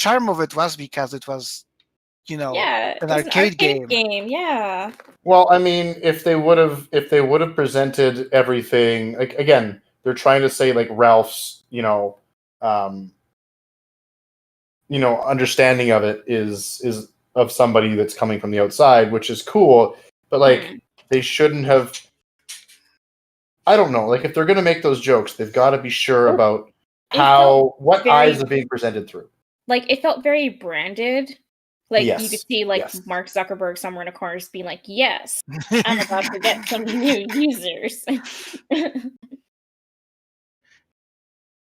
charm of it was because it was, an it's arcade game. Yeah. Well, I mean, if they would have presented everything, like, again, they're trying to say like Ralph's, understanding of it is of somebody that's coming from the outside, which is cool. But like, they shouldn't have. I don't know. Like, if they're gonna make those jokes, they've got to be sure about what eyes are being presented through. Like, it felt very branded. Like, yes. You could see, like, Mark Zuckerberg somewhere in a corner just being like, yes, I'm about to get some new users.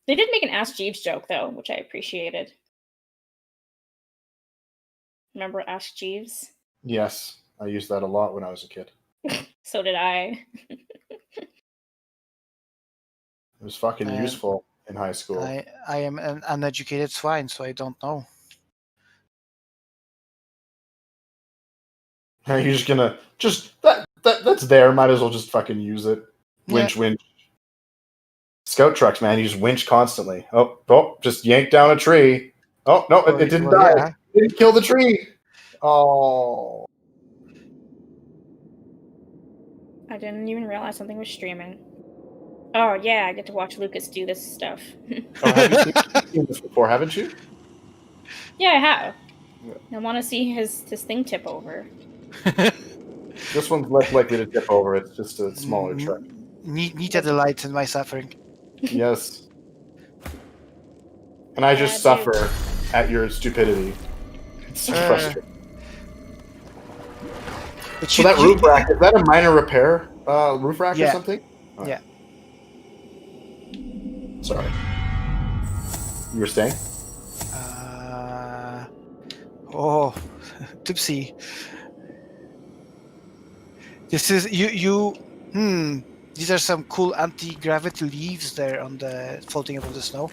They did make an Ask Jeeves joke, though, which I appreciated. Remember Ask Jeeves? Yes, I used that a lot when I was a kid. So did I. It was fucking useful in high school. I am an uneducated swine, so I don't know. You're just gonna that's there. Might as well just fucking use it. Winch. Scout trucks, man. You just winch constantly. Oh! Just yank down a tree. Oh no! It didn't die. Yeah. It didn't kill the tree. Oh! I didn't even realize something was streaming. Oh yeah, I get to watch Lucas do this stuff. Have you seen this before? Haven't you? Yeah, I have. I want to see his thing tip over. This one's less likely to tip over. It's just a smaller truck. Neat at the light in my suffering. Yes. And I just suffer at your stupidity. It's so frustrating. So that roof rack, is that a minor repair roof rack or something? Oh. Yeah. Sorry. You were saying? Tipsy. This is these are some cool anti-gravity leaves there on the floating above the snow.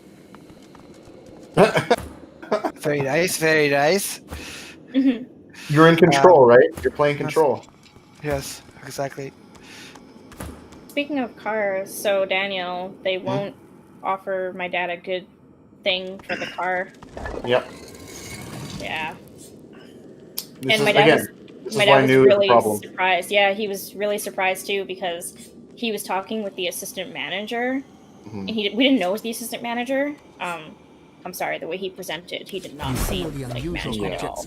Very nice, very nice. You're in control, right? You're playing control. Yes, exactly. Speaking of cars, so Daniel, they won't offer my dad a good thing for the car. Yep. Yeah. My dad was really surprised. Yeah, he was really surprised too because he was talking with the assistant manager, and we didn't know it was the assistant manager. I'm sorry, the way he presented, he did not seem like management at all.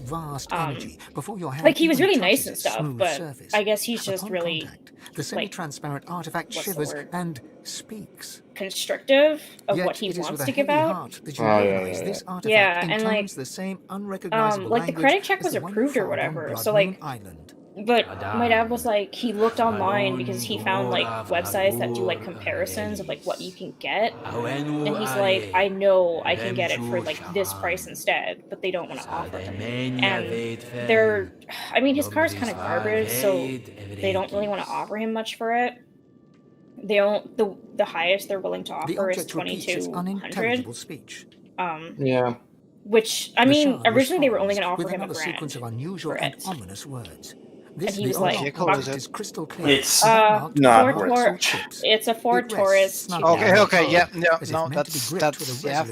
Like, he was really nice and stuff, but I guess he's just really the semi-transparent artifact shivers and speaks. Constrictive of what he wants to give out. Yeah, and like the same unrecognizable like the credit check was approved or whatever. So like, but my dad was like, he looked online because he found like websites that do like comparisons of like what you can get, and he's like, I know I can get it for like this price instead, but they don't want to offer him. And his car's kind of garbage, so they don't really want to offer him much for it. They don't. The highest they're willing to offer is $2,200. Yeah. Which originally they were only going to offer him $1,000 for it. Ominous words. And he was like, is crystal clear. It's not it's a Ford Taurus. Okay, yeah, no, that's yeah.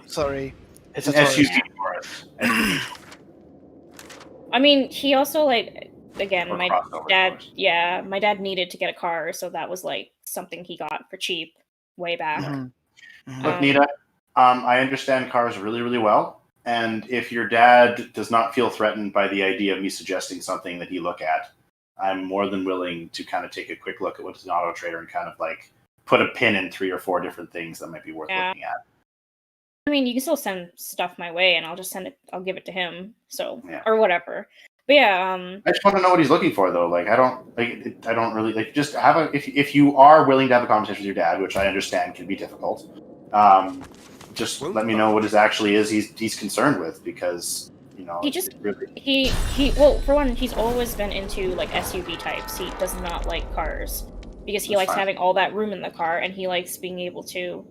Sorry, it's an SUV Taurus. He also my dad needed to get a car, so that was like something he got for cheap way back. Look, Nita, I understand cars really, really well. And if your dad does not feel threatened by the idea of me suggesting something that he look at, I'm more than willing to kind of take a quick look at what's an auto trader and kind of like put a pin in 3 or 4 different things that might be worth looking at. You can still send stuff my way, and I'll just send it. I'll give it to him. So or whatever. But yeah, I just want to know what he's looking for, though. Like, I don't really like. Just have if you are willing to have a conversation with your dad, which I understand can be difficult. Just let me know what it actually is he's concerned with, because well, for one, he's always been into like SUV types. He does not like cars because he likes having all that room in the car, and he likes being able to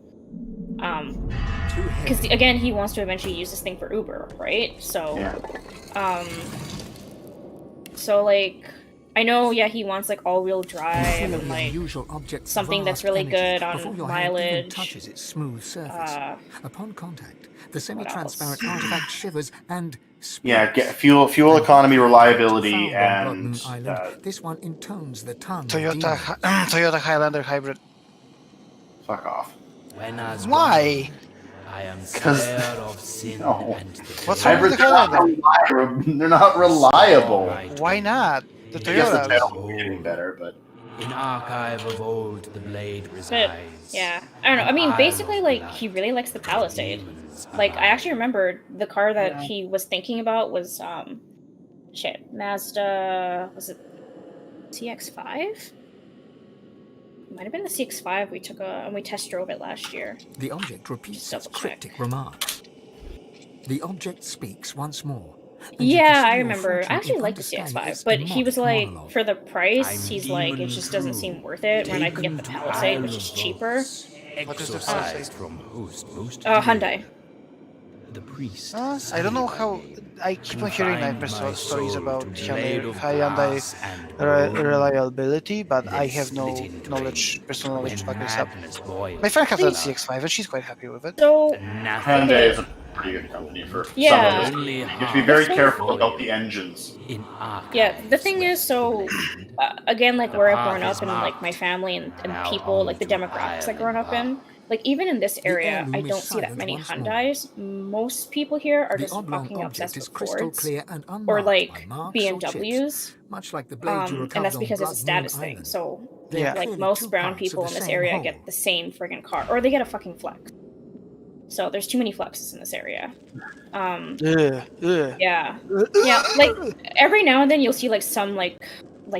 because again, he wants to eventually use this thing for Uber, right? So so like I know, yeah, he wants like all-wheel drive and like something that's really good on mileage. Touches its smooth surface. Upon contact, the semi-transparent else? artifact shivers and Yeah, fuel economy, reliability, and this one intones the tongue. Toyota Highlander hybrid. Fuck off. Why? Because no, What's wrong with hybrids the Highlander? they're not reliable. Why not? The I guess the Toyotas. title will be getting better, but In archive of old, the blade resides. But, yeah, I don't know. I mean, basically, like, he really likes the Palisade. Like, I actually remember the car that he was thinking about was, Mazda, was it CX-5? Might have been the CX-5 we took and we test drove it last year. The object repeats its Double check. cryptic remark. The object speaks once more. Yeah, I remember. I actually like the CX-5, but he was like, for the price, he's like, it just doesn't seem worth it when I can get the Palisade, which is cheaper. What is the Palisade? Hyundai. The priest. I don't know how. I keep on hearing nightmare stories about Hyundai reliability, but I have no knowledge, personal knowledge to back this up. My friend has a CX-5 and she's quite happy with it. So, Hyundai is a pretty good company for Yeah. some of this. You have to be very careful about the engines. yeah, the thing is, so, again, like, where I've grown up and, like, my family and people, like, the demographics I've grown up in, like, even in this area, I don't see that many Hyundais. Most people here are just fucking obsessed with Fords or, like, BMWs. Much like the And that's because it's a status thing. So, Yeah. like, most brown people in this area get the same friggin' car. Or they get a fucking Flex. So there's too many Flexes in this area. Yeah. Yeah, like, every now and then you'll see, like, some, like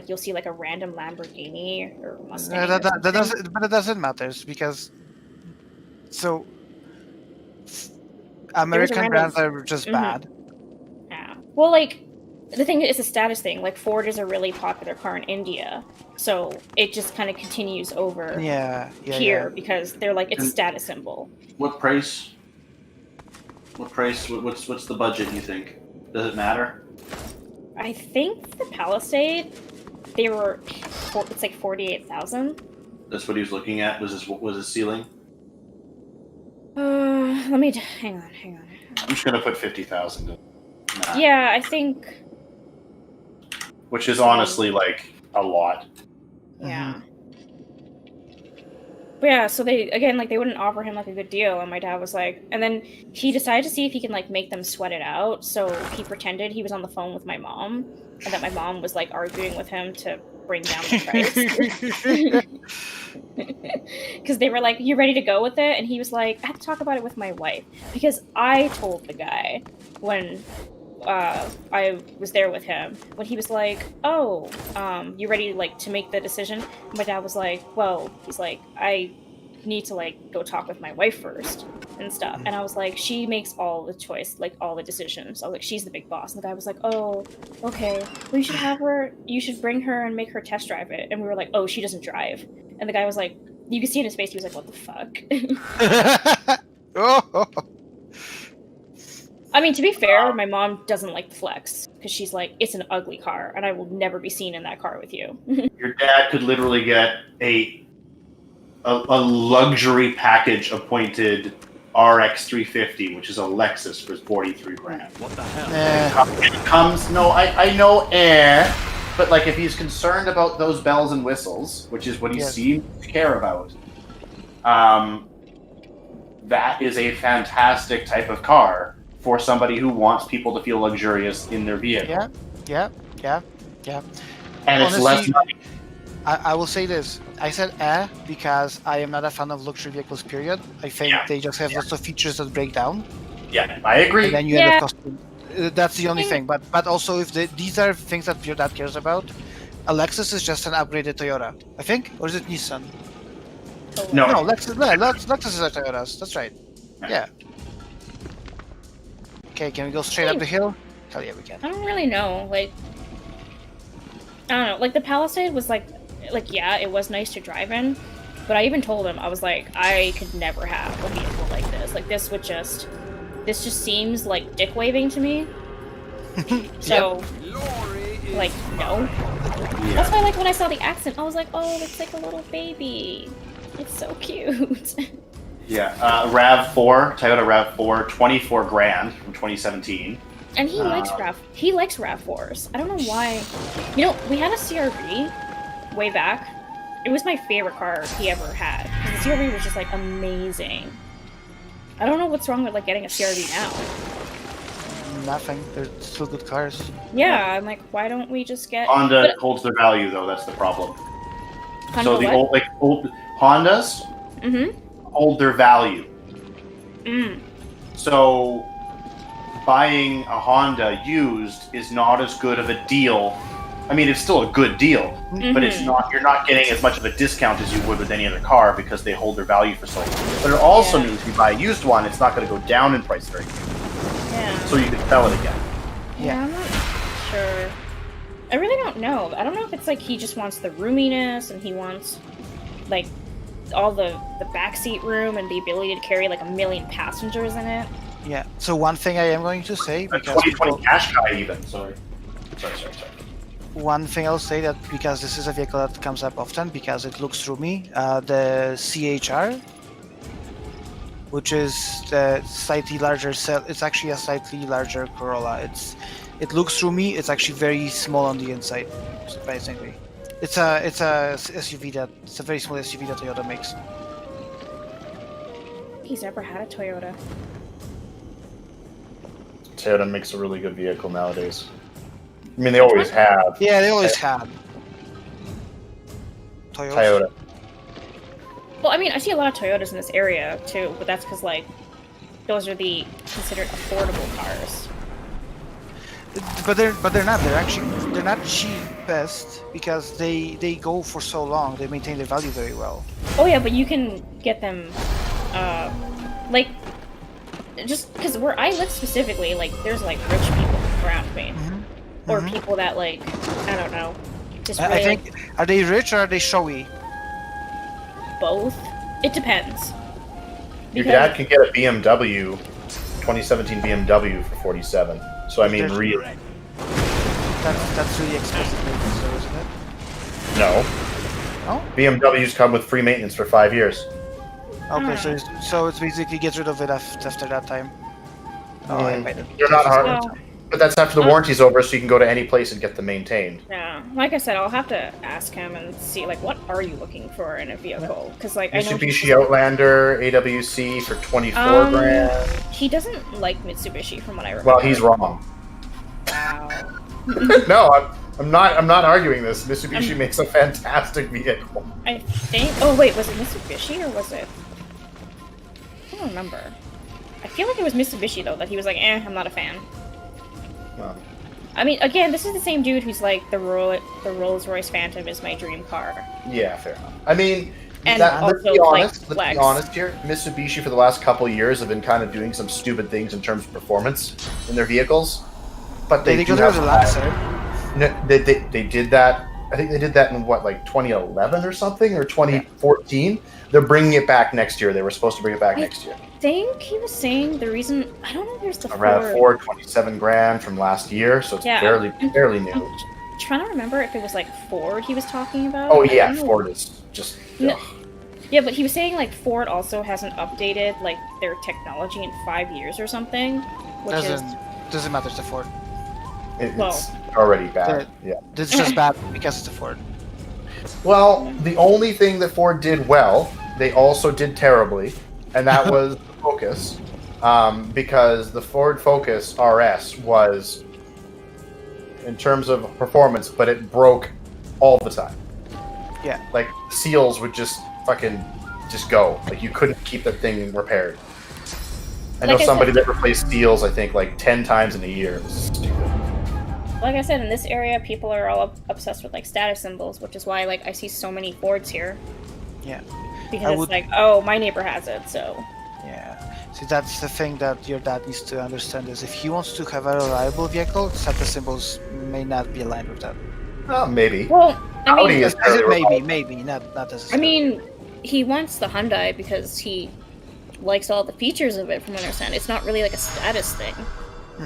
you'll see, like, a random Lamborghini or Mustang. That doesn't matter because so American brands are just bad. Yeah. Well, like, the thing is, it's a status thing. Like, Ford is a really popular car in India, so it just kind of continues over here because they're like, it's a status symbol. What price? What price? What's the budget? You think? Does it matter? I think the Palisade, it's like 48,000. That's what he was looking at. Was his ceiling? Let me hang on. I'm just gonna put 50,000. Yeah, I think. Which is honestly like a lot. Yeah. But yeah, so they wouldn't offer him like a good deal, and my dad was like, and then he decided to see if he can like make them sweat it out. So he pretended he was on the phone with my mom, and that my mom was like arguing with him to bring down the price. Because they were like, "You ready to go with it?" And he was like, "I have to talk about it with my wife," because I told the guy when I was there with him, when he was like, "Oh, you ready like to make the decision?" And my dad was like, "Well," he's like, "I need to like go talk with my wife first and stuff." And I was like, "She makes all the choice, like all the decisions." I was like, "She's the big boss." And the guy was like, "Oh, okay. Well, you should bring her and make her test drive it." And we were like, "Oh, she doesn't drive." And the guy was like, you could see in his face, he was like, "What the fuck?" I mean, to be fair, my mom doesn't like the Flex because she's like, it's an ugly car, and I will never be seen in that car with you. Your dad could literally get a luxury package appointed RX 350, which is a Lexus, for 43 grand. What the hell? It comes. No, I know, but like if he's concerned about those bells and whistles, which is what he seems to care about, that is a fantastic type of car for somebody who wants people to feel luxurious in their vehicle. Yeah. And honestly, it's less money. I will say this. I said because I am not a fan of luxury vehicles, period. I think they just have lots of features that break down. Yeah, I agree. And then you end up costing. That's the only thing. But also, if these are things that your dad cares about, a Lexus is just an upgraded Toyota, I think? Or is it Nissan? No, Lexus is a Toyota. That's right. Yeah. Okay, can we go straight up the hill? Hell yeah, we can. I don't really know. Like, I don't know. Like, the Palisade was like, yeah, it was nice to drive in, but I even told him, I was like, I could never have a vehicle like this. Like, this just seems like dick waving to me. So, like, no. That's why, like, when I saw the accent, I was like, oh, it's like a little baby. It's so cute. Yeah, RAV4, Toyota RAV4, 24 grand from 2017. And he likes RAV4s. I don't know why. You know, we had a CRV way back. It was my favorite car he ever had. Because the CRV was just, like, amazing. I don't know what's wrong with, like, getting a CRV now. Nothing. They're still good cars. Yeah, I'm like, why don't we just get... Honda holds their value, though. That's the problem. Honda So the what? old Hondas hold their value. So buying a Honda used is not as good of a deal. I mean, it's still a good deal, but it's not. You're not getting as much of a discount as you would with any other car because they hold their value for so long. But it also means if you buy a used one, it's not going to go down in price very quickly. Yeah. So you can sell it again. Yeah, I'm not sure. I really don't know. I don't know if it's like he just wants the roominess and he wants like all the backseat room and the ability to carry like 1 million passengers in it. Yeah. So one thing I am going to say, A because 2020 Qashqai even. Sorry. One thing I'll say that because this is a vehicle that comes up often because it looks roomy, the CHR, which is the slightly larger cell, it's actually a slightly larger Corolla. It looks roomy. It's actually very small on the inside, surprisingly. It's a SUV it's a very small SUV that Toyota makes. He's never had a Toyota. Toyota makes a really good vehicle nowadays. I mean, they always have. Yeah, they always have. Toyota. Well, I mean, I see a lot of Toyotas in this area too, but that's because like those are the considered affordable cars. But they're not. They're not cheapest because they go for so long. They maintain their value very well. Oh yeah, but you can get them, like, just because where I live specifically, like, there's like rich people around me, or people that like, I don't know, just really, I think like, are they rich or are they showy? both. It depends. Your dad can get a BMW, 2017 BMW for 47. So I mean, really. That's really expensive, so isn't it? No. Oh. BMWs come with free maintenance for 5 years. Okay, so it's basically gets rid of it after that time. Oh, I made it. They're not hard, Well, but that's after the warranty's over, so you can go to any place and get them maintained. yeah, like I said, I'll have to ask him and see, like, what are you looking for in a vehicle? Because, like, I know Mitsubishi Outlander AWC for 24 grand. he doesn't like Mitsubishi, from what I remember. Well, he's wrong. Wow. No, I'm not arguing this. Mitsubishi makes a fantastic vehicle. I think. Oh wait, was it Mitsubishi or was it? I don't remember. I feel like it was Mitsubishi though. That he was like, I'm not a fan. Well, I mean, again, this is the same dude who's like, the Rolls-Royce Phantom is my dream car. yeah, fair enough. I mean, And let's also, be like, honest. Let's flex. be honest here. Mitsubishi for the last couple of years have been kind of doing some stupid things in terms of performance in their vehicles, but they do got rid of have the Lancer. No, they did that. I think they did that in what, like 2011 or something, or 2014. They're bringing it back next year. They were supposed to bring it back next year. I think he was saying the reason. I don't know if there's the A RAV4, 27 grand from last year, so it's barely new. I'm trying to remember if it was like Ford he was talking about. Oh I yeah, don't know. Ford is just. No. Yeah, but he was saying like Ford also hasn't updated like their technology in 5 years or something, which Doesn't matter. It's a Ford. It's already bad. Yeah. It's just bad because it's a Ford. Well, the only thing that Ford did well, they also did terribly, and that was the Focus, because the Ford Focus RS was, in terms of performance, but it broke all the time. Yeah. Like, seals would just fucking go. Like, you couldn't keep that thing repaired. I know somebody that replaced seals, I think, like 10 times in a year. It was stupid. Like I said, in this area, people are all obsessed with like status symbols, which is why like I see so many Fords here. Yeah. Because it's like, oh, my neighbor has it, so. Yeah. See, that's the thing that your dad needs to understand is if he wants to have a reliable vehicle, status symbols may not be aligned with that. Well, maybe. Well, I mean, Audi is fairly maybe, not I necessarily. mean, he wants the Hyundai because he likes all the features of it. From what I understand, it's not really like a status thing.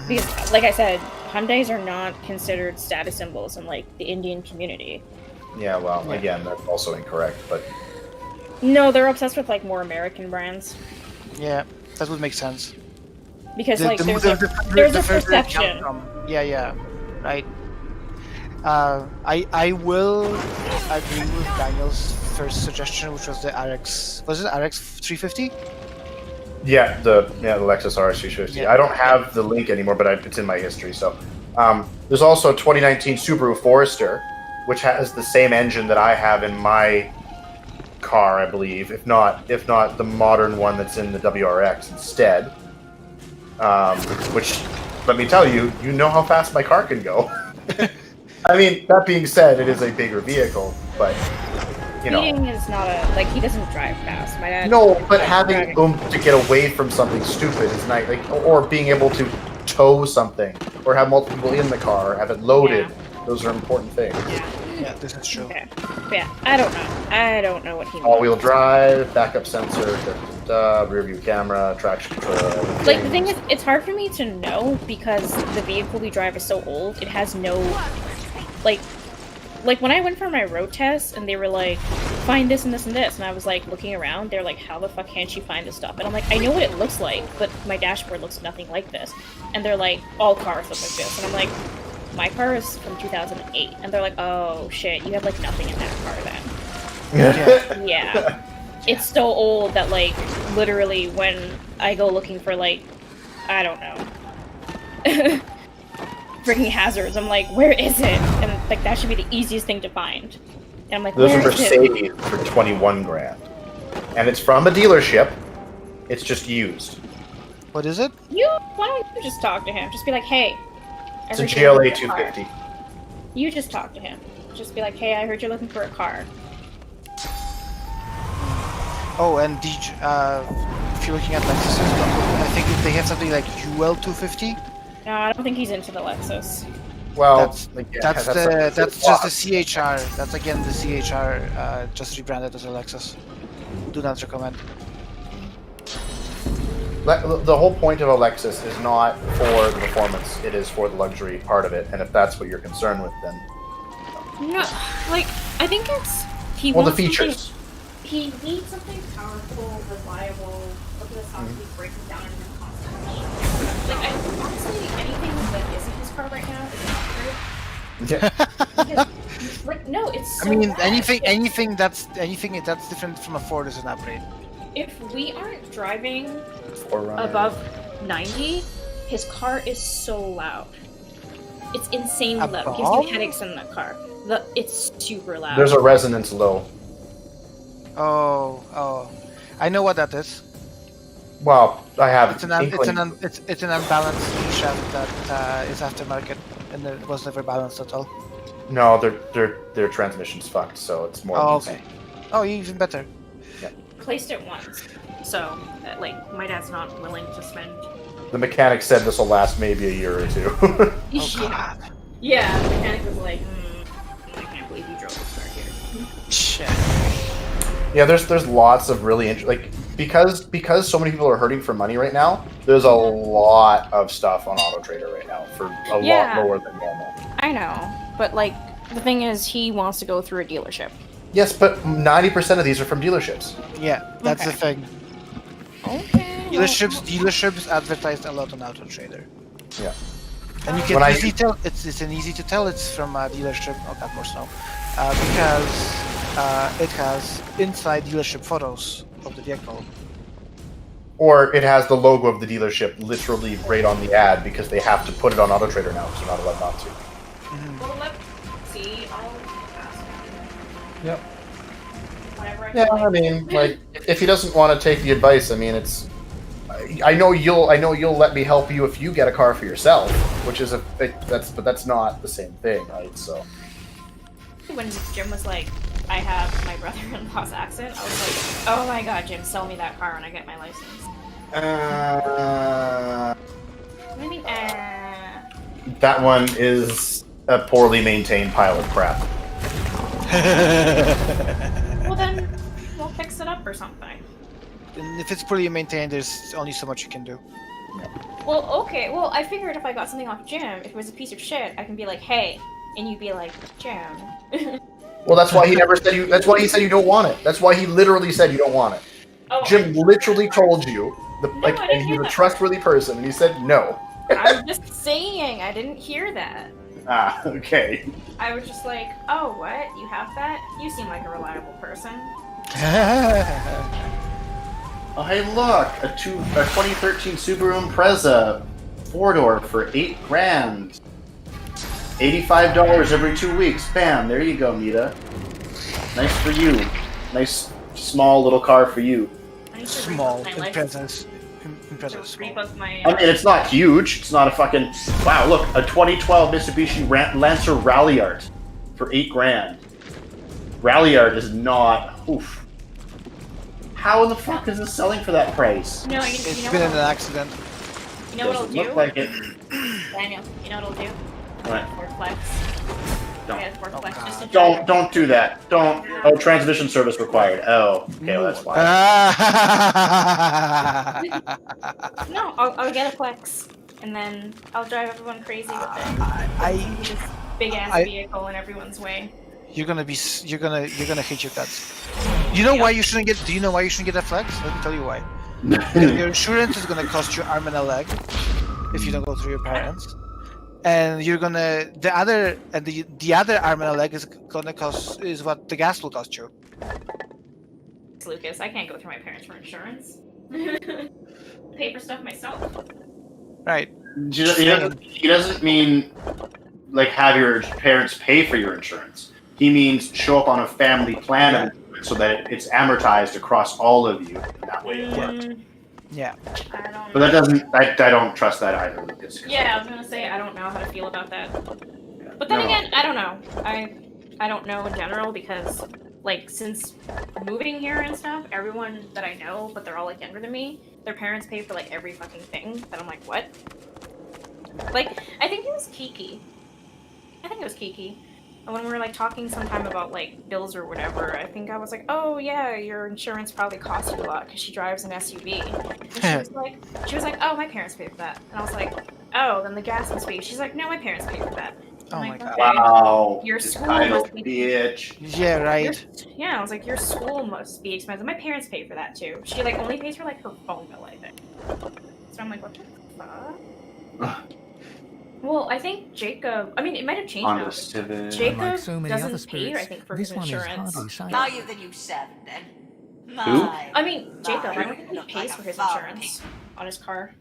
Because, like I said, Hyundais are not considered status symbols in like the Indian community. Yeah, well, again, that's also incorrect, but No, they're obsessed with like more American brands. Yeah, that would make sense. Because The- like the- there's the- a the- there's the a further it perception. comes from- Yeah, right. I will agree with Daniel's first suggestion, which was the RX. Was it RX 350? yeah, the Lexus RX350. Yeah. I don't have the link anymore, but it's in my history. So there's also a 2019 Subaru Forester, which has the same engine that I have in my car, I believe. If not the modern one that's in the WRX instead. Which, let me tell you, you know how fast my car can go. I mean, that being said, it is a bigger vehicle, but you know. Speeding is not a like he doesn't drive fast. My dad. No, but having driving. room to get away from something stupid is nice, like, or being able to tow something, or have multiple people in the car, or have it loaded. Those are important things. Yeah, this is true. Okay. But yeah, I don't know. I don't know what he means. All-wheel drive, backup sensor, rear view camera, traction control. Like the thing is, it's hard for me to know because the vehicle we drive is so old. It has no, like when I went for my road test and they were like, find this and this and this, and I was like looking around, they're like, how the fuck can't you find this stuff? And I'm like, I know what it looks like, but my dashboard looks nothing like this. And they're like, all cars look like this, and I'm like, my car is from 2008, and they're like, oh shit, you have like nothing in that car then. Yeah. It's so old that, like, literally when I go looking for, like, I don't know, freaking hazards, I'm like, where is it? And, like, that should be the easiest thing to find. And I'm like, There's a where is it? Mercedes for 21 grand. And it's from a dealership. It's just used. What is it? Why don't you just talk to him? Just be like, hey. I It's a heard you're GLA looking for a car. 250. You just talk to him. Just be like, hey, I heard you're looking for a car. Oh, and if you're looking at Lexus, I think if they have something like UL 250. No, I don't think he's into the Lexus. Well, That's again, that's just the CHR. That's again the CHR, just rebranded as a Lexus. Do not recommend. The whole point of a Lexus is not for the performance, it is for the luxury part of it, and if that's what you're concerned with, then... No, like, I think it's... Well, the features. He needs something powerful, reliable, something that's not going to be breaking down in him constantly. Like, honestly, anything that isn't his car right now is an upgrade. Yeah. Because, like, no, it's so I mean, bad. anything that's different from a Ford is an upgrade. If we aren't driving Forerunner. above 90, his car is so loud. It's insanely loud. It gives Above? you headaches in the car. It's super loud. There's a resonance low. Oh, I know what that is. Well, I have It's an unbalanced E shaft that is aftermarket, and it was never balanced at all. No, their transmission's fucked, so it's more Oh, easy. okay. Oh, even better. Placed it once, so like my dad's not willing to spend. The mechanic said this will last maybe a year or two. Oh Yeah. god. Yeah, the mechanic was like, I can't believe you drove this car here. Shit. Yeah, there's lots of really like because so many people are hurting for money right now. There's a lot of stuff on Auto Trader right now for a lot lower than normal. I know, but like the thing is, he wants to go through a dealership. Yes, but 90% of these are from dealerships. Yeah, that's the thing. Okay. Dealerships advertised a lot on Auto Trader. Yeah. And you can easily tell it's an easy to tell it's from a dealership. Oh god, more snow. Because it has inside dealership photos of the vehicle. Or it has the logo of the dealership literally right on the ad because they have to put it on Auto Trader now because they're not allowed not to. Well, let's see. I'll ask him. Yep. Whenever I Yeah, feel I mean, like, if he doesn't want to take the advice, I mean, it's. I know you'll let me help you if you get a car for yourself, which is but that's not the same thing, right? So. When Jim was like, I have my brother-in-law's accent, I was like, oh my god, Jim, sell me that car when I get my license. I mean, That one is a poorly maintained pile of crap. well then, we'll fix it up or something. And if it's poorly maintained, there's only so much you can do. Yeah. Well, okay. Well, I figured if I got something off Jim, if it was a piece of shit, I can be like, hey, and you'd be like, Jim. Well, that's why he never said you. That's why he said you don't want it. That's why he literally said you don't want it. Oh, Jim literally told you, No, I didn't and he's hear a that trustworthy person, and he said no. I'm just saying, I didn't hear that. Ah, okay. I was just like, oh, what? You have that? You seem like a reliable person. Oh, hey, look, a 2013 Subaru Impreza 4-door for $8,000. $85 every 2 weeks. Bam, there you go, Nita. Nice for you. Nice, small little car for you. I need to Small rebook my Imprezas. license. Imprezas. Rebook my. I mean, it's not huge. It's not a fucking... Wow, look, a 2012 Mitsubishi Lancer Rally Art for $8,000. Rally Art is not... Oof. How in the fuck is this selling for that price? No, It's you know been in what an accident. you know what it'll Doesn't do? look like it. Daniel, you know what it'll do? What? Ford Flex. Don't. Yeah, Ford Flex just to Don't do that. Don't. Oh, transmission service required. Oh, okay, well, that's fine. No, I'll get a Flex, and then I'll drive everyone crazy with it. This big ass vehicle in everyone's way. You're gonna hit your guts. You know why you shouldn't get? Do you know why you shouldn't get a flex? Let me tell you why. Your insurance is gonna cost you arm and a leg if you don't go through your parents, and you're gonna the other arm and a leg is what the gas will cost you. Lucas, I can't go through my parents for insurance. Pay for stuff myself. Right. He doesn't mean like have your parents pay for your insurance. He means show up on a family plan of insurance so that it's amortized across all of you. That way it works. Yeah. I don't. But that doesn't. I don't trust that either, Lucas. Yeah, I was gonna say I don't know how to feel about that. But then again, I don't know. I don't know in general because like since moving here and stuff, everyone that I know, but they're all like younger than me, their parents pay for like every fucking thing. And I'm like, what? Like I think it was Kiki. And when we were like talking sometime about like bills or whatever, I think I was like, "Oh yeah, your insurance probably costs you a lot because she drives an SUV." And she was like, "Oh, my parents pay for that." And I was like, "Oh, then the gas must be." She's like, "No, my parents pay for that." Oh I'm my like, god. "Okay, Wow. your school Entitled must be." bitch. Yeah. Right. Yeah, I was like, "Your school must be expensive." My parents pay for that too. She like only pays for like her phone bill, I think. So I'm like, "What the fuck?" Well, I think Jacob. I mean, it might have changed now. Honda Civic. Jacob Unlike so many other doesn't pay, I spirits, think, for this his one is insurance. hardly silent. Now you're the new seven, then. Who? I mean, Jacob. I don't think he Look pays like for a his farm insurance on his car.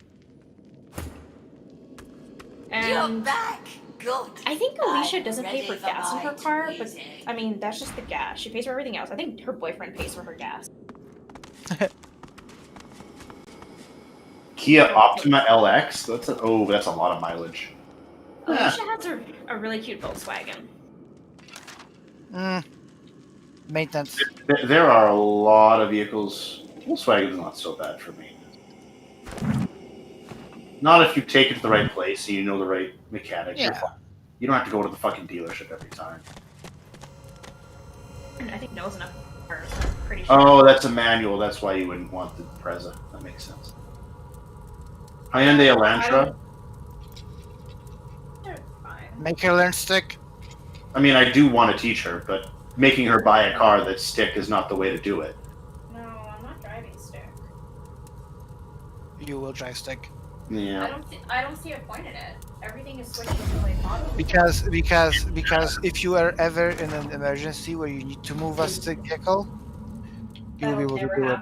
You're And back. Good. I think Alicia I'm doesn't pay ready for for gas in my her car, but tweezing. I mean, that's just the gas. She pays for everything else. I think her boyfriend pays for her gas. Kia Optima LX. That's a lot of mileage. Alicia has a really cute Volkswagen. Maintenance. There are a lot of vehicles. Volkswagen's not so bad for me. Not if you take it to the right place and you know the right mechanic. You're Yeah. fine. You don't have to go to the fucking dealership every time. And I think knows enough of her, so I'm pretty sure. Oh, that's a manual. That's why you wouldn't want the Preza. That makes sense. Hyundai Elantra. They're fine. Make her learn stick. I mean, I do want to teach her, but making her buy a car that's stick is not the way to do it. No, I'm not driving stick. You will drive stick. Yeah. I don't see a point in it. Everything is switching to like auto. Because if you are ever in an emergency where you need to move a stick vehicle, you will be able to do it.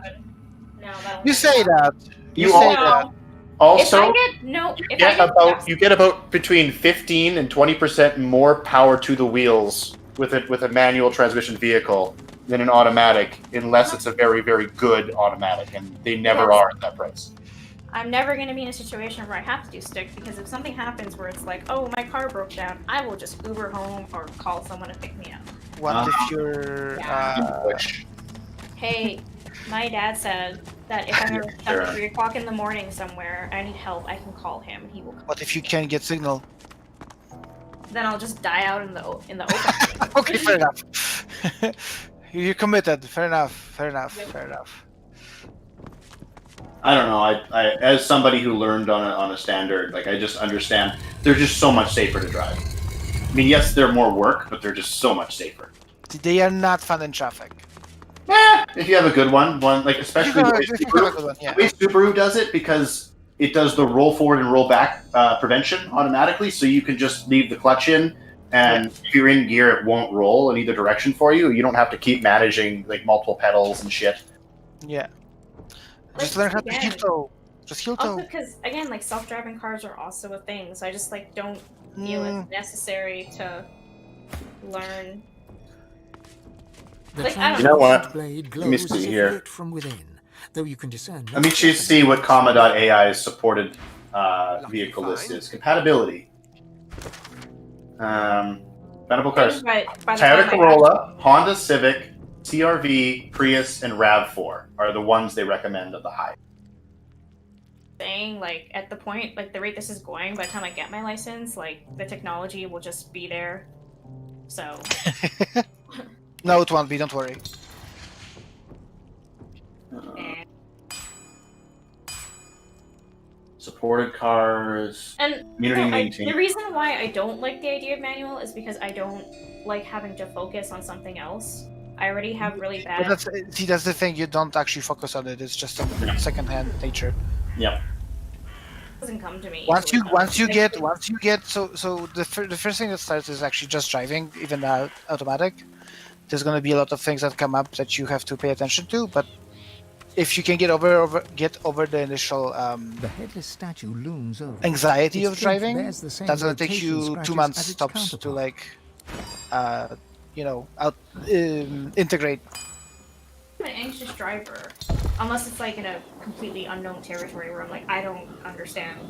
No, that'll You never say happen. that. You You say all- that. Also, You get about between 15 and 20% more power to the wheels with a manual transmission vehicle than an automatic, unless it's a very, very good automatic, and they never Yes. are at that price. I'm never going to be in a situation where I have to do stick because if something happens where it's like, oh, my car broke down, I will just Uber home or call someone to pick me up. What if you're Hey, my dad said that if I'm ever stuck at 3 o'clock in the morning somewhere, I need help, I can call him and he will come. what if you can't get signal? Then I'll just die out in the open. Okay, fair enough. You're committed. Fair enough. I don't know. I as somebody who learned on a standard, like I just understand they're just so much safer to drive. I mean, yes, they're more work, but they're just so much safer. They are not fun in traffic. If you have a good one like especially the way If you have a good one, the way Subaru does it, because it does the roll forward and roll back prevention automatically, so you can just leave the clutch in, and if you're in gear, it won't roll in either direction for you. You don't have to keep managing like multiple pedals and shit. Yeah. Like, Just learn how to again, heel toe. Just heel toe. Also, because again, like self-driving cars are also a thing, so I just like don't feel it's necessary to learn. The Like, I don't You know what? translucent blade Let me glows see as if here. lit from within, though you can discern. Let me choose see what comma.ai's supported vehicle list is. Compatibility. Compatible cars. by the Toyota time I Corolla, Honda Civic, CR-V, Prius, and RAV4 are the ones they recommend at the high. saying, like, at the point, like, the rate this is going, by the time I get my license, like, the technology will just be there. So. No, it won't be. Don't worry. And, Supported cars. Community maintained. the reason why I don't like the idea of manual is because I don't like having to focus on something else. I already have really bad. But that's the thing. You don't actually focus on it. It's just a second-hand nature. Yep. Doesn't come to me. Once you easily. get so the first thing that starts is actually just driving, even automatic. There's going to be a lot of things that come up that you have to pay attention to, but if you can get over the initial The headless statue looms over. anxiety Its of cape driving, bears the same that's going to take rotation you 2 scratches months as its tops to counterpart. integrate. I'm an anxious driver, unless it's like in a completely unknown territory where I'm like, I don't understand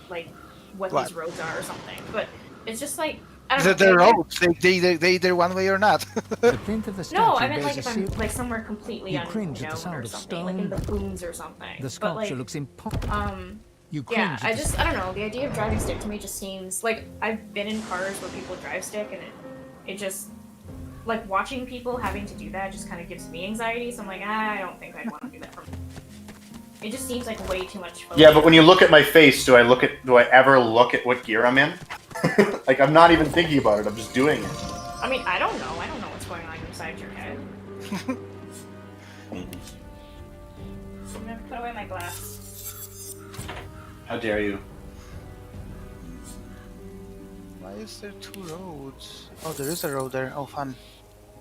like what these roads are or something. But it's just like I don't know. They're roads. They're one way or not. The plinth of the statue No, I meant bears like a if I'm seal- like somewhere completely You unknown cringe at the sound or of something, like in the stone. boons or something. The But sculpture like, looks impossible. You yeah, cringe at the I don't know. The idea of driving stick to me just seems like I've been in cars where people drive stick, and it just like watching people having to do that just kind of gives me anxiety. So I'm like, I don't think I'd want to do that for me. It just seems like way too much focus. Yeah, but when you look at my face, do I ever look at what gear I'm in? Like I'm not even thinking about it. I'm just doing it. I mean, I don't know. I don't know what's going on inside your head. I'm gonna put away my glass. How dare you? Why is there 2 roads? Oh, there is a road there. Oh, fun.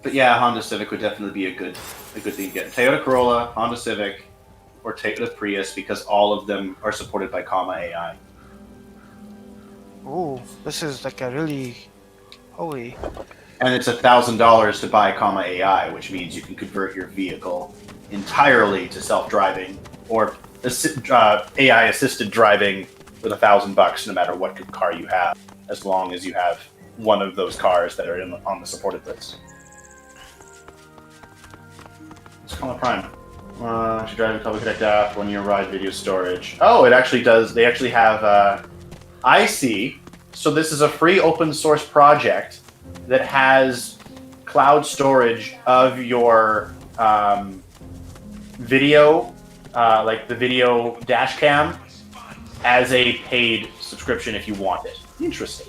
But yeah, Honda Civic would definitely be a good thing to get. Toyota Corolla, Honda Civic, or Toyota Prius, because all of them are supported by Comma AI. Oh, this is like a really holy. And it's $1,000 to buy Comma AI, which means you can convert your vehicle entirely to self-driving or AI-assisted driving with $1,000, no matter what car you have, as long as you have one of those cars that are on the supported list. It's Comma Prime. Should drive in Public Connect app, 1-year ride video storage. Oh, it actually does. They actually have. I see. So this is a free open source project that has cloud storage of your video, like the video dash cam, as a paid subscription if you want it. Interesting.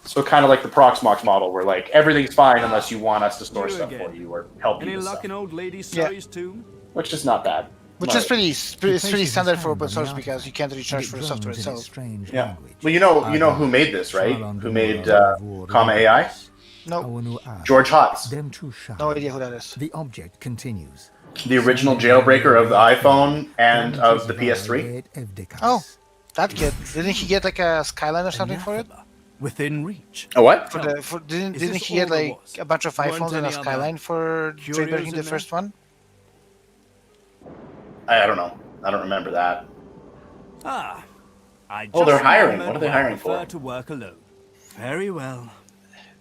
So kind of like the Proxmox model, where like everything's fine unless you want us to store stuff for you or help you Any with luck stuff. in old lady stories too? Which is not bad. Which is pretty standard for open source because you can't recharge for the software itself. Yeah. Well, you know who made this, right? Who made Comma AI? No, George Hotz, no idea who that is. The object continues. the original jailbreaker of the iPhone and of the PS3. Oh, that kid. Didn't he get like a Skyline or something for it? Within reach. A what? Didn't this he get all there like was? a bunch of Weren't iPhones and a any other Skyline for curios jailbreaking in the there? first one? I don't know. I don't remember that. Ah. I Oh, they're just hiring. remembered What are they why I hiring for? prefer to work alone. Very well.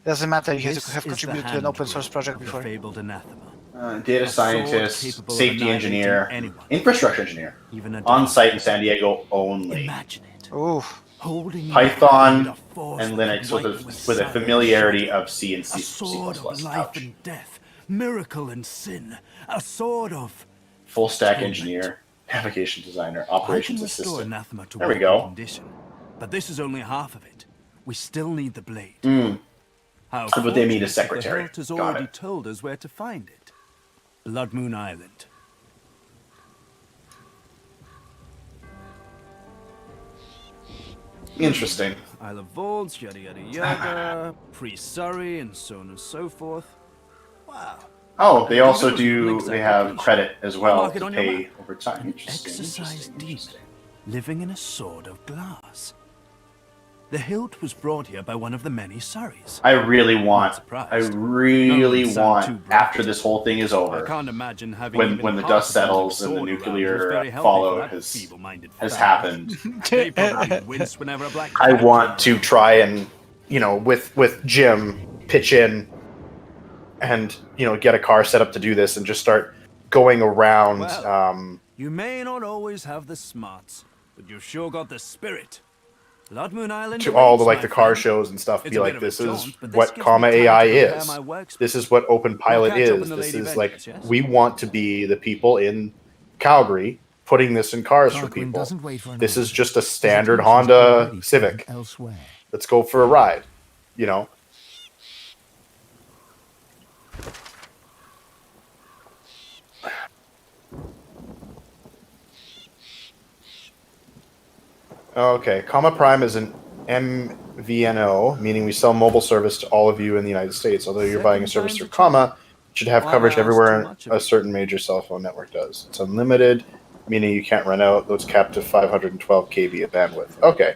Doesn't matter. You have This to have is the contributed to an open hand source project of the before. fabled anathema. Data A sword scientist, capable of safety annihilating engineer, anyone. infrastructure engineer, Even a on dog. site in San Diego only. Imagine it. Ooh, Holding in Python hand a force and that Linux could with wipe a savage familiarity shadow. of C and C++. A sword of life Ouch. and death, miracle and sin. A sword of Full stack atonement. engineer, Navigation designer, I can operations restore assistant. anathema to There we working go. condition, but this is only half of it. We still need the blade. How But they need a fortunate that secretary. The hilt has Got already it. told us where to find it. Blood Moon Island. Interesting. Isle of Vaults, yada yada yada, Pre-Surrey, and so on and so forth. Wow. Oh, they also Google do. links They have application. credit as I'll well mark it to on your pay map. over time. An Interesting. exercise Interesting. demon, Interesting. living in a sword of glass. The hilt was brought here by one of the many Surreys. I really want. surprised. I No really one sound too want bright. after this whole thing is I over. can't imagine having When even the half dust a metallic settles and the sword around was nuclear very healthy for fallout that has feeble-minded has fag. happened, They probably wince whenever a black I cat want came to try and, with Jim, pitch in and, get a car set up to do this and just start going around. Well, you may not always have the smarts, but you've sure got the spirit. Blood Moon Island to all the awaits, the my car friend. shows and stuff, It's be a like, bit of a this is jaunt, but this what gives comma me time AI to prepare is. my workspace. This is what Open Pilot catch up in is. the This Lady is Vengeance, yes? we want to be the people in Calgary putting this in cars for Tarquin people. doesn't wait for an This is order. just a His standard attention's Honda already Civic. turned elsewhere. Let's go for a ride. Okay, Comma Prime is an MVNO, meaning we sell mobile service to all of you in the United States. Although you're buying a service through Comma, it should have Why coverage ask everywhere too much of a it? certain major cell phone network does. It's unlimited, meaning you can't run out, though it's capped to 512 KB of bandwidth. Okay.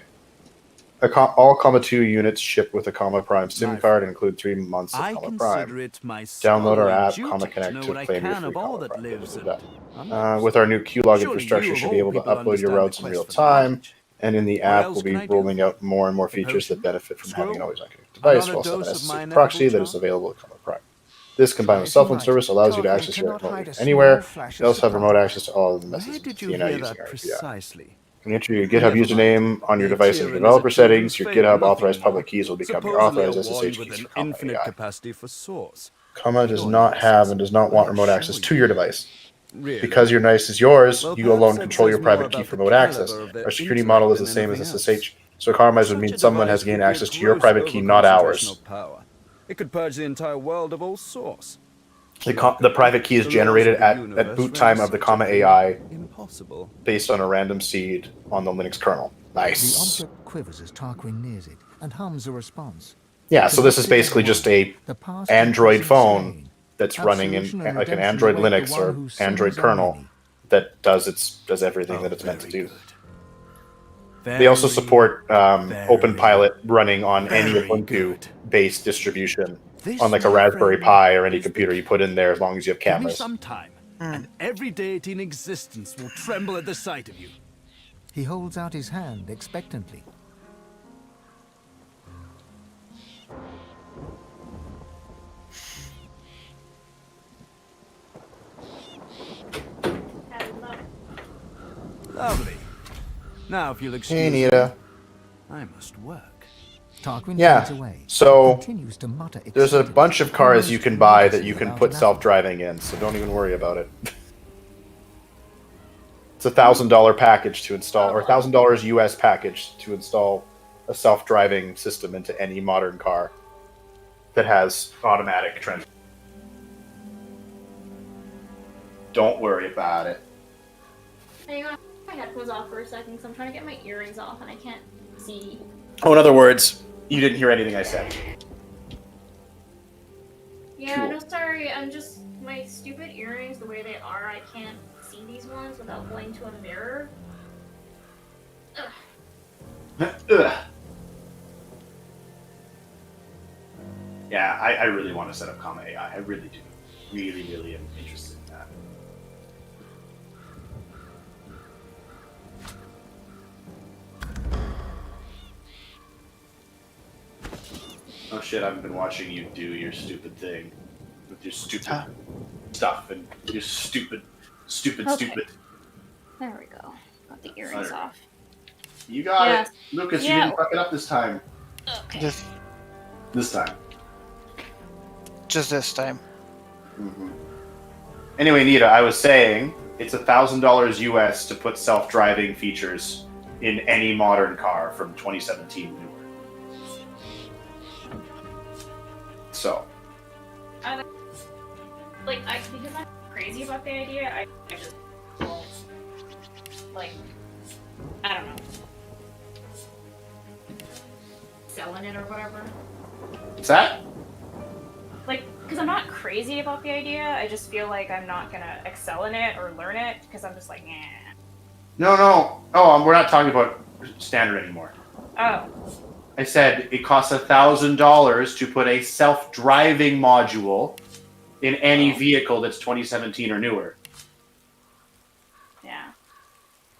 All Comma 2 units ship with a Comma Prime SIM My card and include 3 months of I Comma consider Prime. it my Download our scholarly app, duty Comma to Connect, know to what I claim your can free of all Comma that Prime. lives Da, da, and da. With our new Q-Log Surely infrastructure, you you of should be all able to people upload your understand routes the in quest real for time. knowledge. And in the What app, else we'll can be I do rolling for out more and more A features that potion? benefit from having an Scroll? always on-connected device, Another while still dose has of a my safe ineffable proxy that is charm? available at Comma Prime. This combined with If cell you phone like, service allows you to Tarquin access your cannot hide remotely a anywhere. small flash You of also have remote surprise. access to all of the Where messages did you you know hear using that our API. precisely? When you enter your GitHub Never username mind. on your device as a Nichiren is developer children's settings, your favorite GitHub nothing authorized more. public keys will become your Supposedly a authorized wand SSH with keys an for Comma infinite AI. capacity for source. Comma does Your not nice have is- and does not want I remote assure access you. to your device. Really? Because your device is yours, Well, you alone perhaps that control your says more private key about for the remote access. caliber of their Our security model is the intellect same than as anything SSH, so compromise would Such mean a someone device has gained could be a access to your gross private key, not overconcentration ours. of power. It could purge the entire world of all source. The private key is The laws generated of the at universe boot render time of the such a Comma thing AI impossible. based on a random seed on the Linux kernel. The Nice. object quivers as Tarquin nears it and hums a response. Yeah, It so this is predicts its basically just demise, a the past and Android present phone slain. that's running in Absolution and like an redemption Android await the Linux one or whose Android sins are kernel many. that does everything Oh, that it's meant to very do. good. They also Very, support very, Open Pilot running on any very Ubuntu good. based distribution This, on like a my Raspberry friend, Pi or any is the computer you key. put in there as long as you have Give me cameras. some time, and every deity in existence will tremble at the sight of you. He holds out his hand expectantly. Lovely. Now, if you'll excuse Hey, me, Nita. I must work. Tarquin Yeah, fades away. so Continues to mutter There's a excitedly, bunch of cars almost you can buy that religiously you can about put anathema. self-driving in, so don't even worry about it. It's $1,000 package to install, or $1,000 US package to install a self-driving system into any modern car that has automatic transmission. Don't worry about it. Hang on, my headphones off for a second because I'm trying to get my earrings off and I can't see. Oh, in other words, you didn't hear anything I said. Yeah, Cool. no, sorry. I'm just my stupid earrings. The way they are, I can't see these ones without going to a mirror. Ugh. Ugh. Yeah, I really want to set up Comma AI. I really do. Really, really am interested in that. Oh shit, I've been watching you do your stupid thing. With your stupid stuff and your stupid. Okay. There we go. Got the earrings off. You got Yes. it. Lucas, Yeah. you didn't fuck it up this time. Okay. This time. Just this time. Mm-hmm. Anyway, Nita, I was saying It's $1,000 US to put self-driving features in any modern car from 2017 newer. So, because I'm crazy about the idea, I just won't, like, I don't know, selling it or whatever. what's that? Like, because I'm not crazy about the idea, I just feel like I'm not gonna excel in it or learn it, because I'm just like, nah. No. Oh, we're not talking about standard anymore. Oh. I said it costs $1,000 to put a self-driving module in any vehicle that's 2017 or newer. Yeah.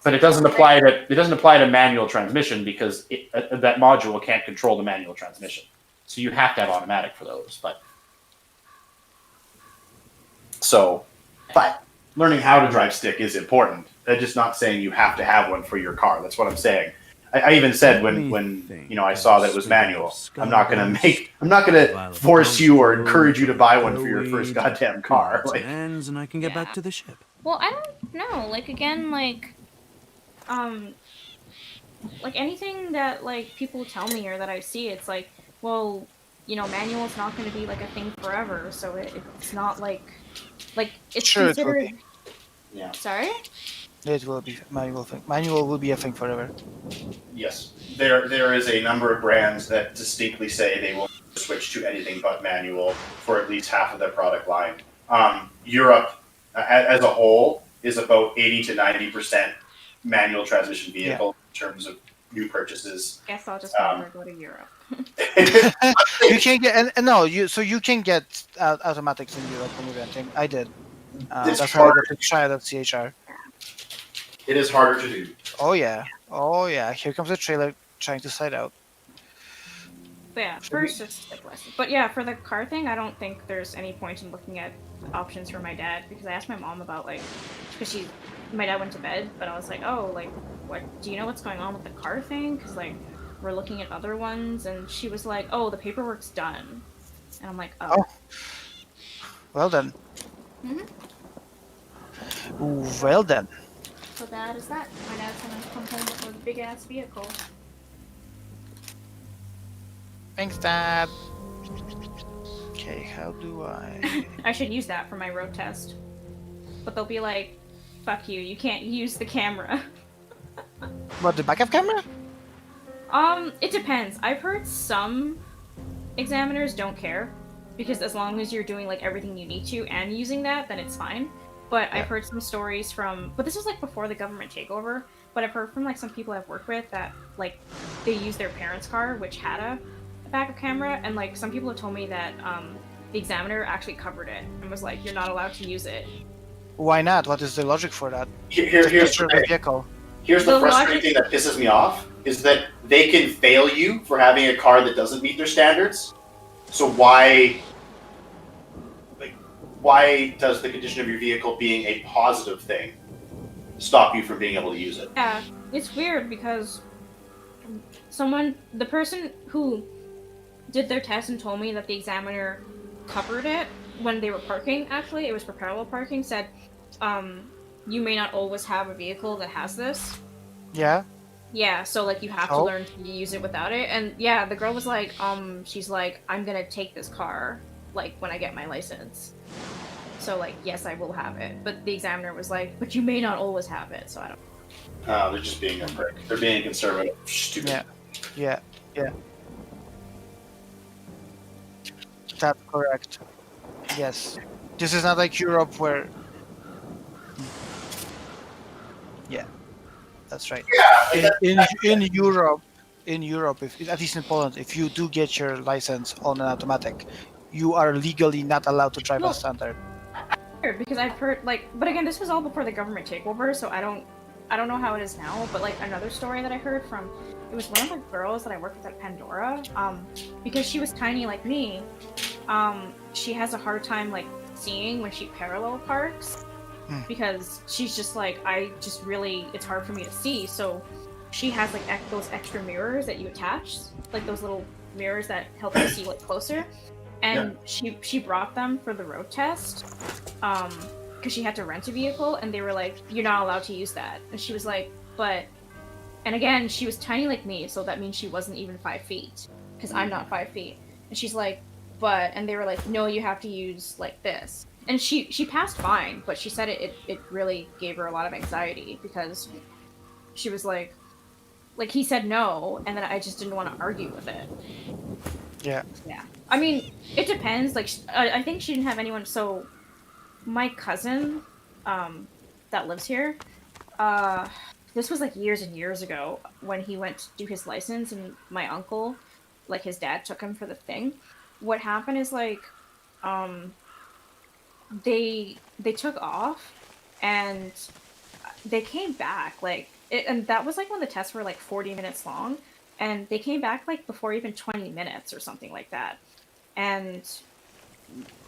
But it doesn't apply to manual transmission because that module can't control the manual transmission. So you have to have automatic for those. But learning how to drive stick is important. I'm just not saying you have to have one for your car. That's what I'm saying. I even said when I saw that it was manual, I'm not gonna force you or encourage you to buy one for your first goddamn car. Like, And I can get back to the ship. Well, I don't know. Like, again, like anything that, like, people tell me or that I see, it's like, well, manual's not going to be, like, a thing forever, so it's not, like, it's Sure, considered... it will be. yeah. Sorry? It will be manual thing. Manual will be a thing forever. Yes, there is a number of brands that distinctly say they will switch to anything but manual for at least half of their product line. Europe, as a whole, is about 80 to 90% manual transmission vehicle in terms of new purchases. Guess I'll just never go to Europe. You can get you can get automatics in Europe when you're renting. I did. It's That's how I hard. got to try it at CHR. It is harder to do. Oh yeah. Here comes the trailer trying to side out. But yeah, first it's a blessing. But yeah, for the car thing, I don't think there's any point in looking at options for my dad, because I asked my mom about, like, because my dad went to bed, but I was like, oh, like, what, do you know what's going on with the car thing? Because, like, we're looking at other ones, and she was like, oh, the paperwork's done. And I'm like, oh. Well then. Mm-hmm. Well then. So that is that. My dad's gonna come home with a big ass vehicle. Thanks, Dad. Okay, how do I... I should use that for my road test. But they'll be like, fuck you, you can't use the camera. What, the backup camera? It depends. I've heard some examiners don't care, because as long as you're doing, like, everything you need to and using that, then it's fine. But I've heard some stories from... But this was, like, before the government takeover. But I've heard from, like, some people I've worked with that, like, they used their parents' car, which had a backup camera. And, like, some people have told me that, the examiner actually covered it and was like, you're not allowed to use it. Why not? What is the logic for that? Here's the vehicle. Here's the frustrating thing that pisses me off, is that they can fail you for having a car that doesn't meet their standards. So why does the condition of your vehicle being a positive thing stop you from being able to use it? Yeah, it's weird because the person who did their test and told me that the examiner covered it when they were parking, actually, it was for parallel parking, said, you may not always have a vehicle that has this. Yeah? Yeah, so, like, you have to learn to use it without it. And, yeah, the girl was like, she's like, I'm gonna take this car, like, when I get my license. So, like, yes, I will have it. But the examiner was like, but you may not always have it, so I don't... They're just being a prick. They're being conservative. Stupid. Yeah. That's correct. Yes. This is not like Europe where... Yeah. That's right. Yeah. In Europe, if, at least in Poland, if you do get your license on an automatic, you are legally not allowed to drive a standard. Because I've heard, like, but again, this was all before the government takeover, so I don't know how it is now. But, like, another story that I heard from, it was one of the girls that I worked with at Pandora. Because she was tiny like me, she has a hard time, like, seeing when she parallel parks. Because she's just like, it's hard for me to see. So she has, like, those extra mirrors that you attach, like those little mirrors that help you see, like, closer. And she brought them for the road test, because she had to rent a vehicle, and they were like, "You're not allowed to use that." And she was like, "But," and again, she was tiny like me, so that means she wasn't even 5 feet, because I'm not 5 feet. And she's like, "But," and they were like, "No, you have to use like this." And she passed fine, but she said it really gave her a lot of anxiety because she was like he said no, and then I just didn't want to argue with it. Yeah. Yeah. I mean, it depends. Like, I think she didn't have anyone. So, my cousin, that lives here, this was like years and years ago when he went to do his license, and my uncle, like his dad, took him for the thing. What happened is like, they took off, and they came back and that was like when the tests were like 40 minutes long, and they came back like before even 20 minutes or something like that. And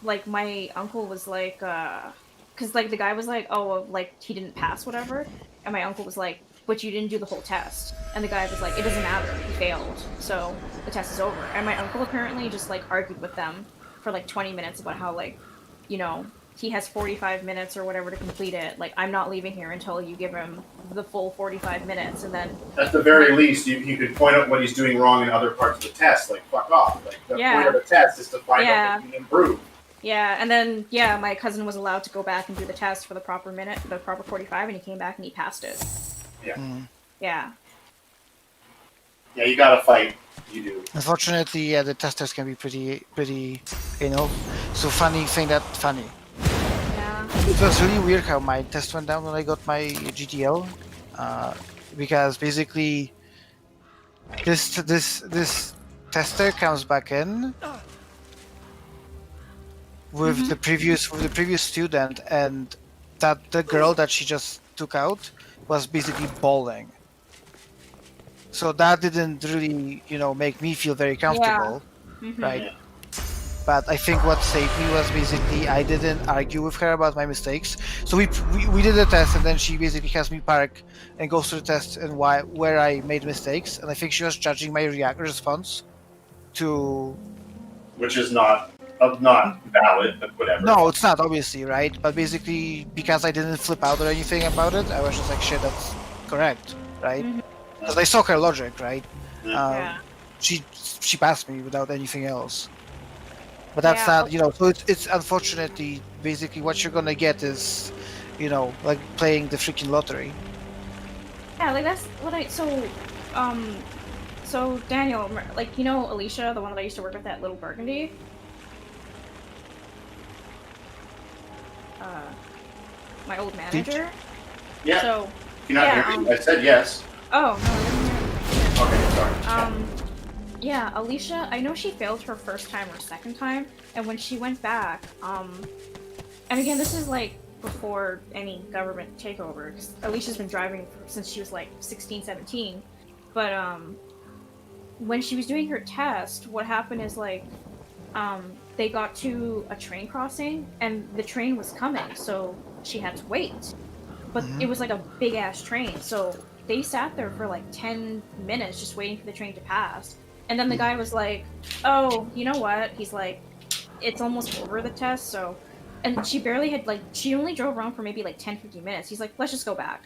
like my uncle was like because like the guy was like, oh well, like he didn't pass whatever, and my uncle was like, but you didn't do the whole test. And the guy was like, it doesn't matter, he failed, so the test is over. And my uncle apparently just like argued with them for like 20 minutes about how like, you know, he has 45 minutes or whatever to complete it. Like, I'm not leaving here until you give him the full 45 minutes. And then at the very least, you could point out what he's doing wrong in other parts of the test. Like, fuck off. Like, the point of the test is to find out if he can improve. Yeah, and then my cousin was allowed to go back and do the test for the proper minute, the proper 45, and he came back and he passed it. Yeah. Yeah. Yeah, you gotta fight. You do. Unfortunately, yeah, the testers can be pretty, you know. So funny. Yeah. It was really weird how my test went down when I got my GTL, because basically this tester comes back in with the previous student, and that the girl that she just took out was basically bawling. So that didn't really, you know, make me feel very comfortable, right? But I think what saved me was basically I didn't argue with her about my mistakes. So we did the test, and then she basically has me park and goes through the test and where I made mistakes. And I think she was judging my response to. Which is not valid, but whatever. No, it's not, obviously, right? But basically, because I didn't flip out or anything about it, I was just like, shit, that's correct, right? Because I saw her logic, right? She passed me without anything else. But that's not, you know, so it's unfortunately, basically what you're gonna get is, you know, like playing the freaking lottery. Yeah, like that's what so Daniel, like, you know Alicia, the one that I used to work with at Little Burgundy? My old manager? Yeah. So, You're not hearing me? I said yes. Oh, no, I didn't hear anything. Okay, sorry. Yeah, Alicia, I know she failed her first time or second time, and when she went back, and again, this is like before any government takeover, because Alicia's been driving since she was like 16, 17, but when she was doing her test, what happened is like, they got to a train crossing, and the train was coming, so she had to wait. But it was like a big ass train, so they sat there for like 10 minutes just waiting for the train to pass. And then the guy was like, oh, you know what? He's like, it's almost over the test, so... And she barely had, like, she only drove around for maybe like 10, 15 minutes. He's like, let's just go back.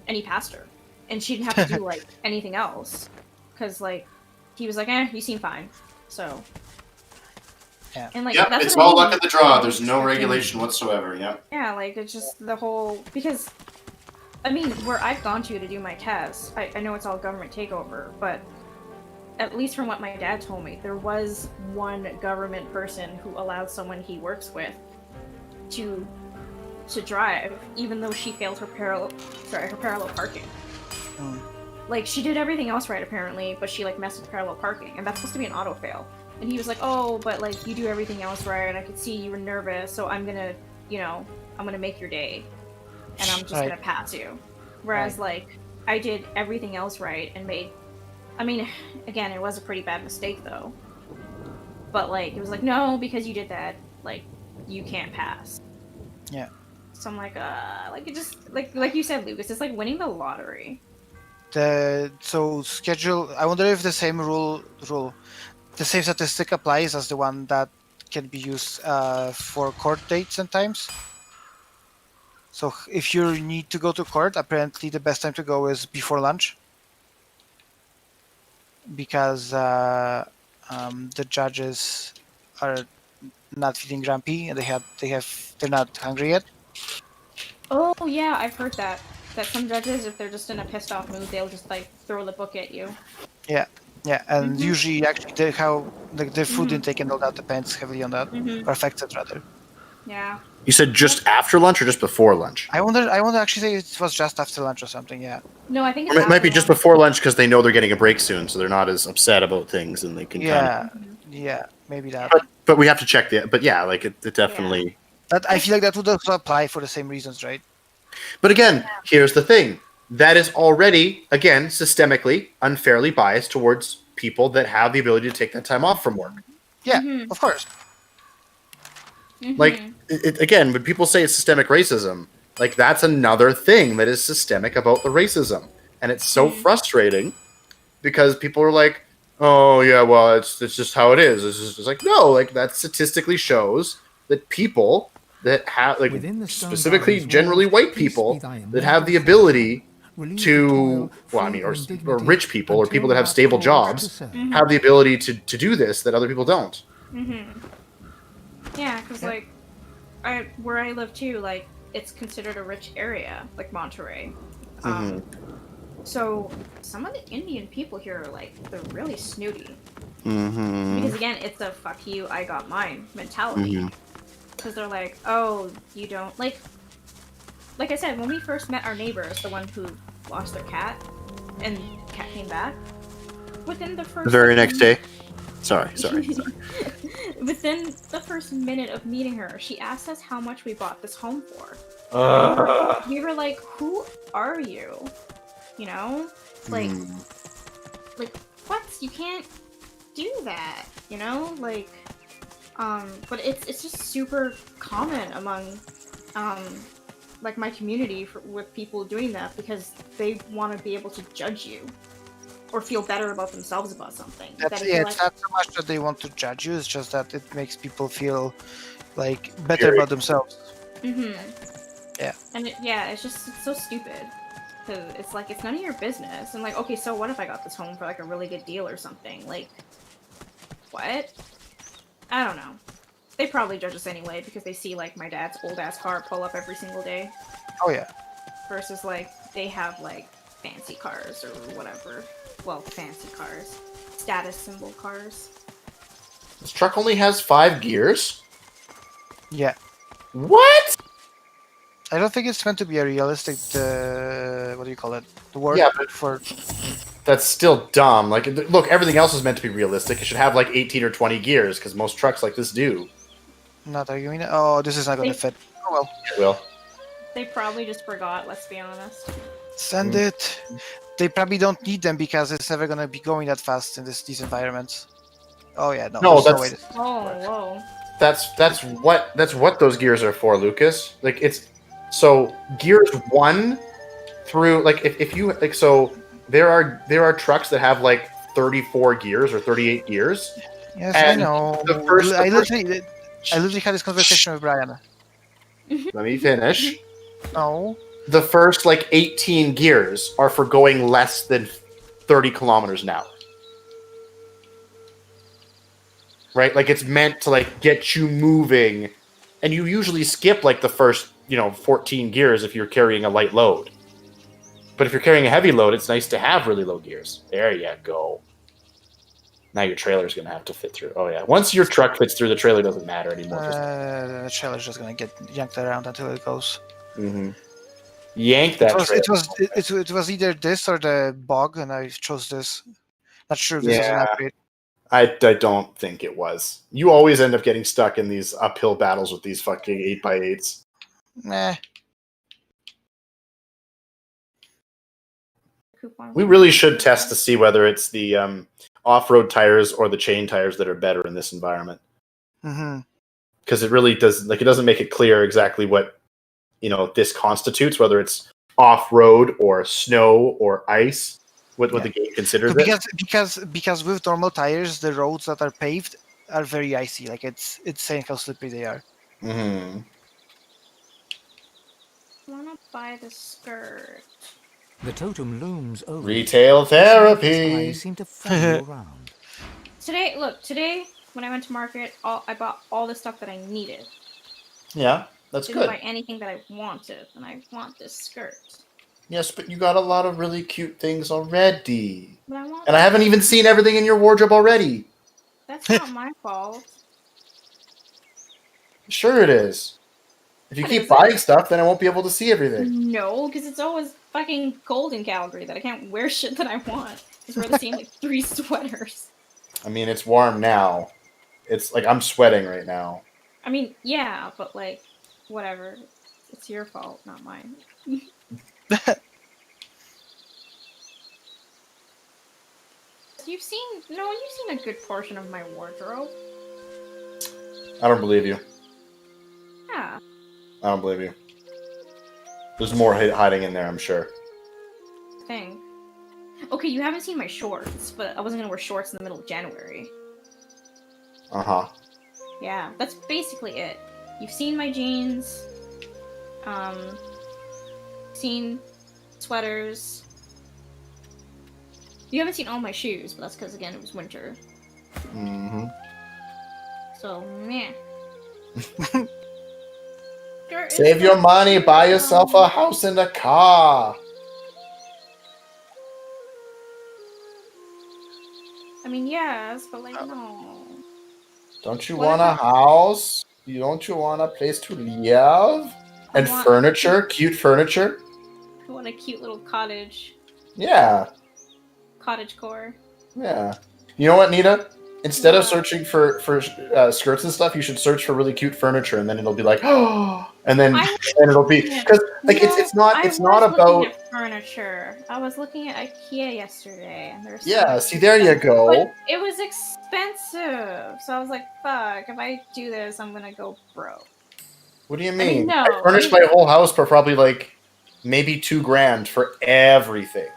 And he passed her. And she didn't have to do, like, anything else. Because, like, he was like, you seem fine. So... Yeah. And, like, Yep, that's it's what I all mean. luck of the draw. There's no regulation whatsoever, yeah. Yeah, like, it's just the whole... Because... I mean, where I've gone to do my tests, I know it's all government takeover, but at least from what my dad told me, there was one government person who allowed someone he works with to drive, even though she failed her parallel parking. Like, she did everything else right, apparently, but she, like, messed with parallel parking, and that's supposed to be an auto fail. And he was like, oh, but, like, you do everything else right, and I could see you were nervous, so I'm gonna, you know, I'm gonna make your day. And I'm just gonna pass you. Whereas, like, I did everything else right and made... I mean, again, it was a pretty bad mistake, though. But, like, it was like, no, because you did that, like, you can't pass. Yeah. So I'm like, it just... Like you said, Lucas, it's like winning the lottery. So schedule... I wonder if the same rule... The same statistic applies as the one that can be used for court dates and times? So if you need to go to court, apparently the best time to go is before lunch, because the judges are not feeling grumpy and they're not hungry yet. Oh yeah, I've heard that. That some judges, if they're just in a pissed off mood, they'll just like throw the book at you. Yeah, and usually actually the food Mhm. intake and all that depends heavily on that, or affects it rather. Yeah. You said just after lunch or just before lunch? I wonder actually say it was just after lunch or something. Yeah. No, I think Or it's it might after be just lunch. before lunch because they know they're getting a break soon, so they're not as upset about things and they can kind of. Yeah, maybe that. But we have to check the. But yeah, like it definitely. That I feel like that would also apply for the same reasons, right? But again, here's the thing: that is already, again, systemically unfairly biased towards people that have the ability to take that time off from work. Yeah, of course. Like, again, when people say it's systemic racism, like that's another thing that is systemic about the racism, and it's so frustrating because people are like, "Oh yeah, well, it's just how it is." It's just like no, like that statistically shows that people that have like specifically generally white people that have the ability to or rich people or people that have stable jobs have the ability to do this that other people don't. Yeah, because like, where I live too, like it's considered a rich area, like Monterey. So some of the Indian people here are like they're really snooty. Because again, it's a "fuck you, I got mine" mentality. Because they're like, "Oh, you don't like." Like I said, when we first met our neighbors, the one who lost their cat, and cat came back, within the first The very next day. Sorry. Within the first minute of meeting her, she asked us how much we bought this home for. We were like, "Who are you?" You know, like what? You can't do that. You know, like, but it's just super common among, like my community with people doing that because they want to be able to judge you or feel better about themselves about something. It's not so much that they want to judge you; it's just that it makes people feel like better about themselves. Yeah. And it's so stupid because it's like it's none of your business. And like, okay, so what if I got this home for like a really good deal or something? Like, what? I don't know. They probably judge us anyway because they see like my dad's old ass car pull up every single day. Oh yeah. Versus like they have like fancy cars or whatever. Well, fancy cars. Status symbol cars. This truck only has 5 gears? Yeah. What? I don't think it's meant to be a realistic. What do you call it? The word for. That's still dumb. Like, look, everything else is meant to be realistic. It should have like 18 or 20 gears because most trucks like this do. Not arguing that. Oh, this is not going to fit. Oh well. It will. They probably just forgot. Let's be honest. Send it. They probably don't need them because it's never going to be going that fast in these environments. Oh yeah, No, there's no way to... whoa. That's what those gears are for, Lucas. Like it's so gears 1 through like if you like so there are trucks that have like 34 gears or 38 gears. Yes, I know. I literally had this conversation with Brian. Let me finish. No. The first like 18 gears are for going less than 30 kilometers an hour. Right? Like it's meant to like get you moving, and you usually skip like the first, 14 gears if you're carrying a light load. But if you're carrying a heavy load, it's nice to have really low gears. There you go. Now your trailer's going to have to fit through. Oh yeah. Once your truck fits through, the trailer doesn't matter anymore. The trailer's just going to get yanked around until it goes. Yank that trailer. It was either this or the bog, and I chose this. Not sure if this is an upgrade. I don't think it was. You always end up getting stuck in these uphill battles with these fucking 8x8s. Nah. We really should test to see whether it's the off-road tires or the chain tires that are better in this environment. Because it really does, like, it doesn't make it clear exactly what, this constitutes, whether it's off-road or snow or ice. What the game considers it. Because with normal tires, the roads that are paved are very icy. Like it's saying how slippery they are. want to buy the skirt. The totem looms over. Retail Its therapy. eyes seem to follow you around. Today, when I went to market, I bought all the stuff that I needed. Yeah, that's Didn't good. buy anything that I wanted, and I want this skirt. Yes, but you got a lot of really cute things already. But I want. And I haven't even seen everything in your wardrobe already. That's not my fault. Sure it is. If you What keep is it? buying stuff, then I won't be able to see everything. No, because it's always fucking cold in Calgary that I can't wear shit that I want. Because we're the same like 3 sweaters. I mean, it's warm now. It's like I'm sweating right now. I mean, yeah, but like, whatever. It's your fault, not mine. You've seen a good portion of my wardrobe. I don't believe you. Yeah. I don't believe you. There's more hiding in there, I'm sure. Thing. Okay, you haven't seen my shorts, but I wasn't gonna wear shorts in the middle of January. Uh-huh. Yeah, that's basically it. You've seen my jeans, seen sweaters. You haven't seen all my shoes, but that's because, again, it was winter. Mm-hmm. So, meh. Save your money, buy yourself a house and a car. I mean, yes, but like, no. Don't you What want a about- house? Don't you want a place to live? And want- furniture? Cute furniture? I want a cute little cottage. Yeah. Cottage core. Yeah. You know what, Nita? Instead of What? searching for skirts and stuff, you should search for really cute furniture, and then it'll be like, oh, and then it'll be because like it's not looking about at furniture. I was looking at IKEA yesterday, and there's yeah. See, there you go. But it was expensive, so I was like, "Fuck! If I do this, I'm gonna go broke." What do you mean, mean? no, I furnished my whole house for probably like maybe $2,000 for everything.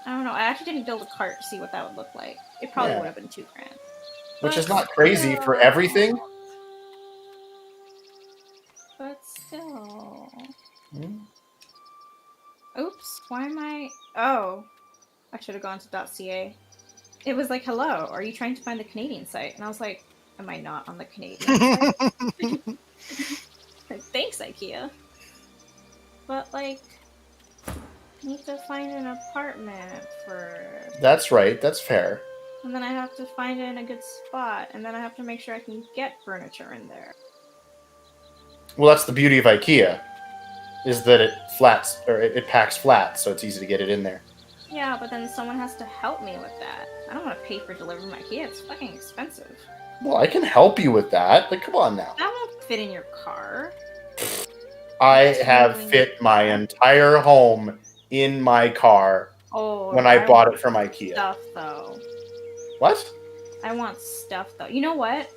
I don't know. I actually didn't build a cart to see what that would look like. It probably Yeah. would have been $2,000. Which But is not crazy for still. everything. But still. Hmm? Oops. Why am I? Oh, I should have gone to .ca. It was like, "Hello, are you trying to find the Canadian site?" And I was like, "Am I not on the Canadian site?" Like, thanks, IKEA. But like, I need to find an apartment first. That's right. That's fair. And then I have to find it in a good spot, and then I have to make sure I can get furniture in there. Well, that's the beauty of IKEA, is that it packs flat, so it's easy to get it in there. Yeah, but then someone has to help me with that. I don't want to pay for delivering my IKEA. It's fucking expensive. Well, I can help you with that. Like, come on now. That won't fit in your car. I That's have really fit my entire home in my car Oh, when I bought want it from IKEA. stuff though. What? I want stuff though. You know what?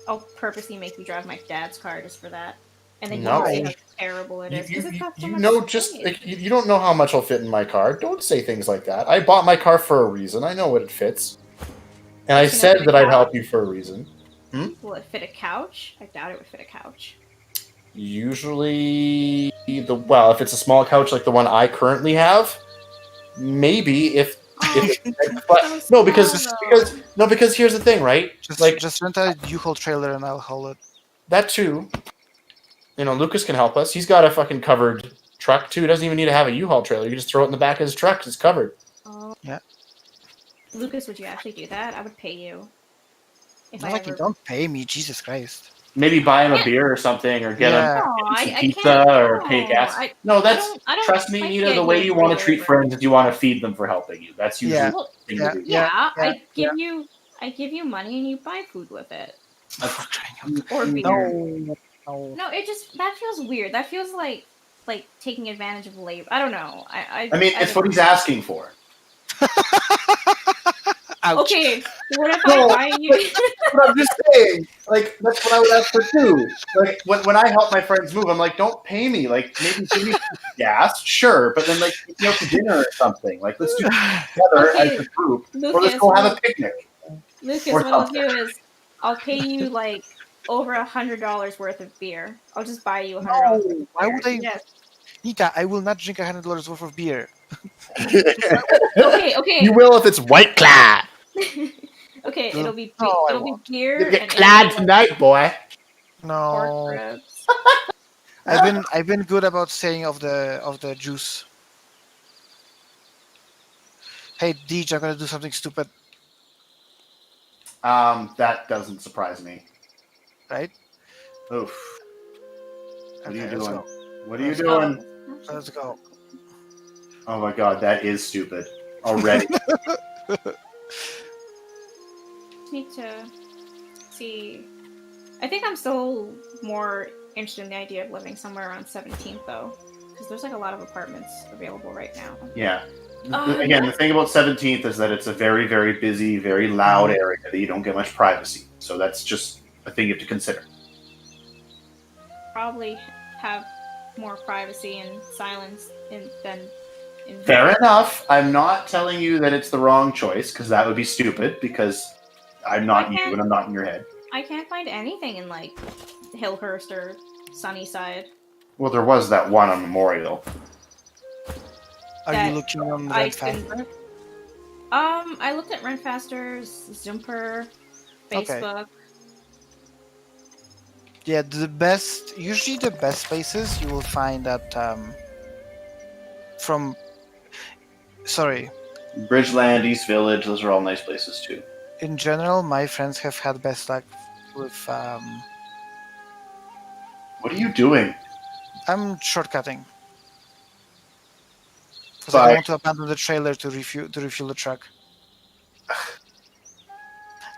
I'll purposely make you drive my dad's car just for that, and then No. you see how terrible it is. 'cause it costs so You much know, space. just like, you don't know how much will fit in my car. Don't say things like that. I bought my car for a reason. I know what it fits, and I It's gonna said fit that a I'd couch? help you for a reason. Will it fit a couch? I doubt it would fit a couch. Usually, if it's a small couch like the one I currently have, maybe if but no, because here's the thing, right? Just rent a U-Haul trailer and I'll haul it. That too. You know, Lucas can help us. He's got a fucking covered truck too. He doesn't even need to have a U-Haul trailer. You can just throw it in the back of his truck. It's covered. Oh. Yeah. Lucas, would you actually do that? I would pay you. If Not I like you ever... don't pay me, Jesus Christ. Maybe buy him Yeah. a beer or something, or get Yeah. him No, some I pizza can't. or pay gas. No, that's I don't trust me, like Nita. the The way idea you of want to free treat labor. friends is you want to feed them for helping you. That's usually Yeah. Well, the thing Yeah. to do. yeah, yeah, I give you money and you buy food with it. That's- Or beer. No. No, that feels weird. That feels like taking advantage of labor. I don't know. I mean, it's don't what know. he's asking for. Ouch. Okay, what if No, I buy you? But I'm just saying, like, that's what I would ask for too. Like, when I help my friends move, I'm like, don't pay me. Like, maybe give me some gas, sure, but then, like, take me out to dinner or something. Like, let's do it together Okay, as a group. Or let's Lucas, go have a picnic. Lucas, or what I'll something. do is I'll pay you like over $100 worth of beer. I'll just buy you $100 worth of beer. Why would I? Yes. Nita, I will not drink $100 worth of beer. Okay. You will if it's White Claw. Okay, No, it'll be I it'll be won't. beer You get and clad it'll be, tonight, boy. pork No, ribs. I've been good about staying off the juice. Hey, Deej, I'm gonna do something stupid, That doesn't surprise me. right? Oof. What are you Okay, let's doing? go. What are you Let's doing? Let's go. Oh my god, that is stupid. Already. Need to see. I think I'm still more interested in the idea of living somewhere around 17th though, because there's like a lot of apartments available right now. Yeah. Oh, Again, the thing about 17th is that it's a very, very busy, very loud area that you don't get much privacy. So that's just a thing you have to consider. probably have more privacy and silence than in. Fair enough. I'm not telling you that it's the wrong choice, because that would be stupid, because I'm not you and I'm not in your head. I can't find anything in like Hillhurst or Sunnyside. Well, there was that one on Memorial. Are That you looking on I Redfast? couldn't. I looked at Renfaster's, Zumper, Facebook. Yeah, usually the best places you will find at from. Sorry, Bridgeland, East Village, those are all nice places too. in general, my friends have had best luck with. What are you doing? I'm shortcutting because I Bye. don't want to abandon the trailer to refuel the truck.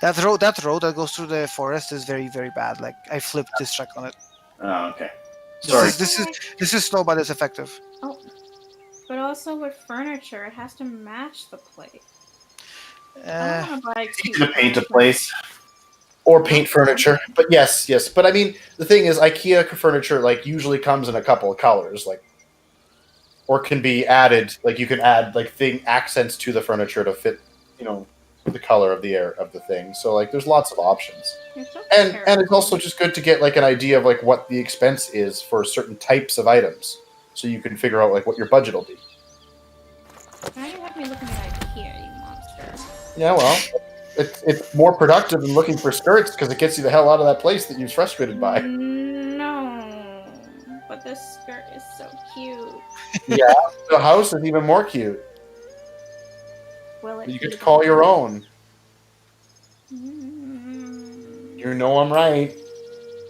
That road that goes through the forest is very, very bad. Like I flipped this truck on it. Oh, okay. Sorry. This is slow, but it's effective. Oh, but also with furniture, it has to match the plate. I don't want to buy It's cute easy to paint a furniture. place. Or paint furniture. But yes. But I mean, the thing is, IKEA furniture like usually comes in a couple of colors, like, or can be added. Like you can add like accents to the furniture to fit, the color of the thing. So like, there's lots of options. And it's also just good to get like an idea of like what the expense is for certain types of items, so you can figure out like what your budget will be. Why do you have me looking at IKEA, you monster? Yeah, well, it's more productive than looking for skirts because it gets you the hell out of that place that you're frustrated by. No, but this skirt is so cute. Yeah, the house is even more cute. Will it You get to be call the- your own. Mm, You know I'm right.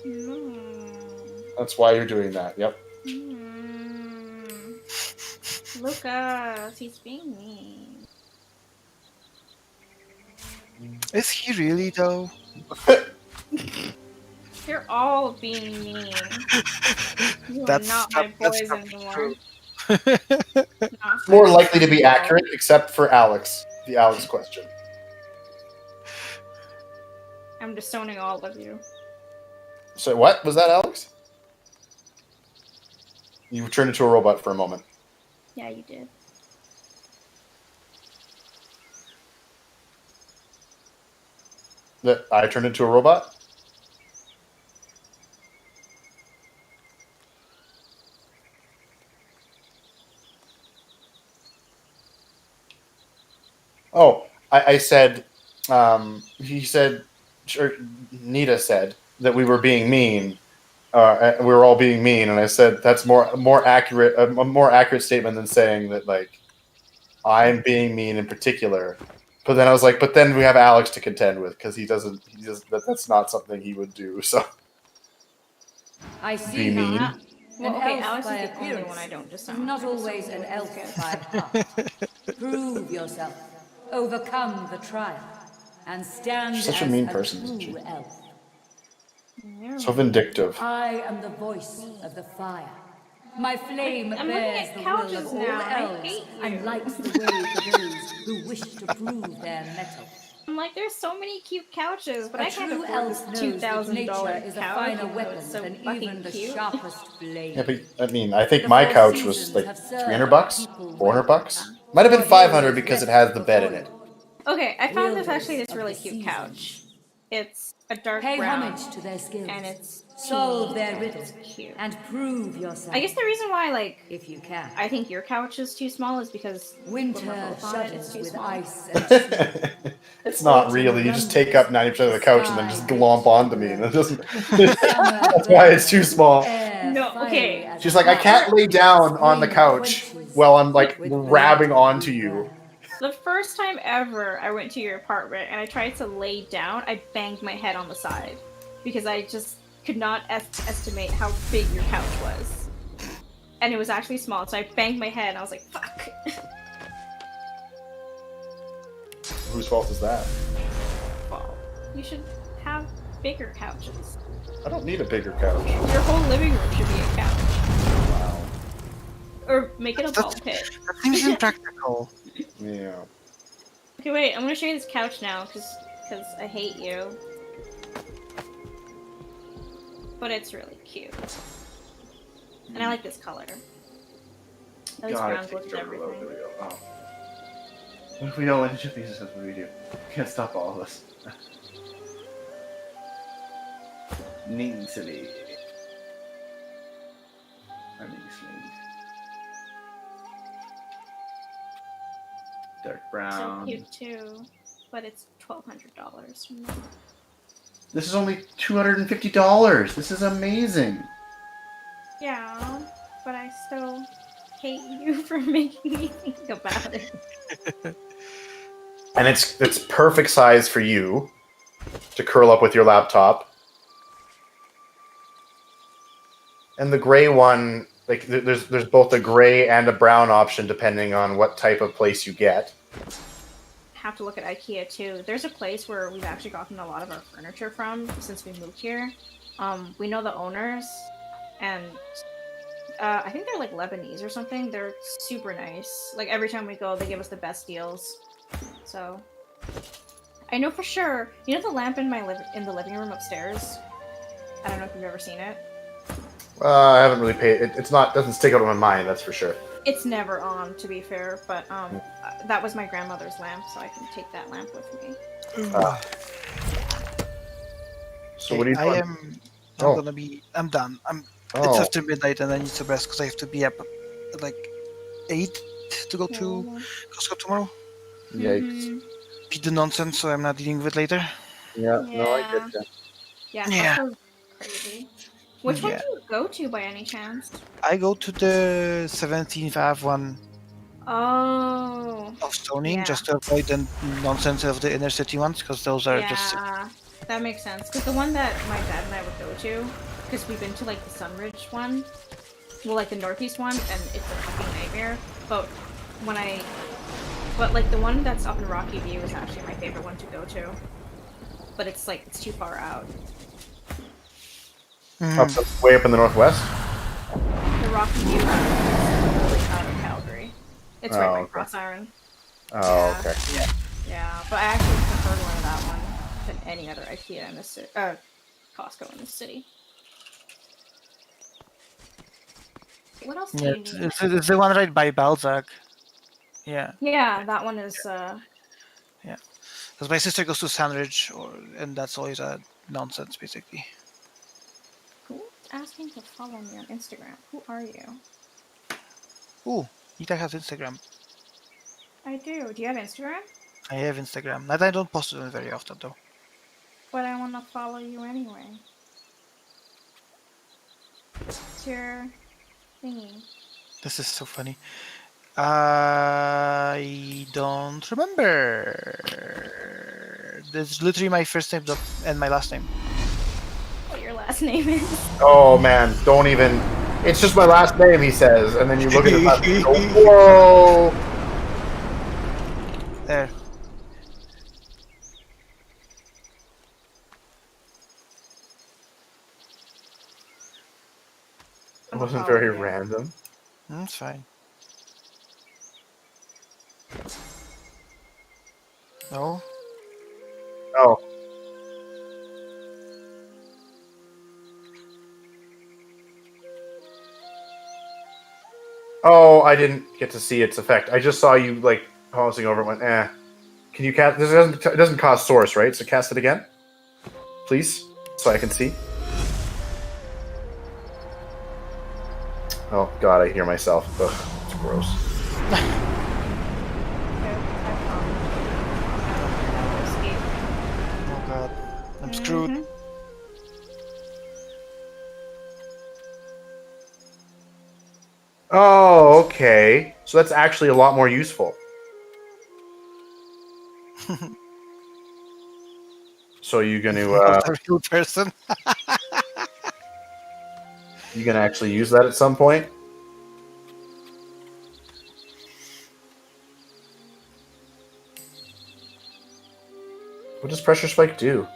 mm, That's why you're doing that. Yep. mm. Lucas, he's being mean. Is he really though? You're all being mean. You are That's not my that's boys probably anymore. true. Not More my likely to be boys. accurate, except for Alex. The Alex question. I'm disowning all of you. So what was that, Alex? You turned into a robot for a moment. Yeah, you did. That I turned into a robot? Oh, I said, he said, or Nita said that we were being mean. We were all being mean, and I said that's more accurate, a more accurate statement than saying that like I'm being mean in particular. But then I was like, but then we have Alex to contend with because that's not something he would do. So I see be mean. now. Well, An okay, elf Alex by is the only appearance, one I don't disown. not always an elf by heart. Prove yourself, overcome the trial, and stand Such a as mean a person, isn't true she? elf. So vindictive. I am the voice of the fire. My flame I'm looking bears at the will couches of all now, and I elves hate and you. lights the way for those who wish to prove their mettle. I'm like, there's so many cute couches, but A I can't true afford elf this knows that nature $2,000 is a couch. finer even though weapon it's so than fucking even the cute. sharpest blade. Yeah, but I mean, I think The my Four couch was Seasons like have served $300, people $400. well. Might have been Your 500 heroes because it rest has the bed in before it. Okay, I found this Wielders actually this of really the cute seasons. couch. It's a dark Pay brown, homage to their skills. and it's Solve pink, their and riddle it's cute. and prove yourself. I guess the reason why, like, if you can. I think your couch is too small is because when we're Winter both on it, it's shudders too with small. ice and snow. It's not really. You just take up 90% of the couch and then just glomp onto me, and it doesn't. That's why it's too small. No, okay. She's like, I can't lay down on the couch while I'm like grabbing onto you. The first time ever I went to your apartment and I tried to lay down, I banged my head on the side because I just could not estimate how big your couch was. And it was actually small, so I banged my head and I was like, fuck. Whose fault is that? Well, you should have bigger couches. I don't need a bigger couch. Your whole living room should be a couch. Wow. Or make it a ball pit. That seems impractical. Yeah. Okay, wait, I'm gonna show you this couch now, because I hate you. But it's really cute. And I like this color. At least brown goes with everything. Oh. What if we don't let each of these? That's what we do. We can't stop all of us. Ning City. Or Ning Sling. Dark So brown. cute too, but it's $1,200 from now. This is only $250. This is amazing. Yeah, but I still hate you for making me think about it. And it's perfect size for you to curl up with your laptop. And the gray one, like there's both a gray and a brown option depending on what type of place you get. Have to look at IKEA too. There's a place where we've actually gotten a lot of our furniture from since we moved here. We know the owners, and I think they're like Lebanese or something. They're super nice. Like every time we go, they give us the best deals. So I know for sure. You know the lamp in the living room upstairs? I don't know if you've ever seen it. I haven't really paid. Doesn't stick out of my mind. That's for sure. It's never on, to be fair, but that was my grandmother's lamp, so I can take that lamp with me. So what do you doing? I'm done. Oh. It's after midnight and I need to rest because I have to be up at like 8 to go to Costco tomorrow. Yikes. Beat the nonsense so I'm not dealing with it later. Yeah. No, I get that. Yeah, Yeah. Costco's crazy. Which one do you go to by any chance? I go to the 17th Ave one Oh. of Stoning Yeah. just to avoid the nonsense of the inner city ones because those are just. Yeah, that makes sense. Because the one that my dad and I would go to, because we've been to like the Sunridge one, well, like the Northeast one, and it's a fucking nightmare. But like the one that's up in Rocky View is actually my favorite one to go to. But it's like it's too far out. Way up in the northwest. The Rocky View one is really out of Calgary. It's right by okay. Cross Iron. Oh, Yeah. okay. Yeah, but I actually prefer going to that one than any other IKEA in this city, Costco in this city. What else do Yeah, you need? it's the one right by Balzac. Yeah, Yeah, that one is, because my sister goes to Sandridge, and that's always a nonsense basically. who's asking to follow me on Instagram? Who are you? Ooh, Nita has Instagram. I do. Do you have Instagram? I have Instagram. That I don't post it on very often though. But I want to follow you anyway. What's your thingy? This is so funny. I don't remember. That's literally my first name and my last name. What your last name is? Oh man, don't even. It's just my last name, he says, and then you look at his last name and go, whoa. There. It wasn't very random. It's fine. No. Oh. Oh, I didn't get to see its effect. I just saw you like pausing over it. Went, eh. Can you cast? It doesn't cost source, right? So cast it again. please, so I can see. Oh God, I hear myself. Ugh, it's gross. Oh god, I'm screwed. Mhm. Oh, okay. So that's actually a lot more useful. So you're gonna Not a real person. actually use that at some point? What does pressure spike do?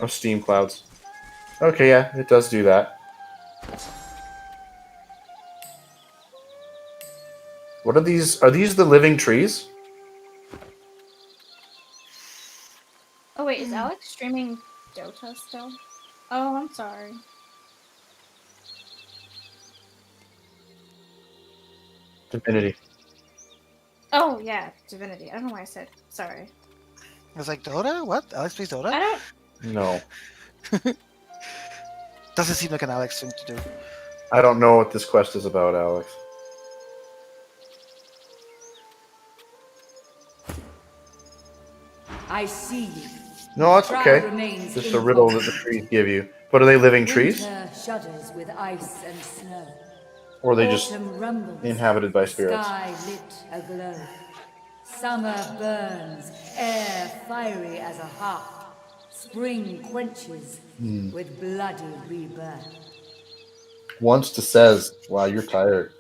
Oh, steam clouds. Okay, yeah, it does do that. What are these? Are these the living trees? Oh wait, is Alex streaming Dota still? Oh, I'm sorry. Divinity. Oh yeah, Divinity. I don't know why I said sorry. I was like, Dota? What? Alex plays Dota? I don't. No. Doesn't seem like an Alex thing to do. I don't know what this quest is about, Alex. I see you. No, that's Trial okay. remains Just a riddle that the trees give you. But are they living trees? Winter shudders with ice and snow. Or are they just Autumn rumbles, inhabited by spirits? sky lit aglow. Summer burns, air fiery as a hearth. Spring quenches with bloody rebirth. Once to says, wow, you're tired.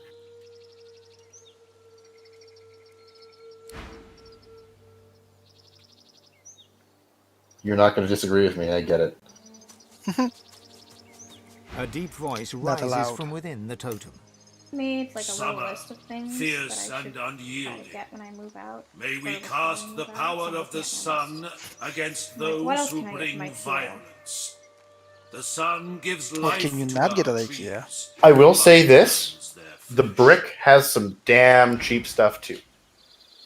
You're not going to disagree with me, I get it. A deep voice Not rises allowed. from within the totem. Made like a Summer, little list of things fierce that I and should try unyielding. to get when I move out. May or we before I cast move the out, power so of the I'm sun looking at against my list. Like, what those else who can I get from bring IKEA? violence. The sun gives What life can you to not our get at trees. IKEA? I will say but this. burns their The fruit. brick has some damn cheap stuff, too.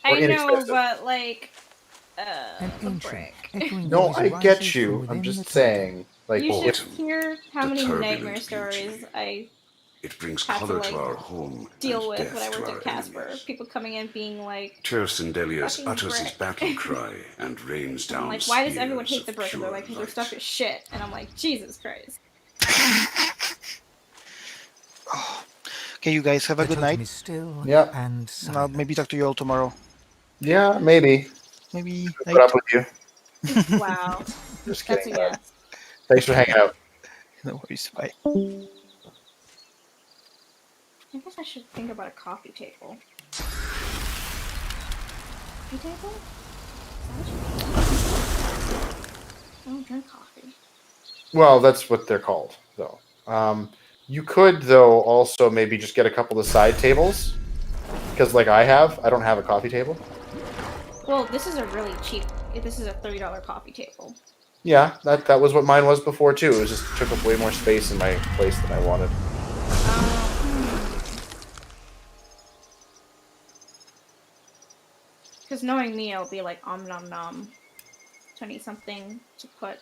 Or I know, inexpensive. but like, An the ancient, brick. echoing No, voice I rises get from you. within I'm the just totem. saying. Like, You should it's, hear how the many turbulent nightmare beauty. stories I It brings had to color like to our home deal and with when I death to worked our at Casper. enemies. People coming in being like, Tersendelius fucking utters his brick. battle cry and rains And I'm down like, why does everyone spears hate the of brick? And they're pure like, because their light. stuff is shit. And I'm like, Jesus Christ. Okay, you guys have a The good totem night. is still Yeah. and I'll silent. maybe talk to you all tomorrow. yeah, maybe. Maybe Put night. up with you. Wow. Just That's a kidding. yes. Thanks for hanging out. No worries. Bye. I guess I should think about a coffee table. Coffee table? Is that what you mean? I don't drink coffee. Well, that's what they're called, though. You could, though, also maybe just get a couple of side tables. Because, like I don't have a coffee table. Well, this is a really cheap. This is a $30 coffee table. Yeah, that was what mine was before, too. It was just took up way more space in my place than I wanted. Because knowing me, I'll be like, nom nom. So I need something to put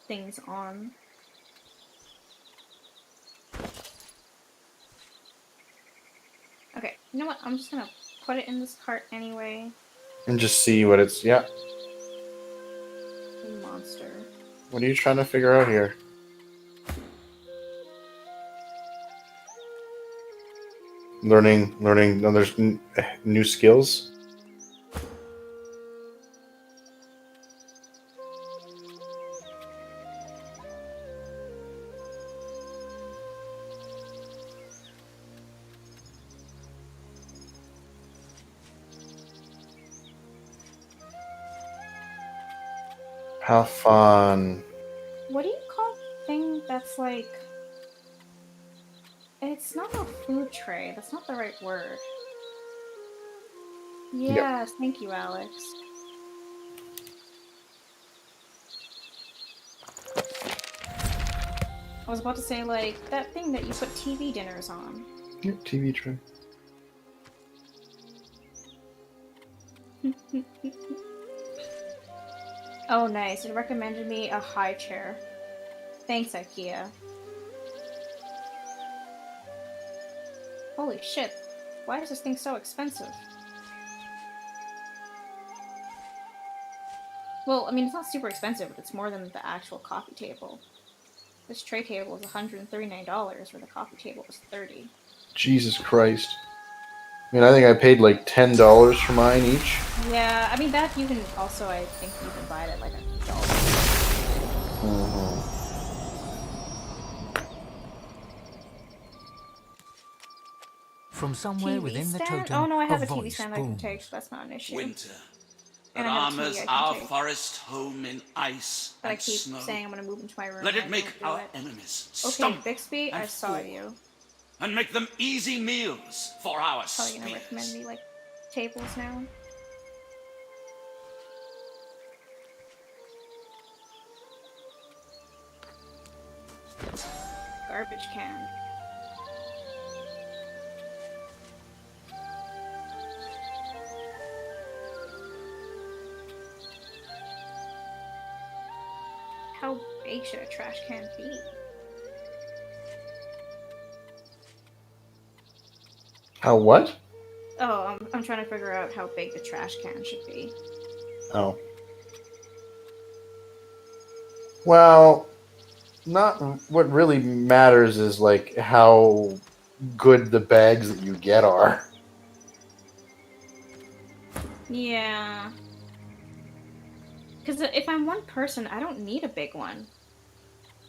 things on. Okay, you know what? I'm just gonna put it in this cart anyway. And just see what it's... Yeah. You monster. What are you trying to figure out here? Learning, no, there's new skills. How fun. What do you call a thing that's like... It's not a food tray. That's not the right word. Yes, thank you, Alex. I was about to say, like, that thing that you put TV dinners on. Yeah, TV tray. Oh, nice. It recommended me a high chair. Thanks, IKEA. Holy shit. Why is this thing so expensive? Well, I mean, it's not super expensive, but it's more than the actual coffee table. This tray table is $139, where the coffee table was $30. Jesus Christ. I mean, I think I paid like $10 for mine each. Yeah, I mean, that you can also, I think you can buy it at like $1. From somewhere TV within the stand? totem, Oh no, I have a TV voice stand I can booms. take, so that's not an issue. Winter. And That I have a TV armors I can our take. forest home in ice But I and keep snow. saying I'm gonna move into my room. Let and it I make won't do our it. enemies Okay, stumble Bixby, I and saw fall, you. and make them easy meals for our Probably gonna recommend spears. me like tables now. Garbage can. How big should a trash can be? How what? Oh, I'm trying to figure out how big the trash can should be. Oh. Well, not what really matters is like how good the bags that you get are. Yeah. Because if I'm one person, I don't need a big one.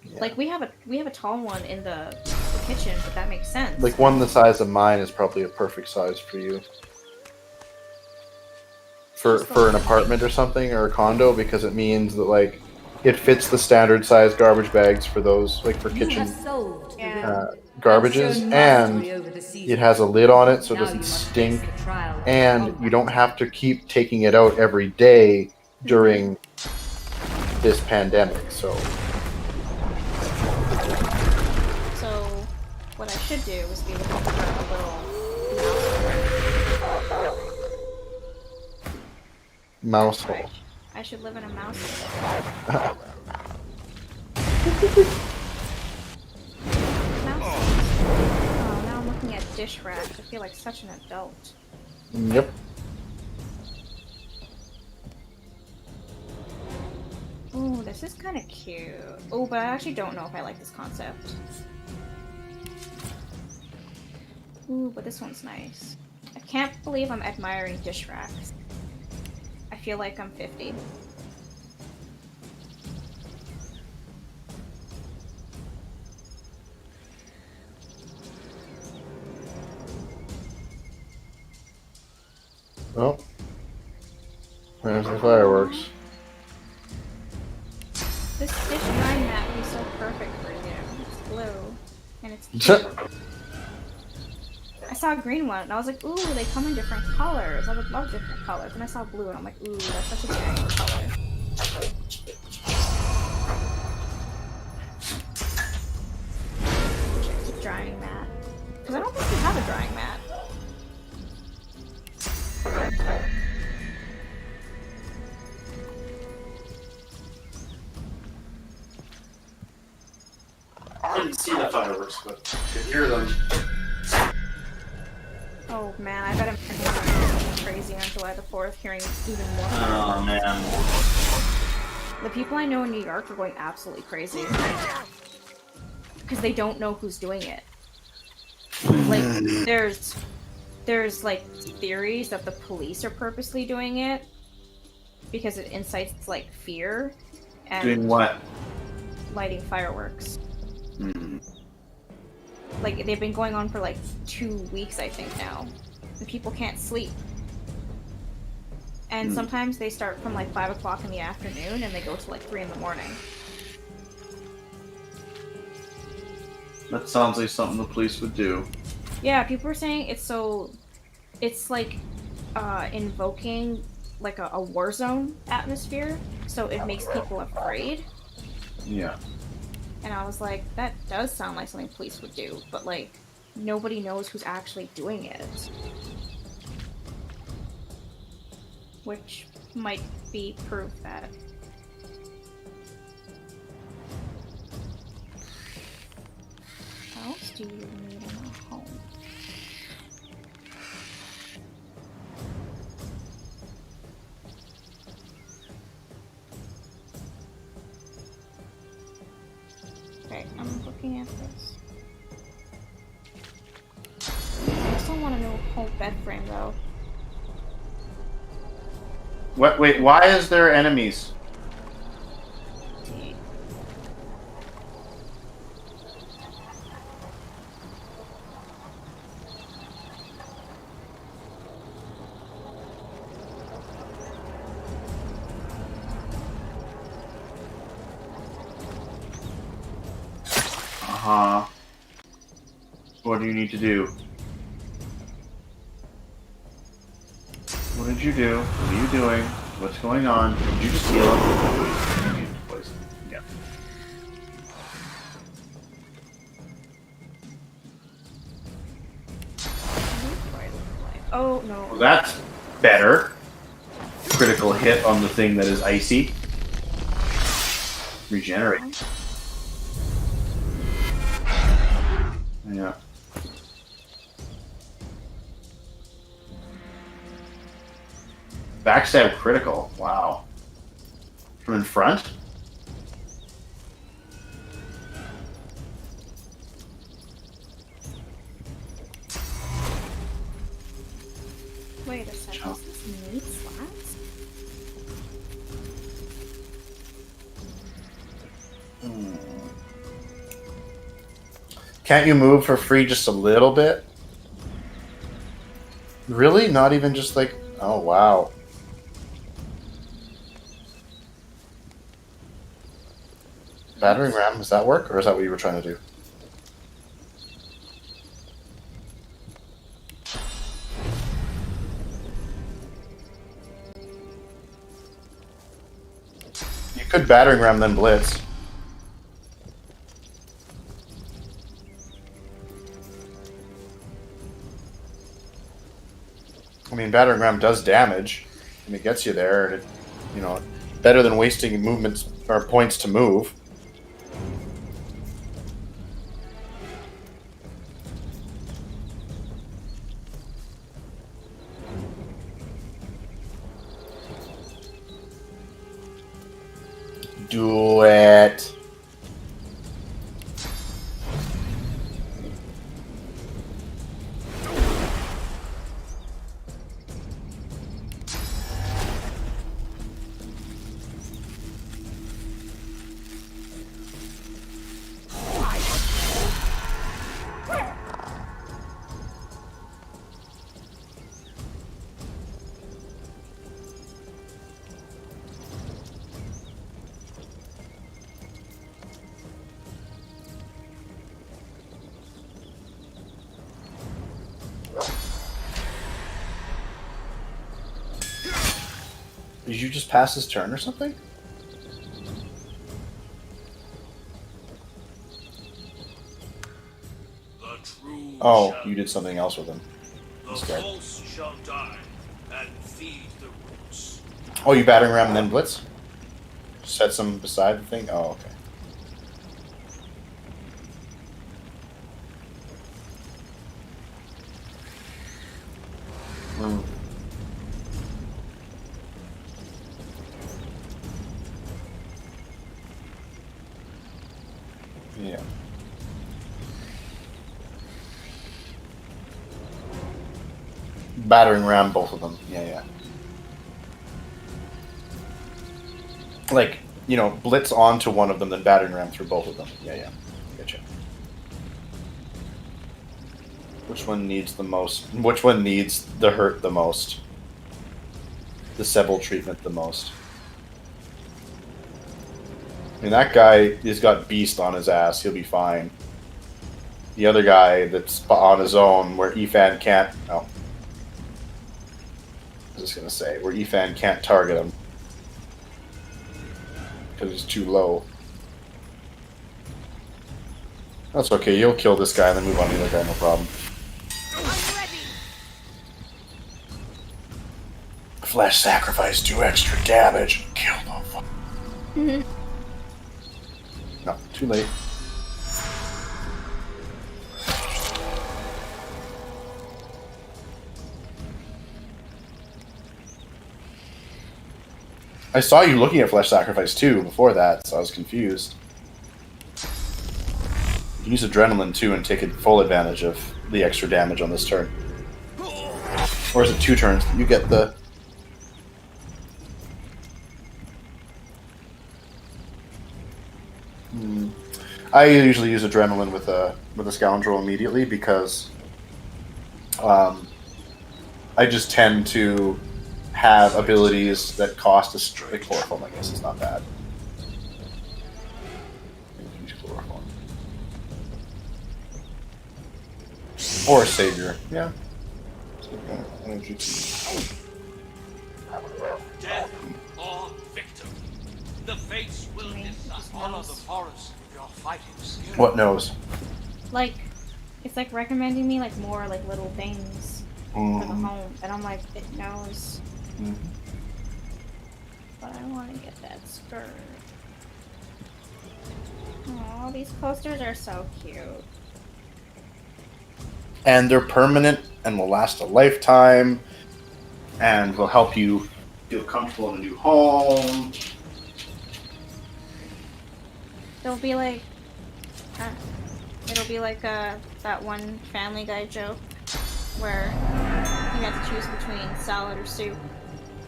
Yeah. Like we have a tall one in the kitchen, but that makes sense. Like one the size of mine is probably a perfect size for you. For an apartment or something, or a condo, because it means that like it fits the standard size garbage bags for those, like for kitchen garbages, and it has a lid on it so it doesn't stink, and you don't have to keep taking it out every day during this pandemic. So what I should do is be looking for a little mouse hole. I should live in a mouse hole. Oh, now I'm looking at dish racks. I feel like such an adult. Yep. Ooh, this is kind of cute. Oh, but I actually don't know if I like this concept. Ooh, but this one's nice. I can't believe I'm admiring dish racks. I feel like I'm 50. Oh. There's the fireworks. This dish drying mat would be so perfect for you. It's blue. And it's cute. I saw a green one, and I was like, ooh, they come in different colors. I would love different colors. And I saw blue, and I'm like, ooh, that's such a daring color. It's a drying mat. Because I don't think you have a drying mat. I didn't see the fireworks, but I could hear them. Oh man, I bet I'm crazy on July the 4th, hearing even more. Oh man. The people I know in New York are going absolutely crazy. Because they don't know who's doing it. Like, there's like theories that the police are purposely doing it because it incites like fear and Doing what? lighting fireworks. Hmm. Like they've been going on for like 2 weeks, I think now, and people can't sleep. And sometimes they start from like 5 o'clock in the afternoon and they go to like 3 in the morning. That sounds like something the police would do. Yeah, people were saying it's like invoking like a war zone atmosphere, so it makes people afraid. Yeah. And I was like, that does sound like something police would do, but like nobody knows who's actually doing it. Which might be proof that. What else do you need in a home? Okay, I'm looking at this. I still want a new whole bed frame though. What? Wait, why is there enemies? Uh-huh. What do you need to do? What did you do? What are you doing? What's going on? Did you just heal him? Yeah. Oh no. Well, that's better. Critical hit on the thing that is icy. Regenerate. Yeah. Backstab critical. Wow. From in front? Wait a second. Does this need slats? Can't you move for free just a little bit? Really? Not even just like... Oh, wow. Battering ram, does that work? Or is that what you were trying to do? You could battering ram then blitz. I mean, battering ram does damage, and it gets you there, and it, you know, better than wasting movements or points to move. Do it. Did you just pass his turn or something? Oh, you did something else with him. The false shall die and feed the roots. Oh, you battering ram and then blitz? Set some beside the thing? Oh, okay. Yeah. Battering ram both of them. Yeah. Like, you know, blitz onto one of them, then battering ram through both of them. Yeah. Gotcha. Which one needs the most? Which one needs the hurt the most? The Sebel treatment the most? I mean, that guy has got beast on his ass. He'll be fine. The other guy that's on his own, where Ifan can't... Oh. was just gonna say, where Ifan can't target him because he's too low. That's okay. You'll kill this guy and then move on to the other guy. No problem. Flesh sacrifice, 2 extra damage. Kill the fuck. No, too late. I saw you looking at Flesh Sacrifice too before that, so I was confused. You can use Adrenaline too and take full advantage of the extra damage on this turn. Or is it 2 turns? You get the... I usually use Adrenaline with a Scoundrel immediately because I just tend to have abilities that cost a straight Chloroform. I guess it's not bad. Use Chloroform. Or a Savior, yeah. Death or victim. The fates will decide. Follow the forest of your fighting skill. What knows? Like, it's like recommending me like more like little things for the home, and I'm like, it knows. But I want to get that skirt. Oh, these posters are so cute. And they're permanent and will last a lifetime and will help you feel comfortable in a new home. It'll be like that one Family Guy joke where you had to choose between salad or soup.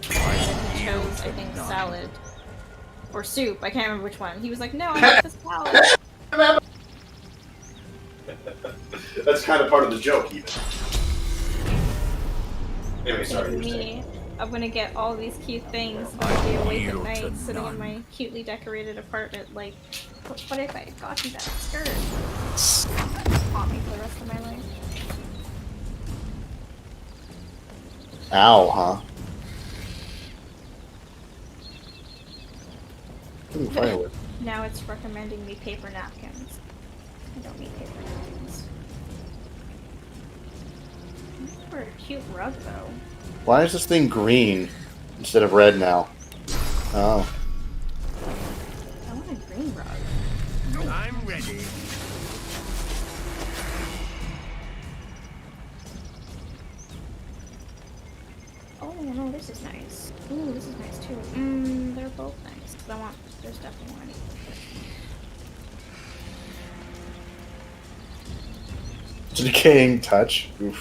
And he chose, I think, salad or soup. I can't remember which one. He was like, "No, I want the salad." That's kind of part of the joke, even. Anyway, sorry. Me, I'm gonna get all these cute things. I'm gonna be awake at night, sitting in my cutely decorated apartment. Like, what if I got you that skirt? Haunt me for the rest of my life. Ow, huh? Ooh, firewood. Now it's recommending me paper napkins. I don't need paper napkins. For a cute rug, though. Why is this thing green instead of red now? Oh. I want a green rug. I'm ready. Oh no, this is nice. Ooh, this is nice too. They're both nice. But there's definitely one. Decaying touch. Oof.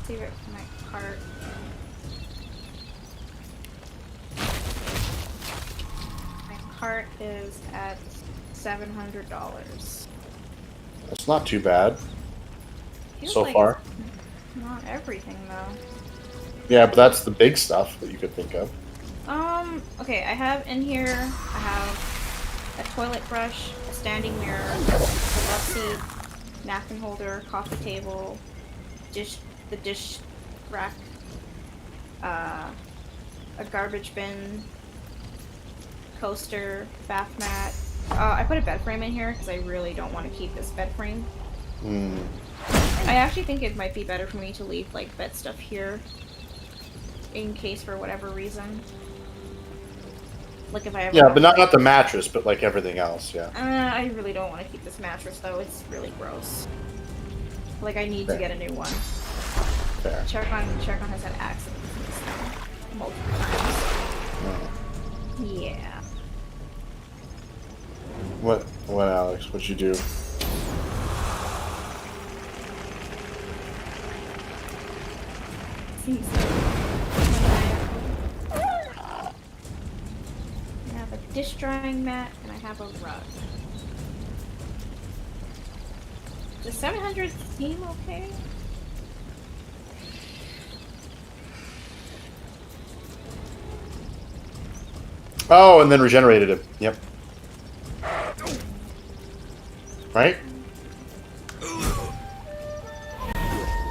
See where my cart. My cart is at $700. That's not too bad. Feels So like far. it's not everything though. Yeah, but that's the big stuff that you could think of. Okay, I have in here, I have a toilet brush, a standing mirror, a love seat, napkin holder, coffee table, the dish rack, a garbage bin, coaster, bath mat. I put a bed frame in here because I really don't want to keep this bed frame. I actually think it might be better for me to leave like bed stuff here in case for whatever reason. Like if I ever... Yeah, but not the mattress, but like everything else, yeah. I really don't want to keep this mattress though, it's really gross. Like I need to get a new one. Fair. Cherkon has had accidents in this thing multiple times. Oh. Yeah. What, Alex? What'd you do? I have a dish drying mat and I have a rug. Does 700 seem okay? Oh, and then regenerated it. Yep. Right?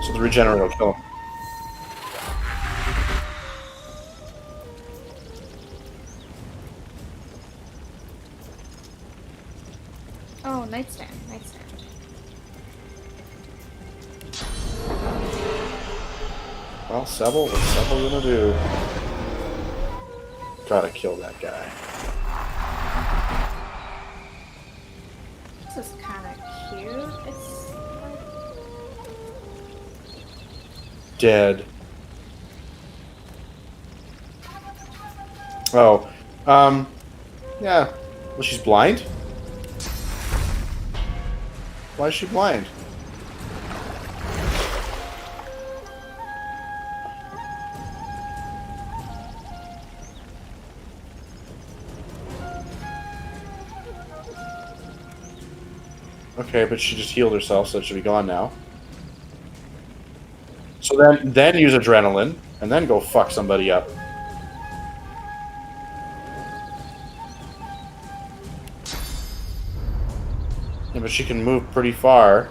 So the regenerate will kill him. nightstand, nightstand. Well, Sebel, what's Sebel gonna do? Gotta kill that guy. This is kind of cute. It's like... Dead. Oh, yeah. Well, she's blind? Why is she blind? Okay, but she just healed herself, so it should be gone now. So then use adrenaline, and then go fuck somebody up. Yeah, but she can move pretty far,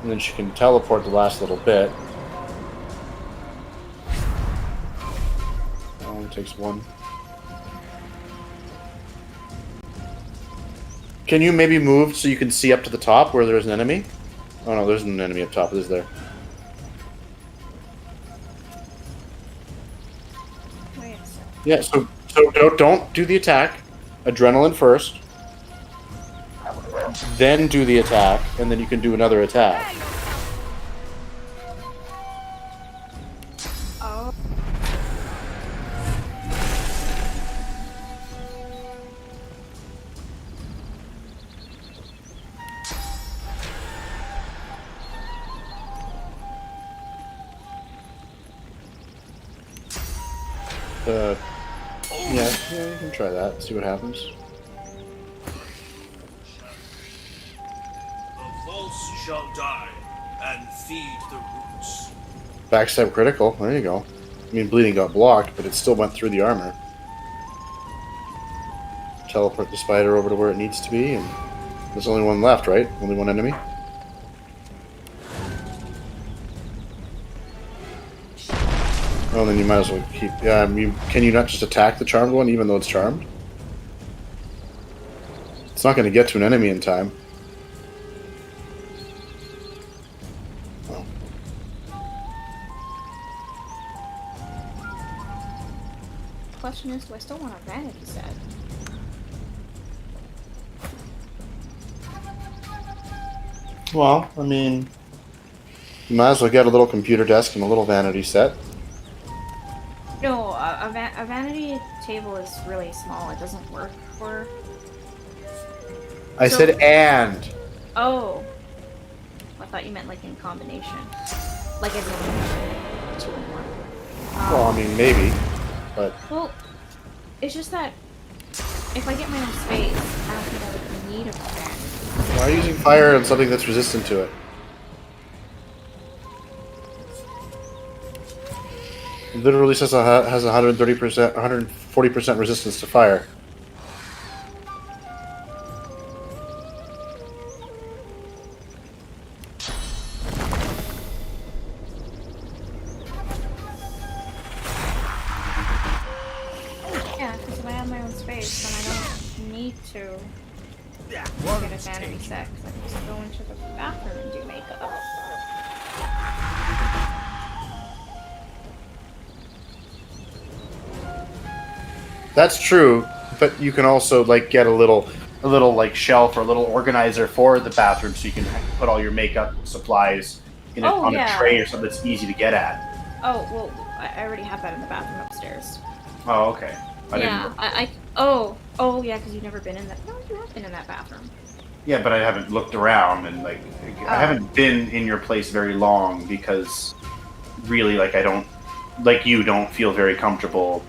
and then she can teleport the last little bit. That only takes one. Can you maybe move so you can see up to the top where there's an enemy? Oh no, there's an enemy up top, is there? Wait a second. Yeah, so don't do the attack. Adrenaline first. Then do the attack, and then you can do another attack. Oh. Yeah, you can try that. See what happens. The false shall die and feed the roots. Backstab critical. There you go. I mean, bleeding got blocked, but it still went through the armor. Teleport the spider over to where it needs to be, and there's only one left, right? Only one enemy? Oh, then you might as well keep... Yeah, can you not just attack the charmed one, even though it's charmed? It's not going to get to an enemy in time. Oh. Question is, do I still want a vanity set? Well, I mean... You might as well get a little computer desk and a little vanity set. No, a vanity table is really small. It doesn't work for... I said and. Oh. I thought you meant like in combination. Like as in 2 in 1. Well, I mean, maybe, but... Well, it's just that if I get my own space, I don't think I would need a vanity. Why are you using fire on something that's resistant to it? It literally says it has 130%, 140% resistance to fire. Yeah, because if I have my own space, then I don't need to get a vanity set, because I can just go into the bathroom and do makeup. That's true, but you can also like get a little like shelf or a little organizer for the bathroom, so you can put all your makeup supplies in on a tray or something that's easy to get at. Oh, well, I already have that in the bathroom upstairs. Oh, okay. Oh, yeah, because you've never been in that. No, you have been in that bathroom. Yeah, but I haven't looked around, and like I haven't been in your place very long because really, like I don't, like you don't feel very comfortable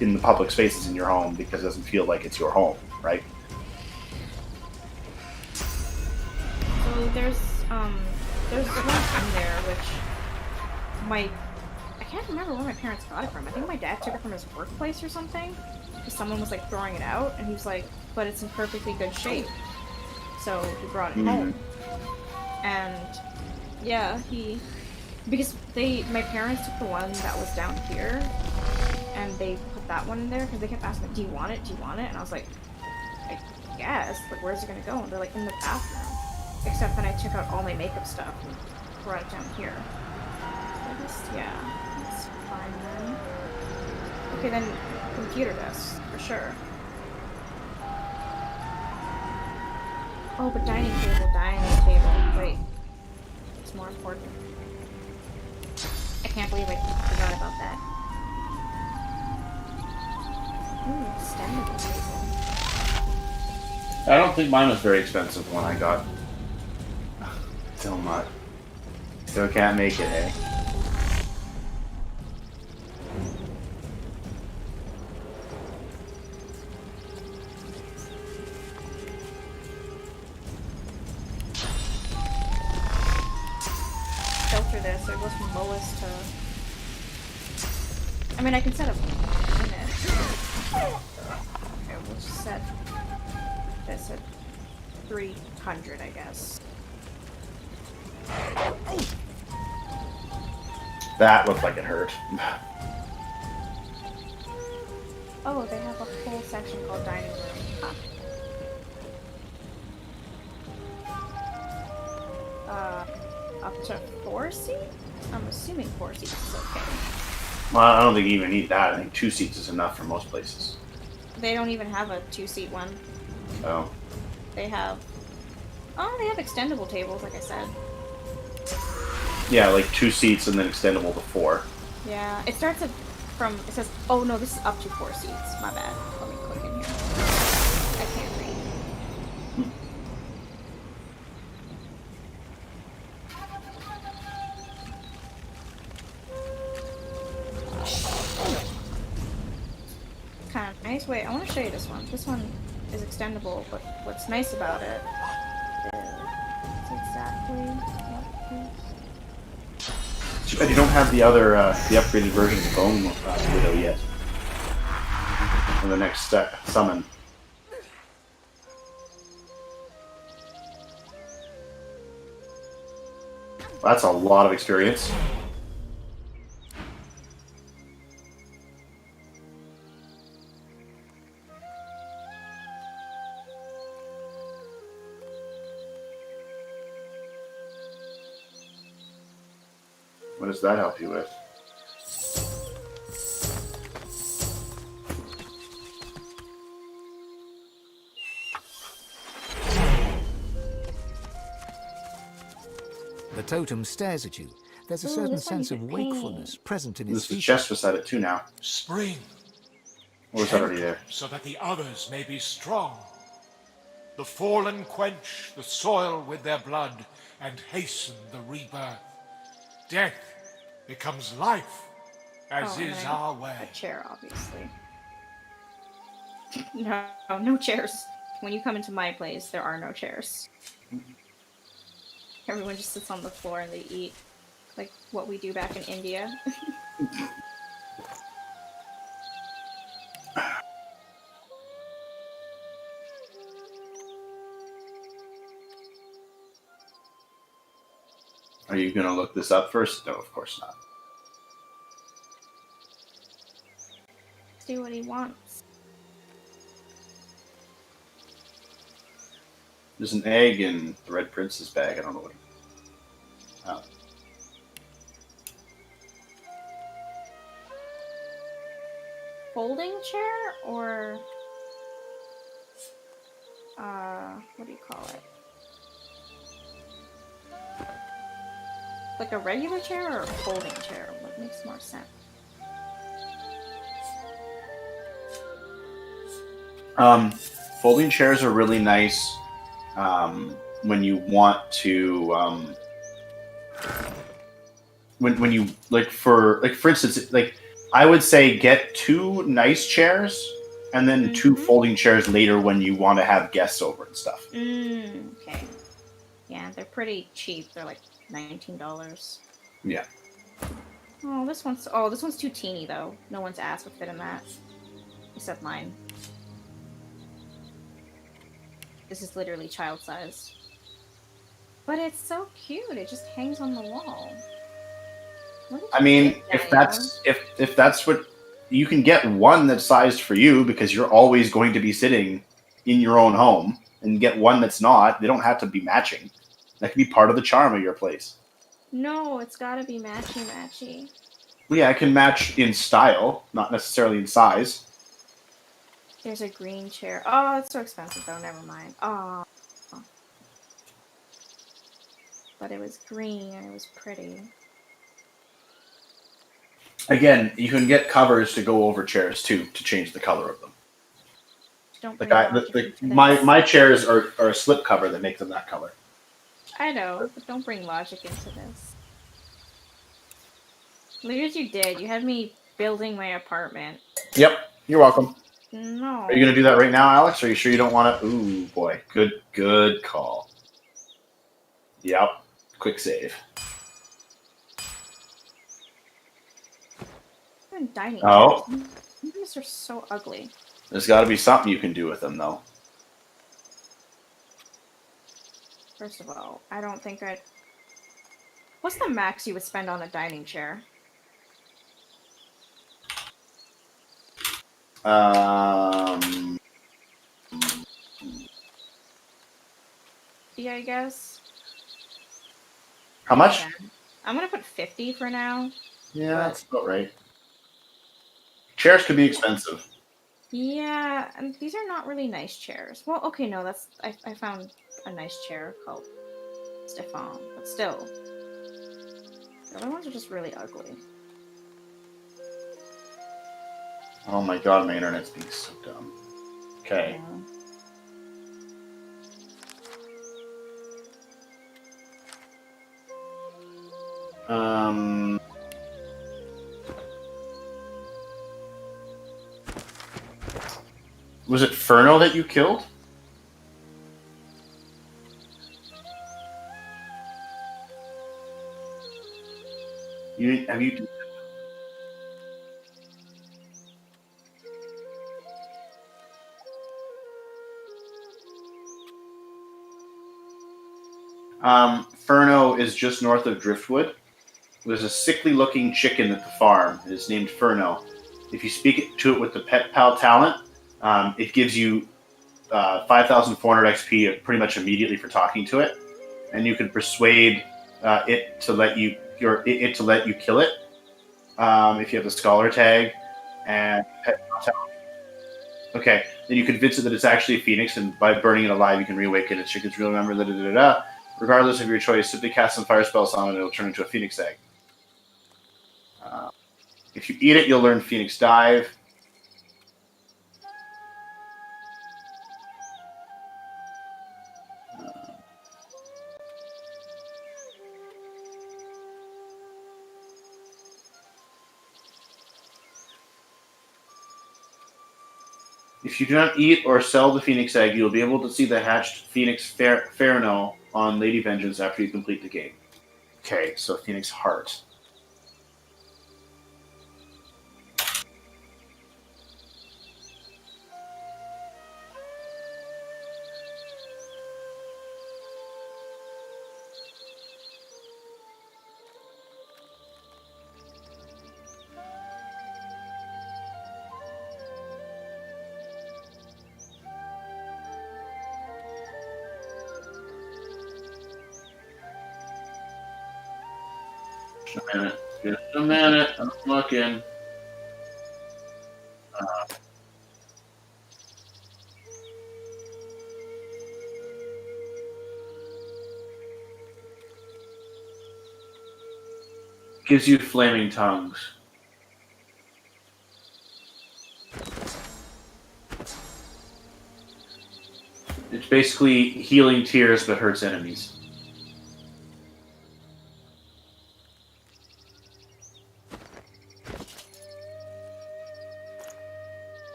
in the public spaces in your home because it doesn't feel like it's your home, right? So there's one in there which I can't remember where my parents got it from. I think my dad took it from his workplace or something. Because someone was like throwing it out, and he was like, "But it's in perfectly good shape." So he brought it home, and yeah, because my parents took the one that was down here, and they put that one in there because they kept asking, "Do you want it? Do you want it?" And I was like, "I guess. Like, where's it gonna go?" And they're like, "In the bathroom." Except then I took out all my makeup stuff and brought it down here. So this, yeah, that's fine then. Okay, then computer desk, for sure. Oh, but dining table. Wait. It's more important. I can't believe I forgot about that. Ooh, extendable table. I don't think mine was very expensive when I got. Still not. Still can't make it, eh? Filter this, so it goes from lowest to... I mean, I can set a limit. Okay, we'll just set this at 300, I guess. That looked like it hurt. Oh, they have a whole section called dining room. Up to 4 seats? I'm assuming 4 seats is okay. Well, I don't think you even need that. I think 2 seats is enough for most places. They don't even have a 2-seat one. Oh. They have... Oh, they have extendable tables, like I said. Yeah, like 2 seats and then extendable to 4. Yeah, it starts at from... It says... Oh, no, this is up to 4 seats. My bad. Let me click in here. I can't read. Kind of nice. Wait, I want to show you this one. This one is extendable, but what's nice about it is exactly what this. Too bad you don't have the other, the upgraded version of Bone Widow yet. For the next summon. That's a lot of experience. What does that help you with? The totem stares at you. There's a certain sense of wakefulness present in its This is features. chest beside it too now. Spring. Or was that already there? So that the others may be strong. The fallen quench the soil with their blood and hasten the rebirth. Death becomes life, as and is then our way. A chair, obviously. No chairs. When you come into my place, there are no chairs. Everyone just sits on the floor and they eat. Like what we do back in India. Are you gonna look this up first? No, of course not. See what he wants. There's an egg in the Red Prince's bag. I don't know what. Oh. Folding chair or what do you call it? Like a regular chair or a folding chair? What makes more sense? Folding chairs are really nice when you want to when you for instance, like I would say get 2 nice chairs and then 2 folding chairs later when you want to have guests over and stuff. Okay. Yeah, they're pretty cheap. They're like $19. Yeah. Oh, this one's too teeny though. No one's ass would fit in that, except mine. This is literally child size. But it's so cute. It just hangs on the wall. I mean, if that's what you can get, one that's sized for you because you're always going to be sitting in your own home, and get one that's not. They don't have to be matching. That could be part of the charm of your place. No, it's gotta be matchy. Well, yeah, it can match in style, not necessarily in size. There's a green chair. Oh, it's so expensive though. Never mind. Oh. But it was green and it was pretty. Again, you can get covers to go over chairs too to change the color of them. Don't The bring guy, logic into this. my chairs are a slip cover that make them that color. I know, but don't bring logic into this. Look as you did. You had me building my apartment. Yep, you're welcome. No. Are you gonna do that right now, Alex? Are you sure you don't want to? Ooh, boy, good call. Yep, quick save. Even dining Oh. chairs. These are so ugly. There's got to be something you can do with them, though. First of all, I don't think I'd... What's the max you would spend on a dining chair? Yeah, I guess. How much? I'm gonna put 50 for now. Yeah, that's about right. Chairs could be expensive. Yeah, and these are not really nice chairs. Well, okay, no, that's... I found a nice chair called Ifan, but still. The other ones are just really ugly. Oh my god, my internet's being so dumb. Okay. Was it Furno that you killed? Have you? Furno is just north of Driftwood. There's a sickly-looking chicken at the farm. It is named Furno. If you speak to it with the Pet Pal talent, it gives you 5,400 XP pretty much immediately for talking to it, and you can persuade it to let you kill it if you have the scholar tag and Pet Pal talent. Okay, then you convince it that it's actually a phoenix, and by burning it alive, you can reawaken its chickens. Remember that. Regardless of your choice, simply cast some fire spells on it, and it'll turn into a phoenix egg. If you eat it, you'll learn Phoenix Dive. If you do not eat or sell the Phoenix Egg, you'll be able to see the hatched Phoenix Farno on Lady Vengeance after you complete the game. Okay, so Phoenix Heart. Just a minute. I'm looking. Gives you flaming tongues. It's basically healing tears but hurts enemies.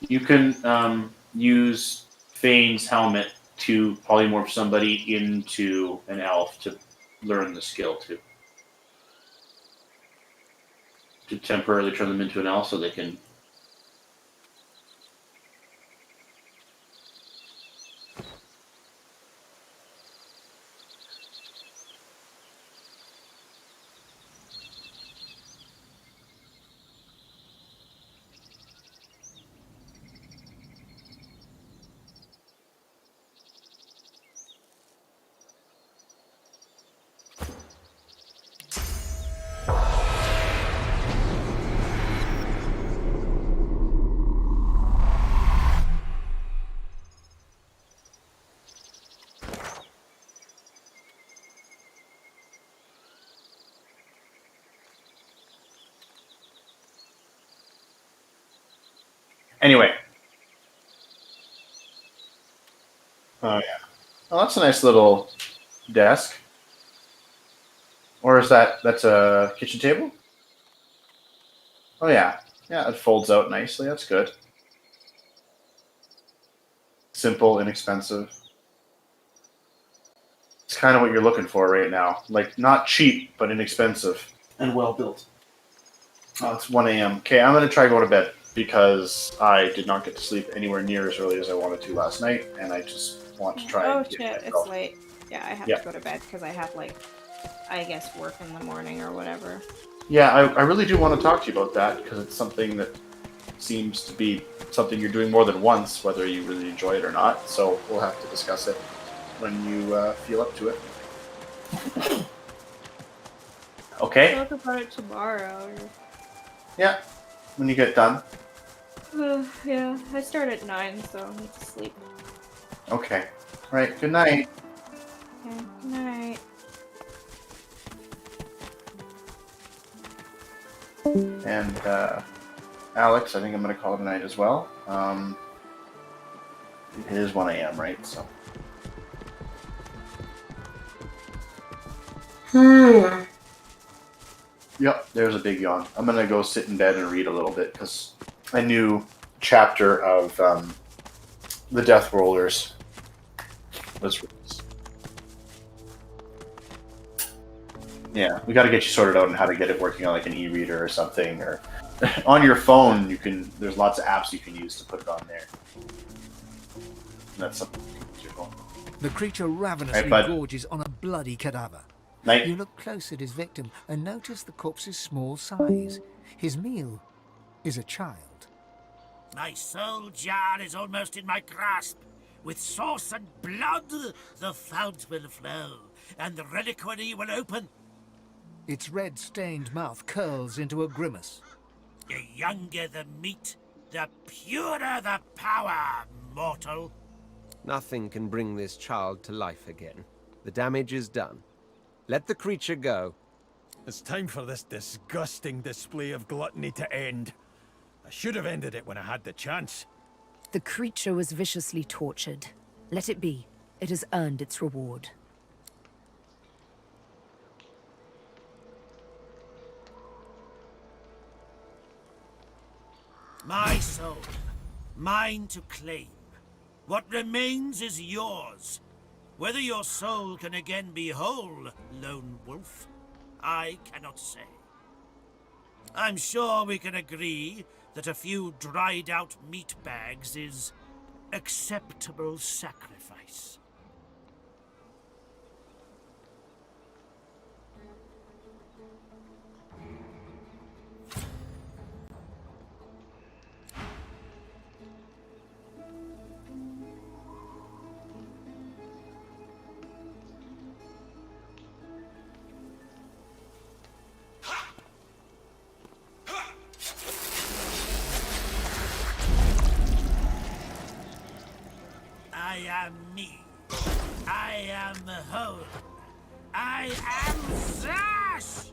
You can use Fane's helmet to polymorph somebody into an elf to learn the skill too. To temporarily turn them into an elf so they can. Anyway. Oh, yeah. Oh, that's a nice little desk. Or is that's a kitchen table? Oh, yeah. Yeah, it folds out nicely. That's good. Simple, inexpensive. It's kind of what you're looking for right now. Like, not cheap, but inexpensive. And well built. Oh, it's 1 a.m. Okay, I'm going to try to go to bed because I did not get to sleep anywhere near as early as I wanted to last night, and I just want to try Oh and get shit, myself. it's late. Yeah, I have to go to bed because I have, like, I guess work in the morning or whatever. Yeah, I really do want to talk to you about that because it's something that seems to be something you're doing more than once, whether you really enjoy it or not. So we'll have to discuss it when you feel up to it. Okay? Talk about it tomorrow. Yeah, when you get done. Yeah, I start at 9, so I need to sleep. Okay. All right, good night. Okay, good night. And Alex, I think I'm going to call it a night as well. It is 1 a.m., right? So. Yep, there's a big yawn. I'm going to go sit in bed and read a little bit because a new chapter of the Death Rollers was released. Yeah, we got to get you sorted out on how to get it working on like an e-reader or something, or on your phone. You can. There's lots of apps you can use to put it on there. And that's something you can use your phone. The creature ravenously gorges on a bloody cadaver. Night. You look close at his victim and notice the corpse's small size. His meal is a child. My soul jar is almost in my grasp. With sauce and blood, the fount will flow, and the reliquary will open. Its red-stained mouth curls into a grimace. The younger the meat, the purer the power, mortal. Nothing can bring this child to life again. The damage is done. Let the creature go. It's time for this disgusting display of gluttony to end. I should have ended it when I had the chance. The creature was viciously tortured. Let it be. It has earned its reward. My soul, mine to claim. What remains is yours. Whether your soul can again be whole, lone wolf, I cannot say. I'm sure we can agree that a few dried-out meat bags is acceptable sacrifice. I am me. I am whole. I am Zash!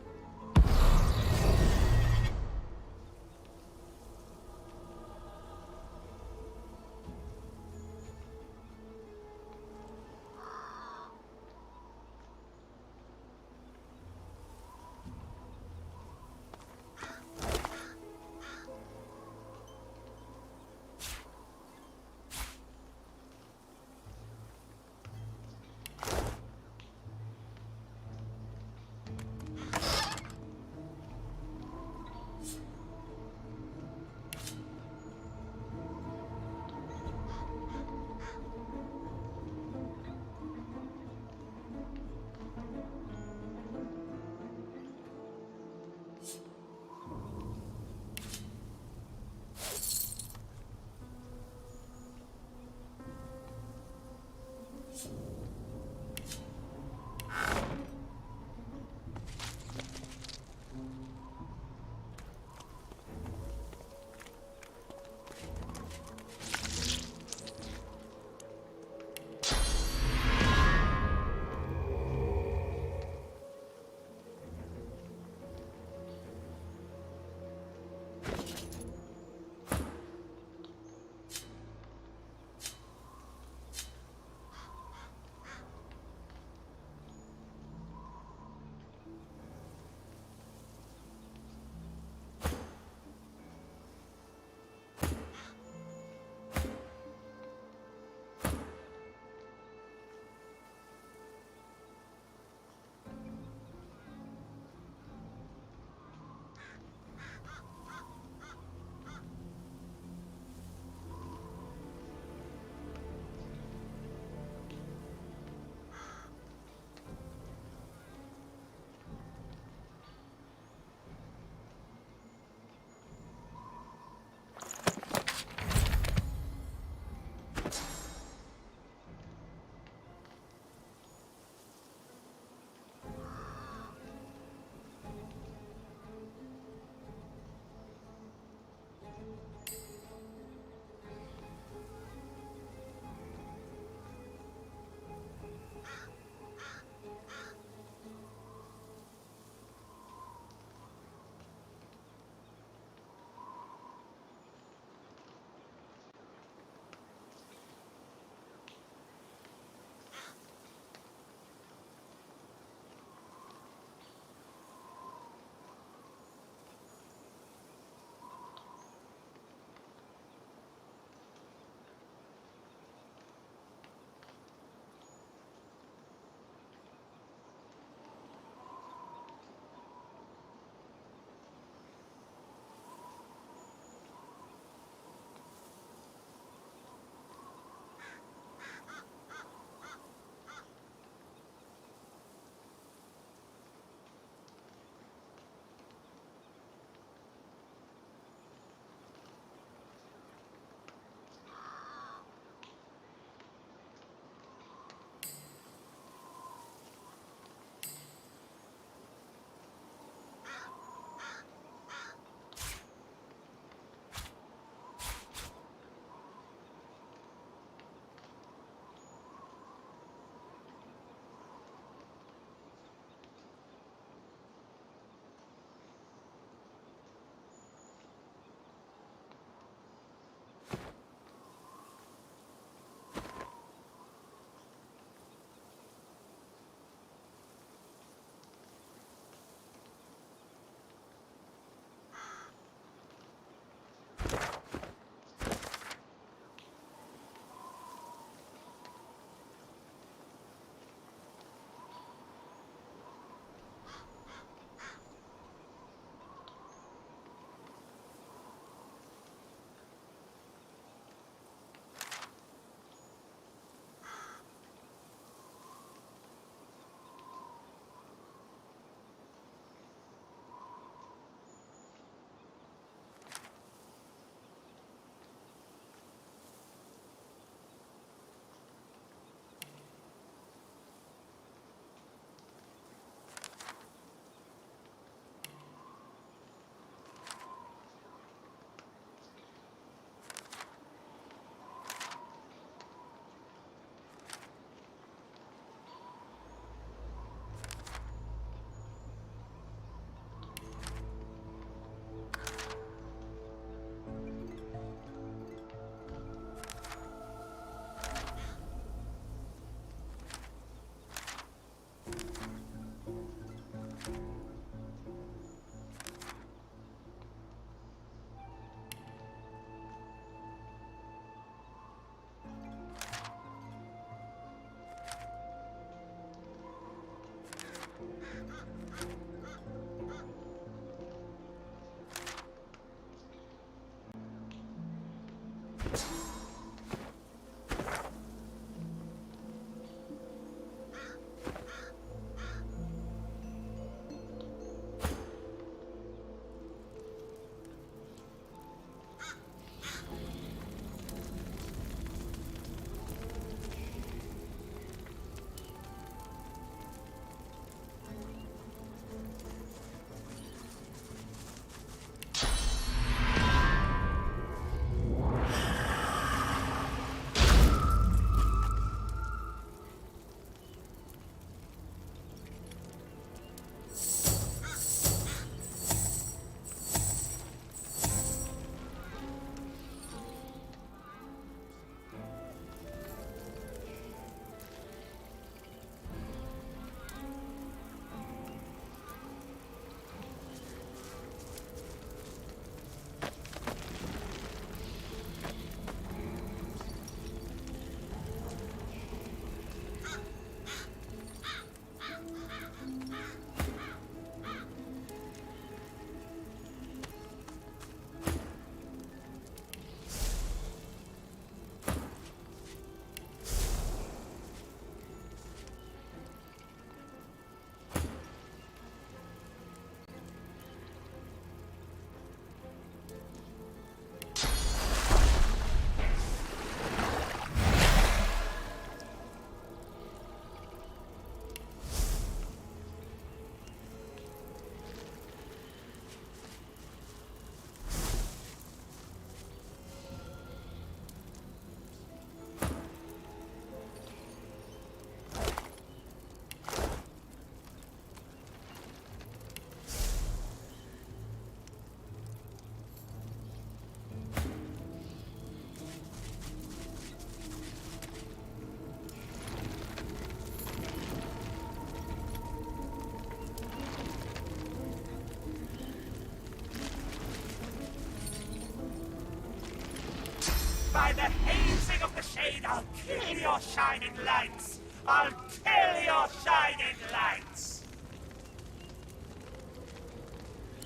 I'll kill your shining lights! I'll kill your shining lights!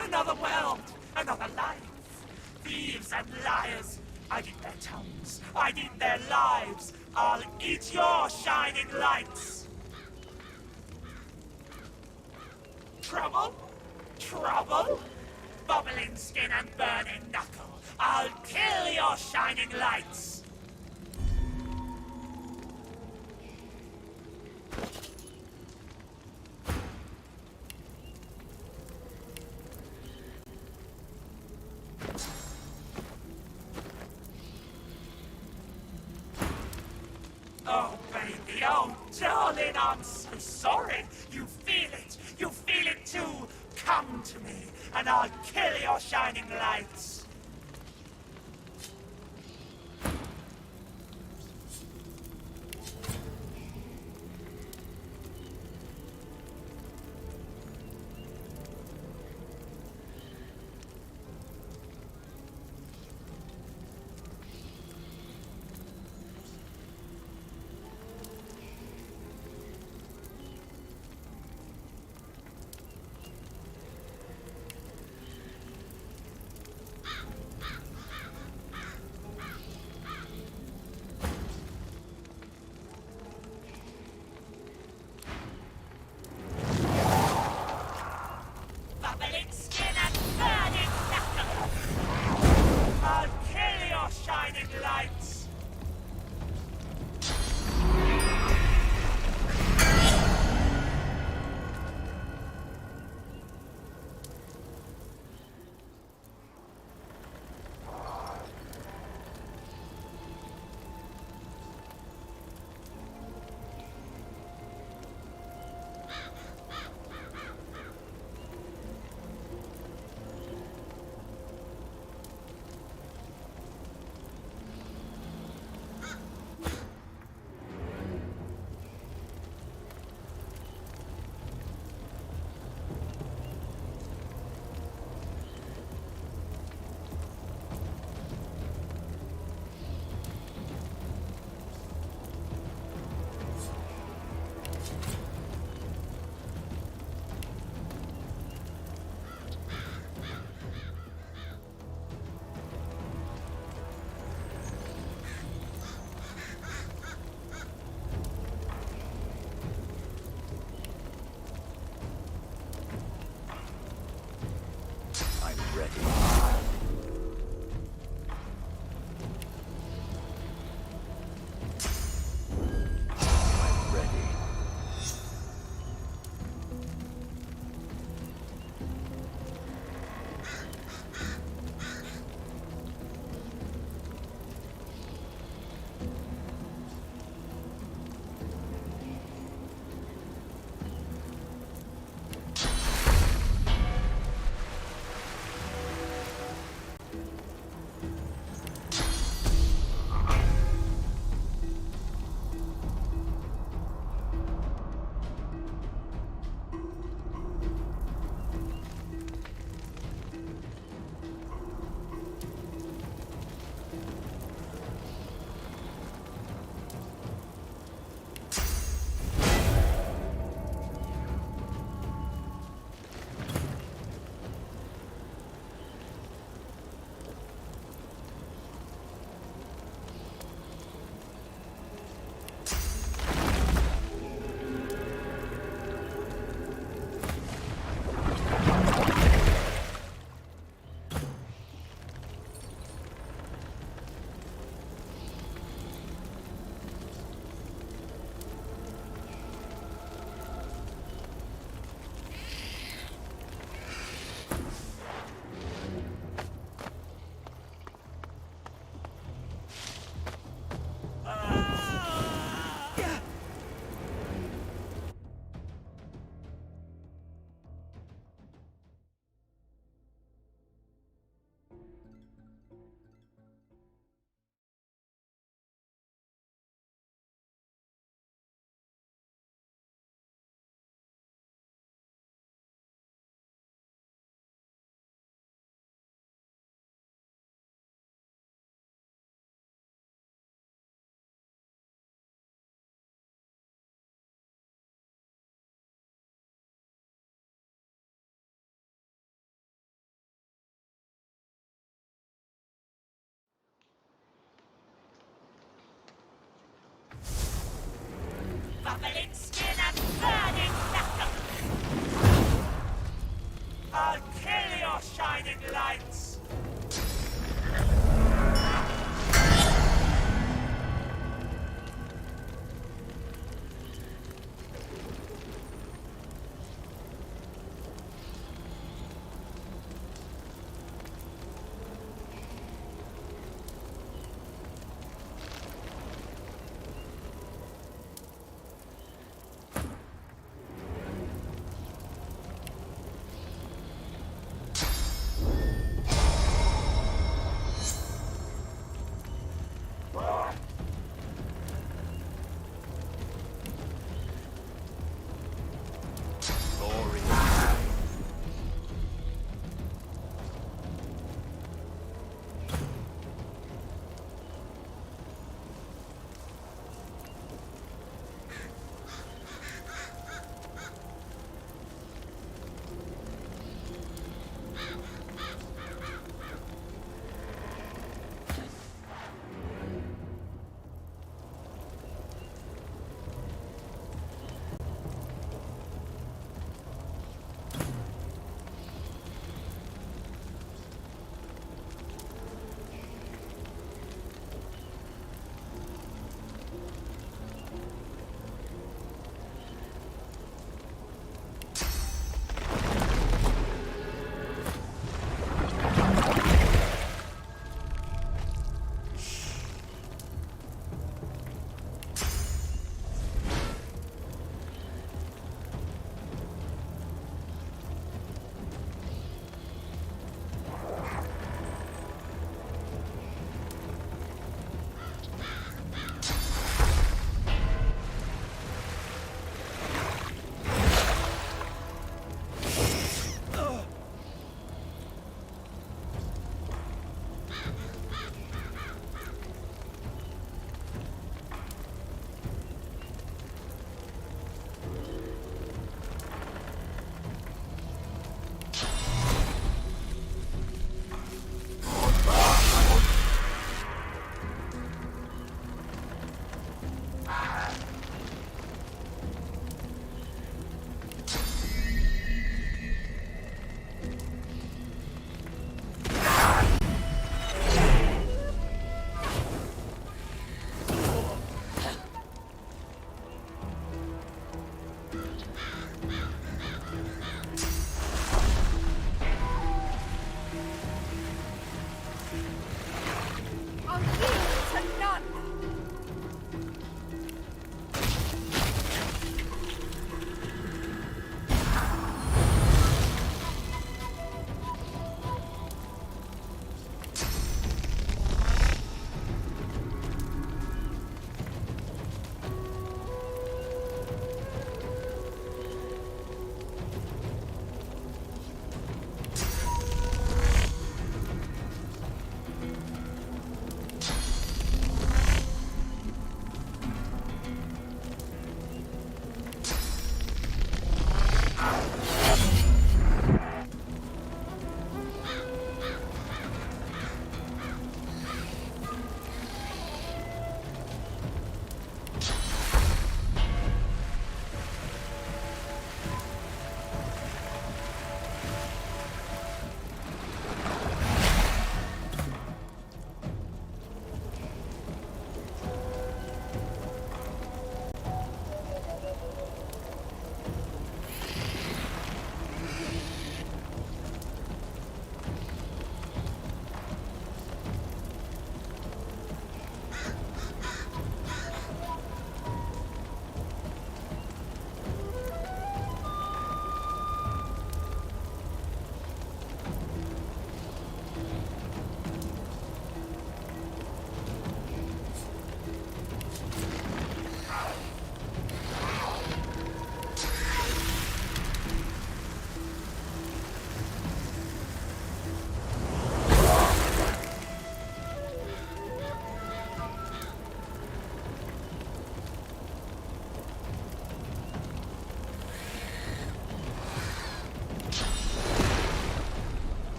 Another world! Another life! Thieves and liars! I'd eat their tongues! I'd eat their lives! I'll eat your shining lights! Trouble? Trouble? Bubbling skin and burning knuckle! I'll kill your shining lights! Oh, baby, oh, darling, I'm so sorry. You feel it. You feel it too. Come to me, and I'll kill your shining lights. bubbling skin and burning knuckle. I'll kill your shining lights.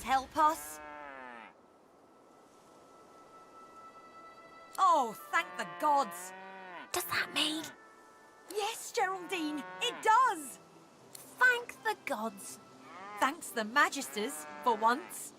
help us? Oh, thank the gods. Does that mean? Yes, Geraldine, it does. Thank the gods. Thanks the Magisters, for once.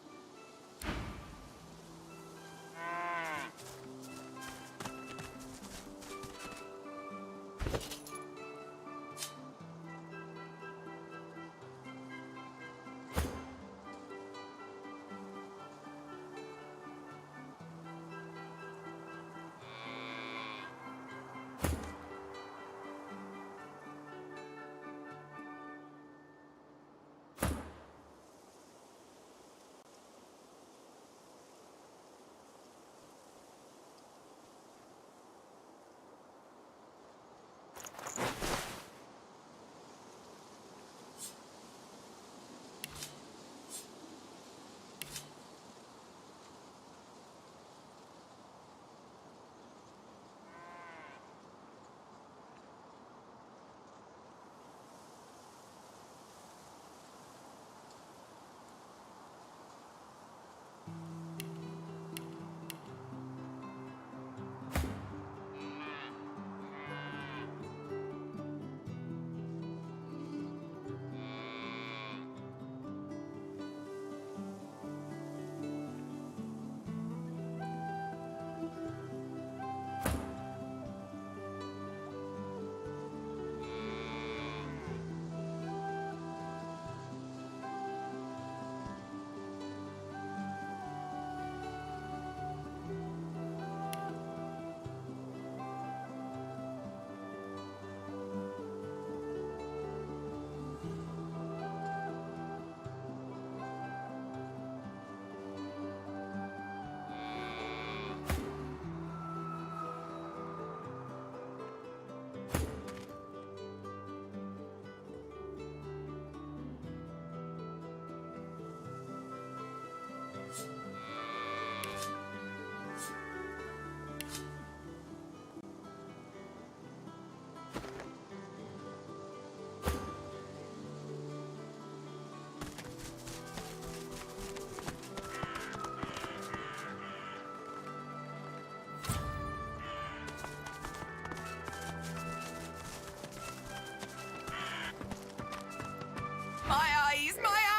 My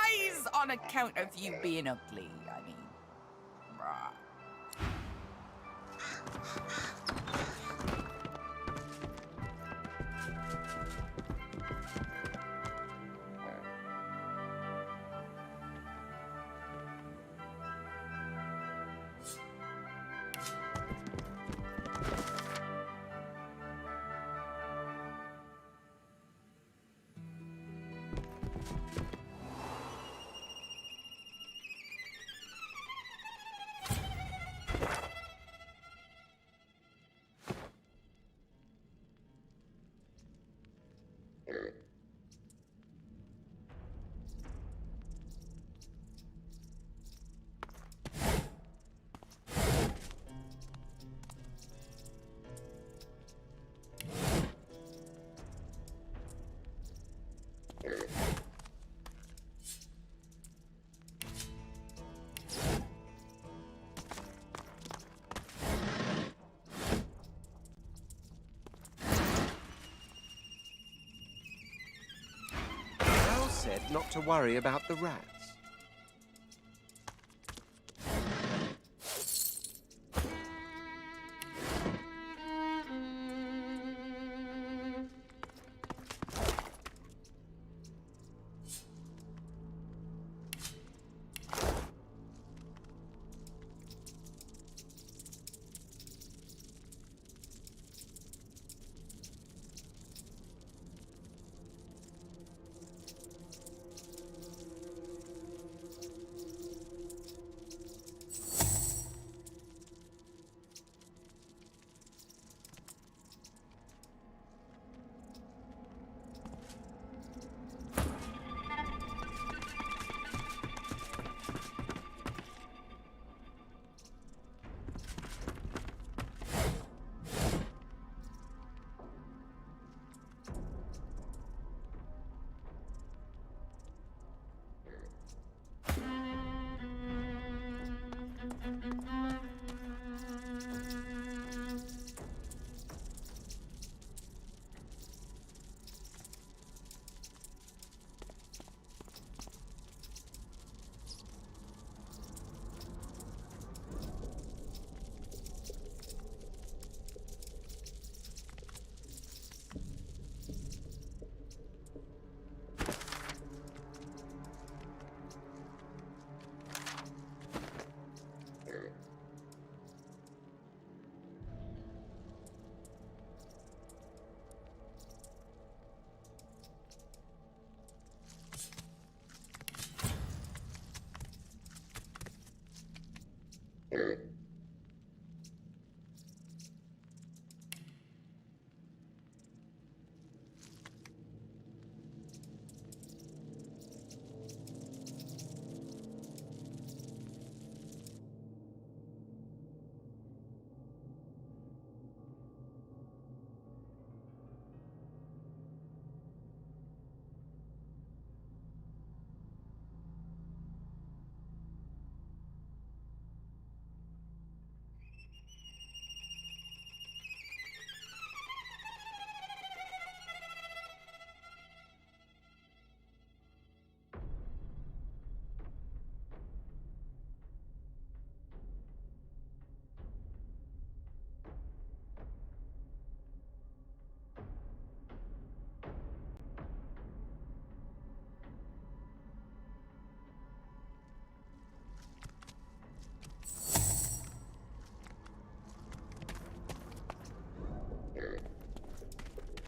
eyes! On account of you being ugly, I mean. Rah. Al said not to worry about the rats.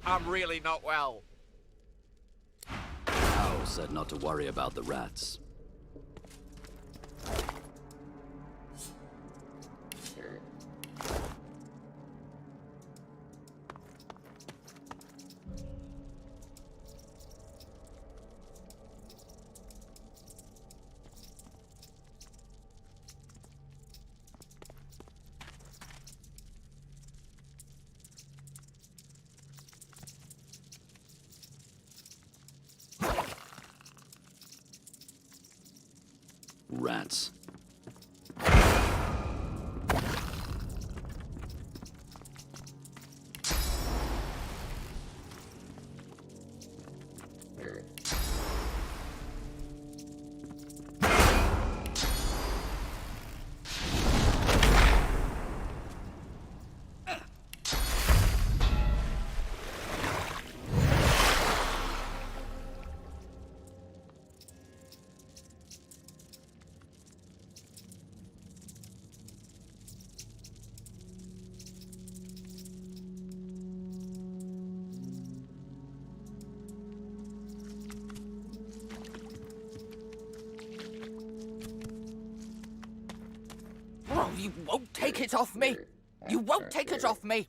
I'm really not well. Al said not to worry about the rats. Rats. Oh, you won't take it off me! You won't take it off me!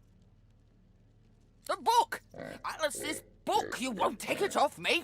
The book! Alice's book! You won't take it off me!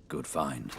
Good find.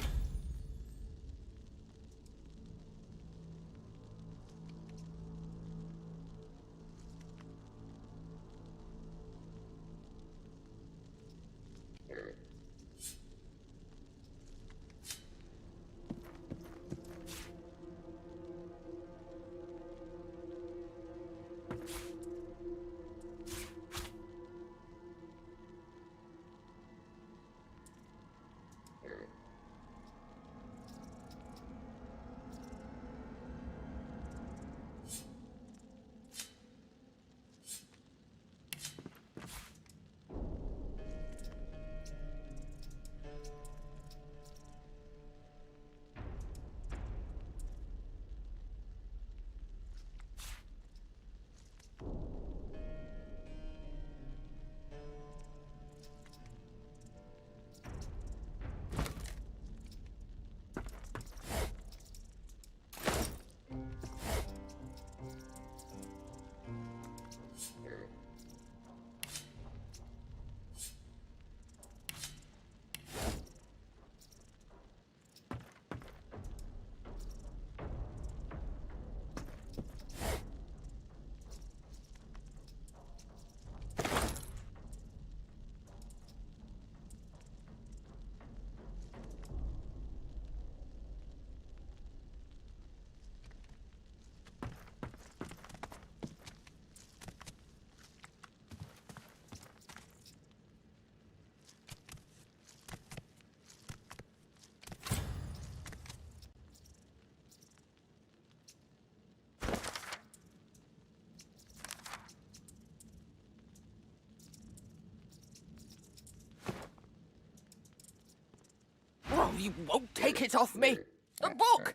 Oh, you won't take it off me! The book!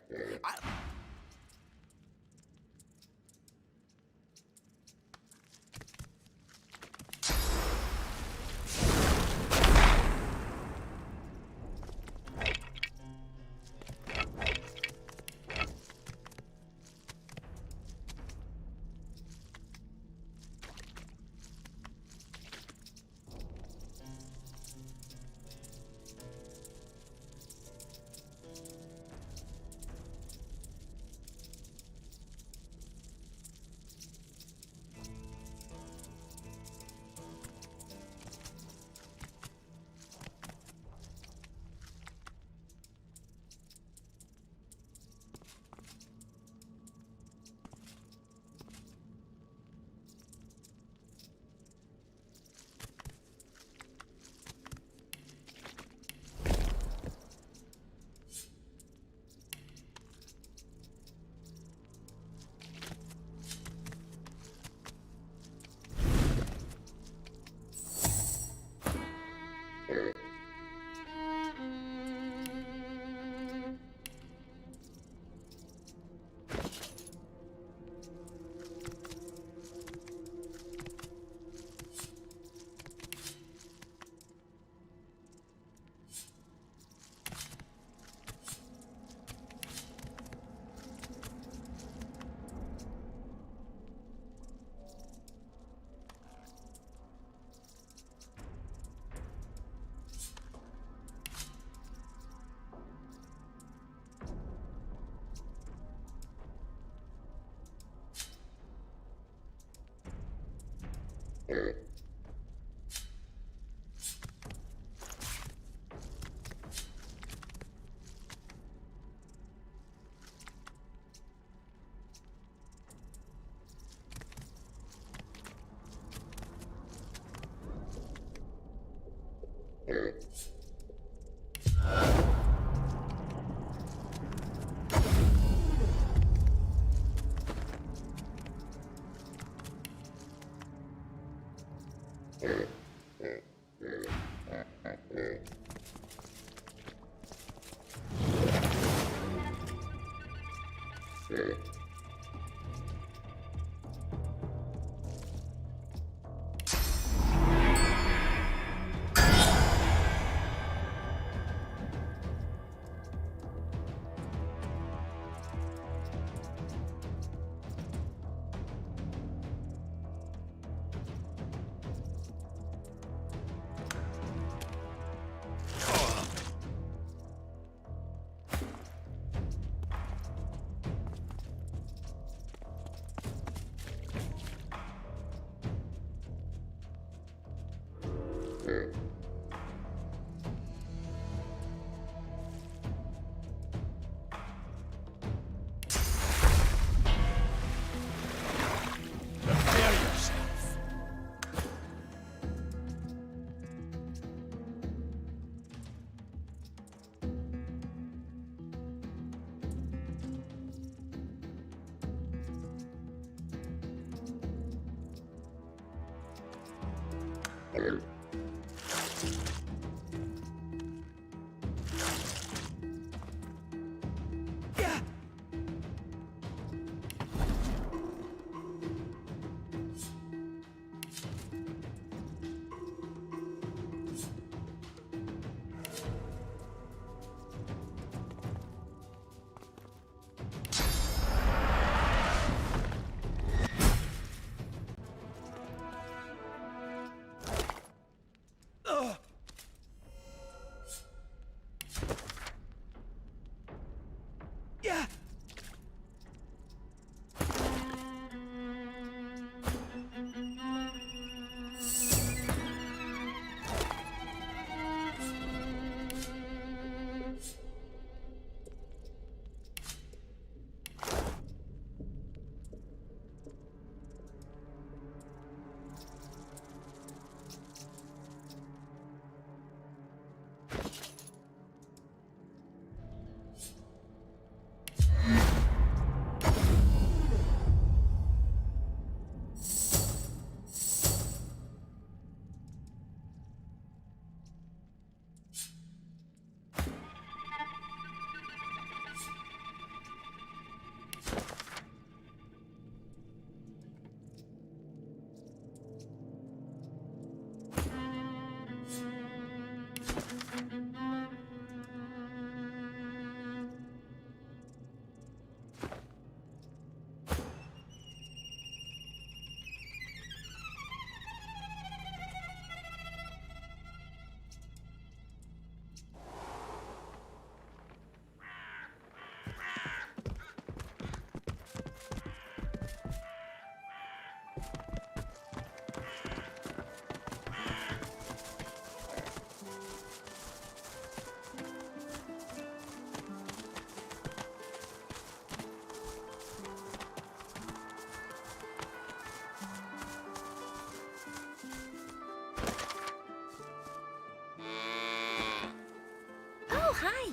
Oh, hi.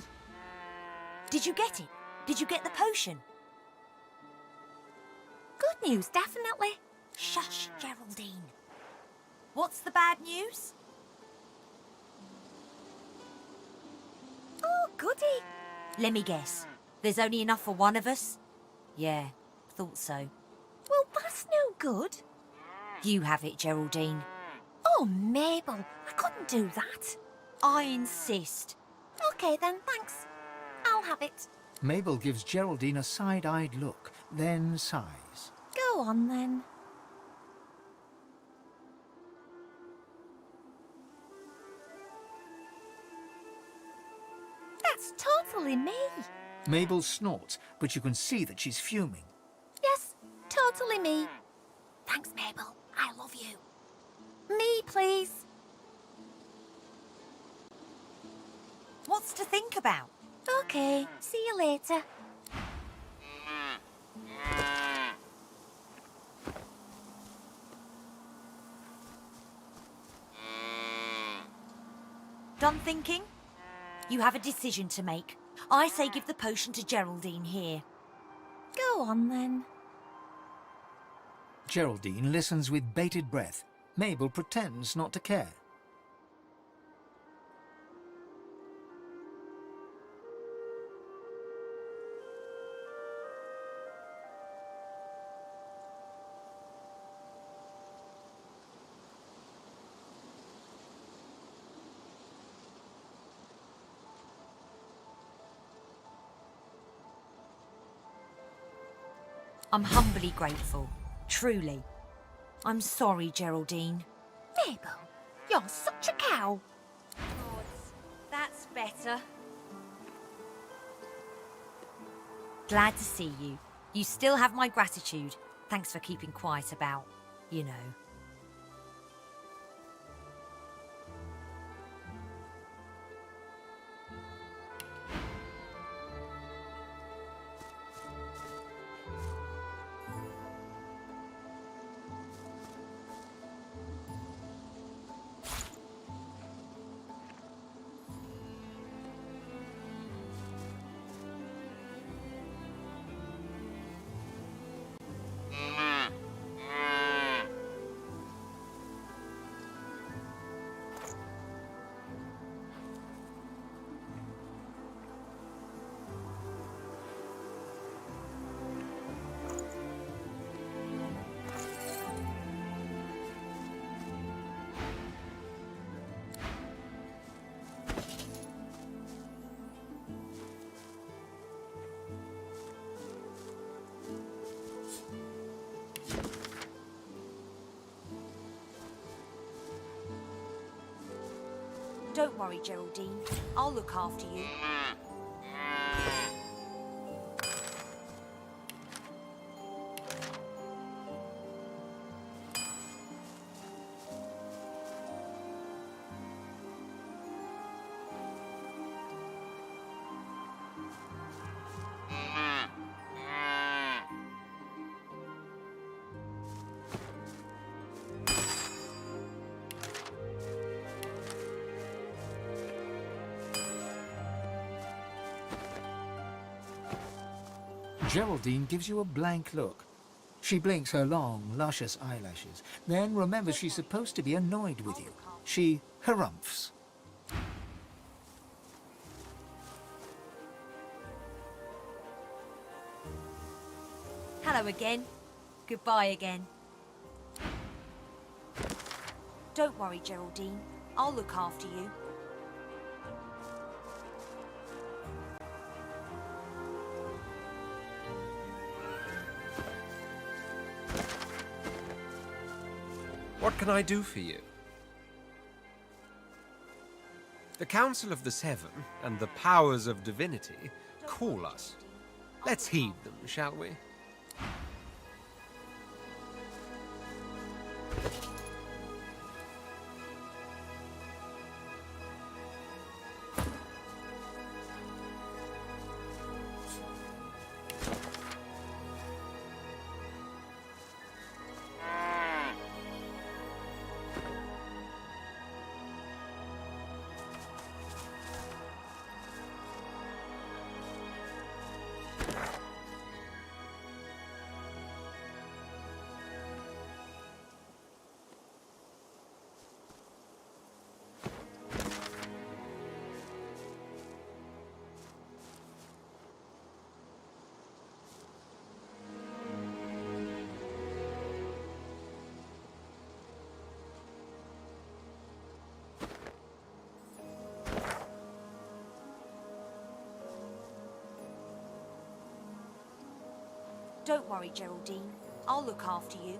Did you get it? Did you get the potion? Good news, definitely. Shush, Geraldine. What's the bad news? Oh, goody. Let me guess. There's only enough for one of us? Yeah, thought so. Well, that's no good. You have it, Geraldine. Oh, Mabel, I couldn't do that. I insist. Okay then, thanks. I'll have it. Mabel gives Geraldine a side-eyed look, then sighs. Go on then. That's totally me. Mabel snorts, but you can see that she's fuming. Yes, totally me. Thanks, Mabel. I love you. Me, please. What's to think about? Okay, see you later. Done thinking? You have a decision to make. I say give the potion to Geraldine here. Go on, then. Geraldine listens with bated breath. Mabel pretends not to care. I'm humbly grateful. Truly. I'm sorry, Geraldine. Mabel, you're such a cow. That's better. Glad to see you. You still have my gratitude. Thanks for keeping quiet about, you know. Don't worry, Geraldine. I'll look after you. Geraldine gives you a blank look. She blinks her long, luscious eyelashes, then remembers she's supposed to be annoyed with you. She harumphs. Hello again. Goodbye again. Don't worry, Geraldine. I'll look after you. What can I do for you? The Council of the Seven and the powers of divinity call us. Let's heed them, shall we? Don't worry, Geraldine. I'll look after you.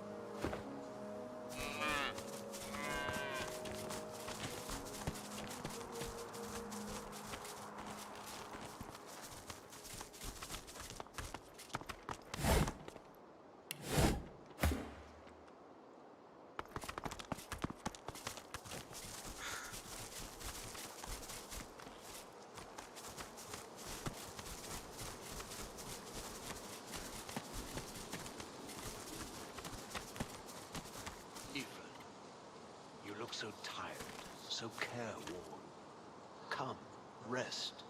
Rest.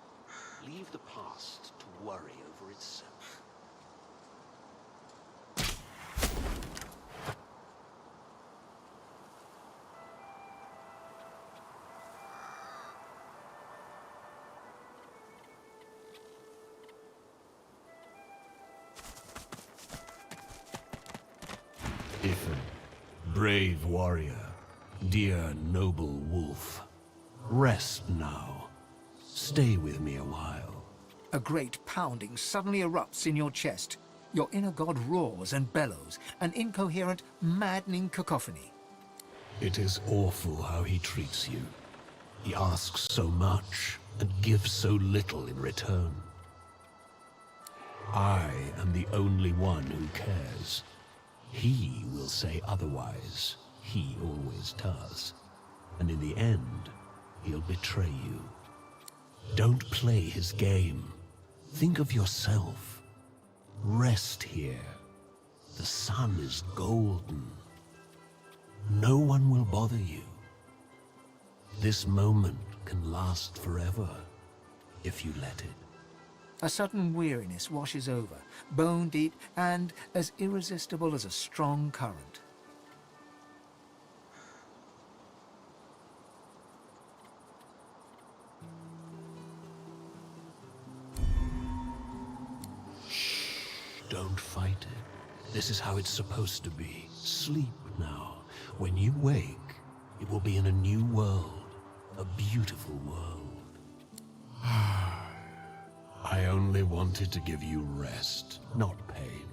Leave the past to worry over itself. Ifan, brave warrior, dear noble wolf, rest now. Stay with me a while. A great pounding suddenly erupts in your chest. Your inner god roars and bellows, an incoherent, maddening cacophony. It is awful how he treats you. He asks so much and gives so little in return. I am the only one who cares. He will say otherwise. He always does. And in the end, he'll betray you. Don't play his game. Think of yourself. Rest here. The sun is golden. No one will bother you. This moment can last forever, if you let it. A sudden weariness washes over, bone deep and as irresistible as a strong current. Don't fight it. This is how it's supposed to be. Sleep now. When you wake, it will be in a new world. A beautiful world. I only wanted to give you rest, not pain.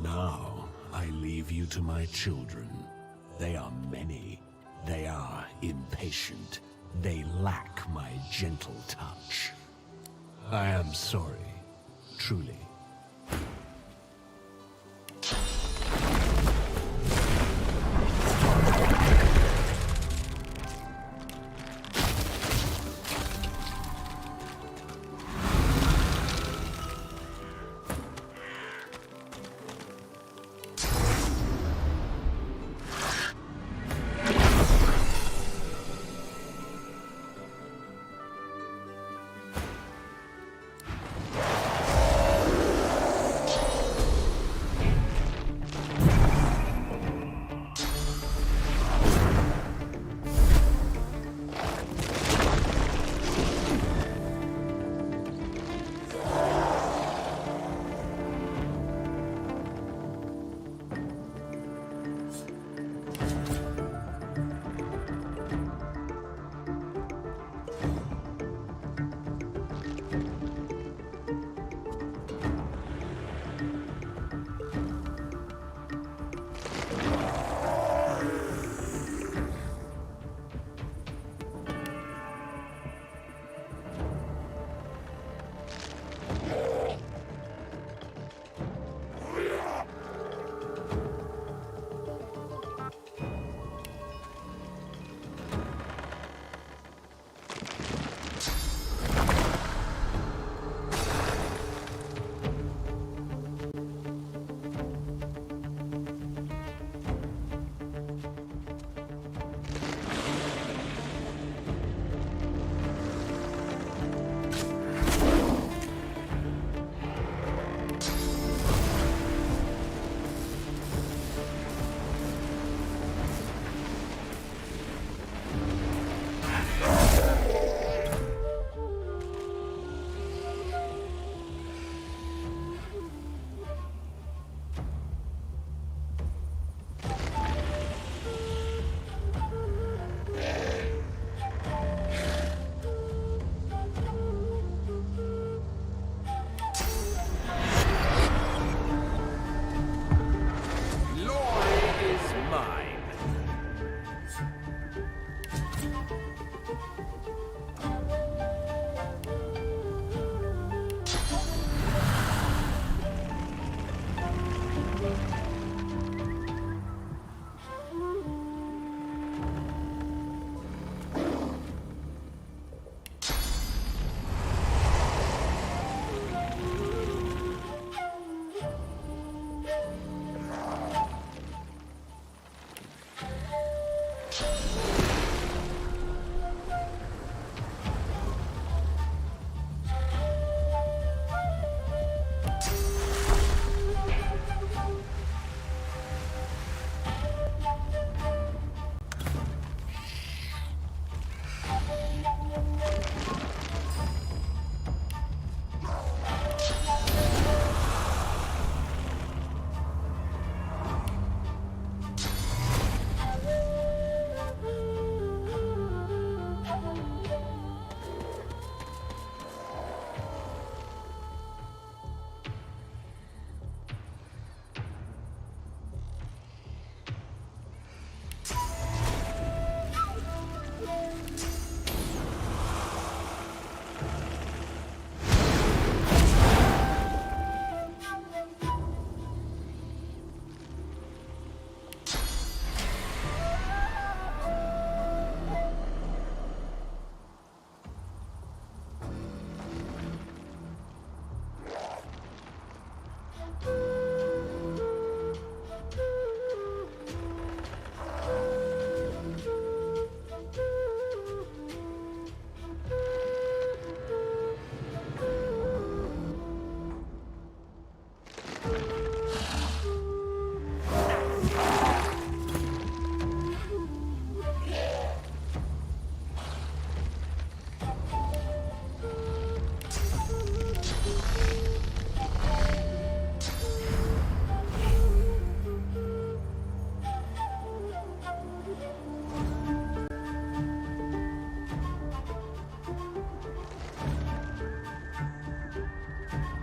Now, I leave you to my children. They are many. They are impatient. They lack my gentle touch. I am sorry, truly.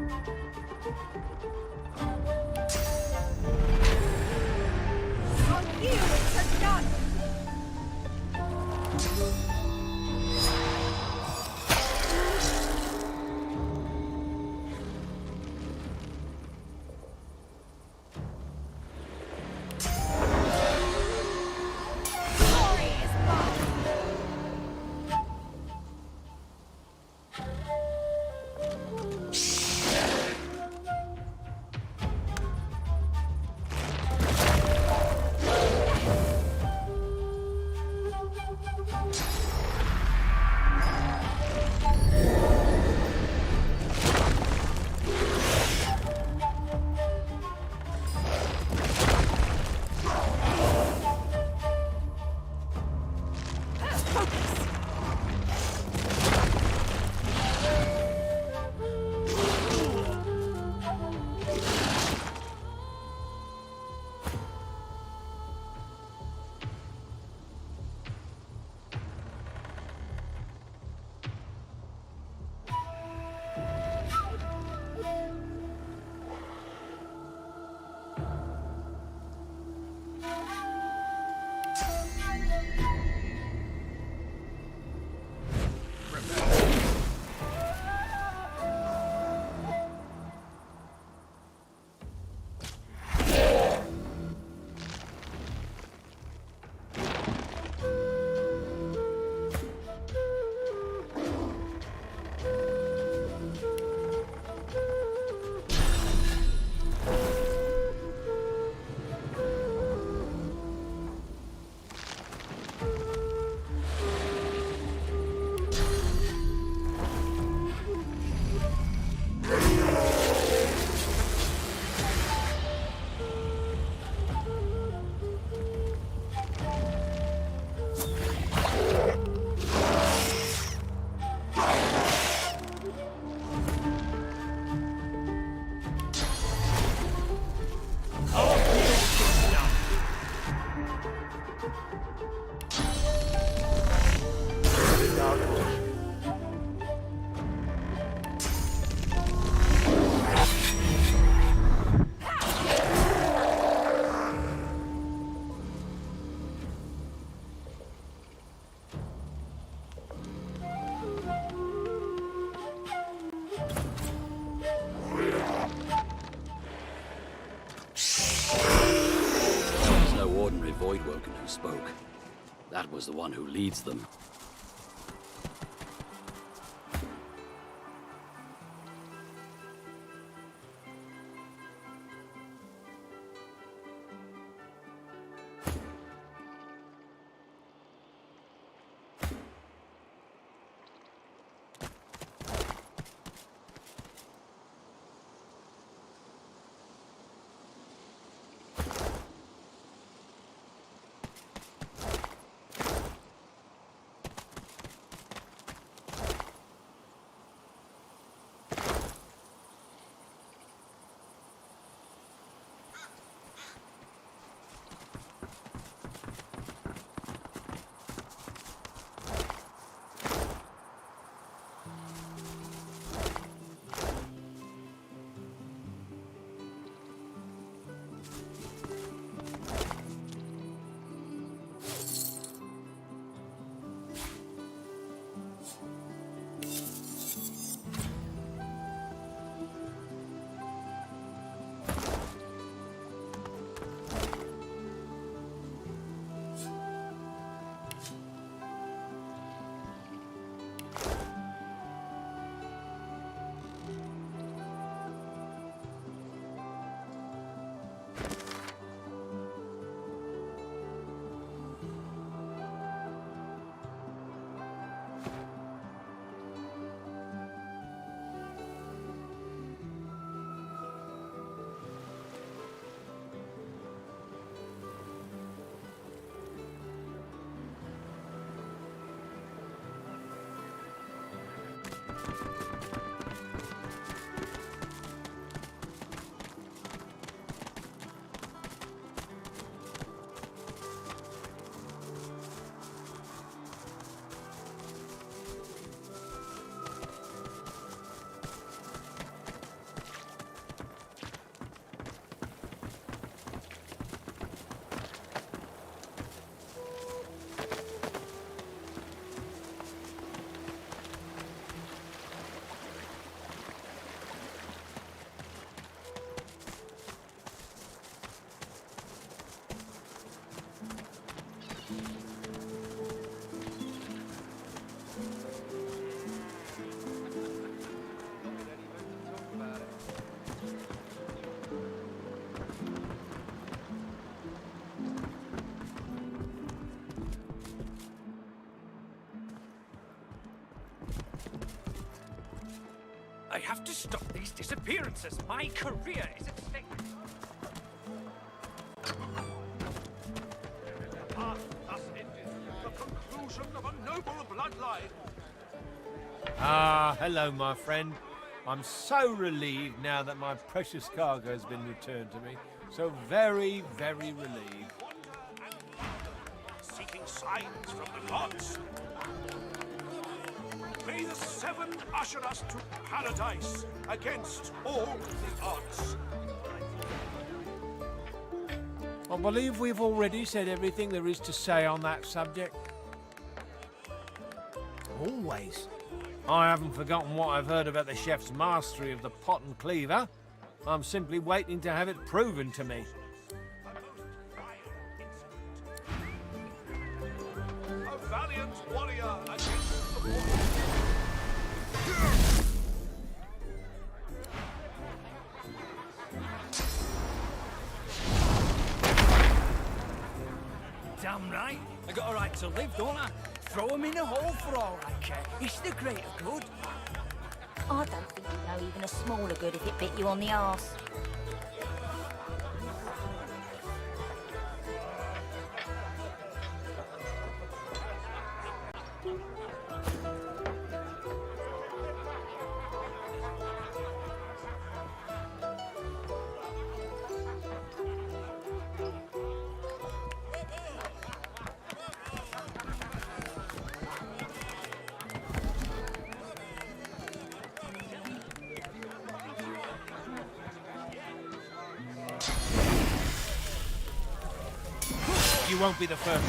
On you, it's a gun! Voidwoken who spoke. That was the one who leads them. have to stop these disappearances. My career is at stake. Thus ended the conclusion of a noble bloodline. Ah, hello, my friend. I'm so relieved now that my precious cargo has been returned to me. So very, very relieved. Seeking signs from the gods. May the seven usher us to paradise against all the odds. I believe we've already said everything there is to say on that subject. Always. I haven't forgotten what I've heard about the chef's mastery of the pot and cleaver. I'm simply waiting to have it proven to me. A valiant warrior against the war. Damn right. I got a right to live, don't I? Throw him in a hole for all I care. It's the greater good. I don't think you know even a smaller good if it bit you on the arse. You won't be the first.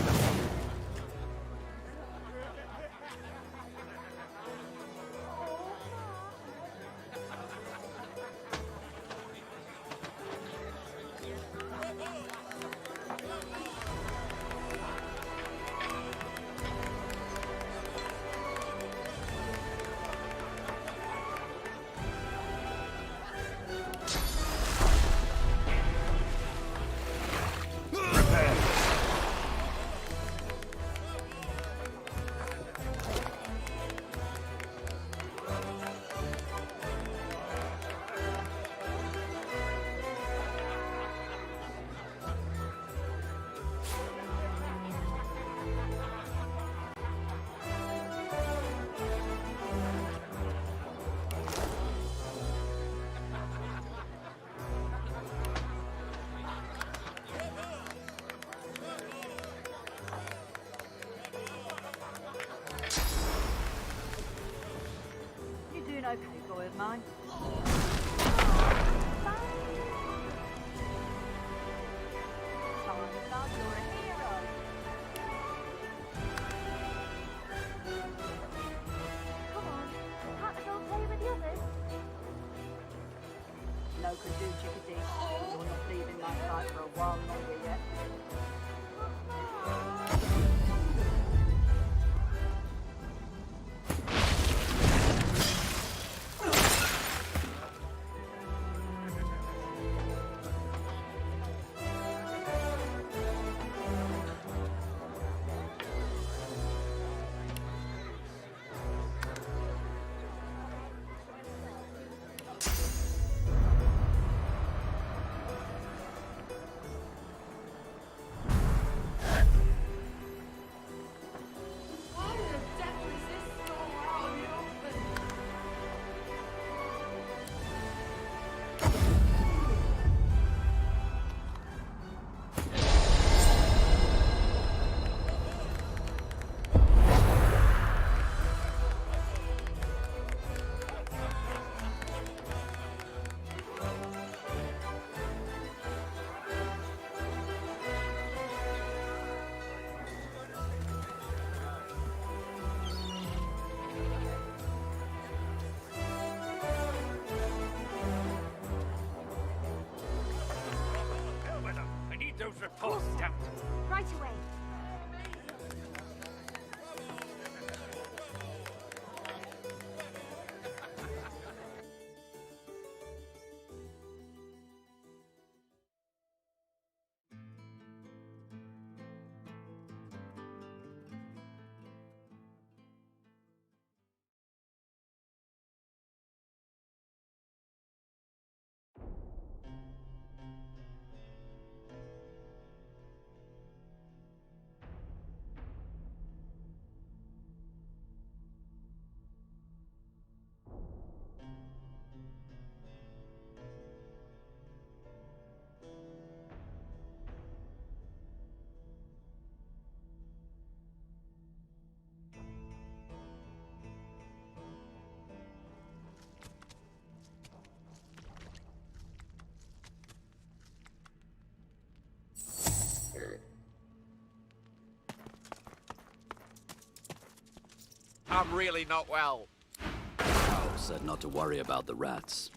You doing okay, boy of mine? Son, you're a hero. Come on, can't I go play with the others? No could do, chickadee. You're not leaving my side for a while longer yet. I need those reports down. Right away. I'm really not well. Al said not to worry about the rats.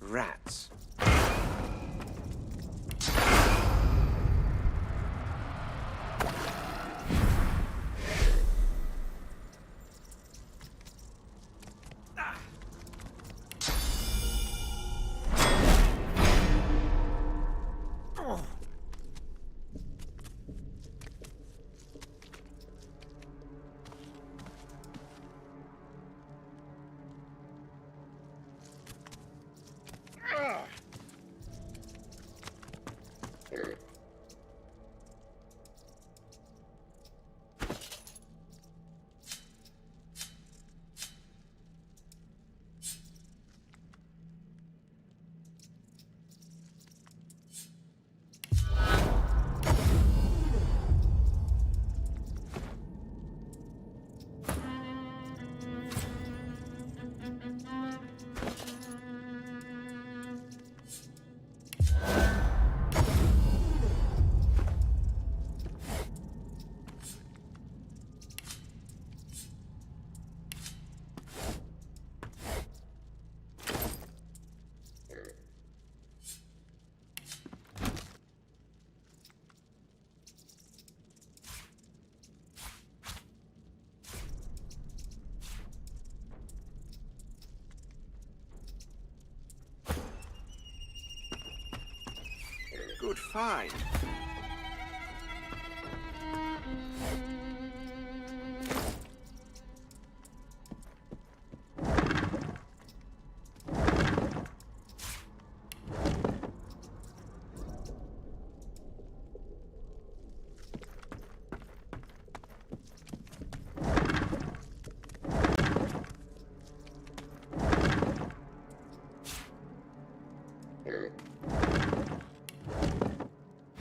Rats. Good find.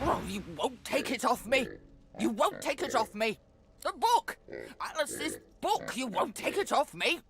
Oh, you won't take it off me! You won't take it off me! The book! Alice's book! You won't take it off me!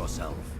yourself.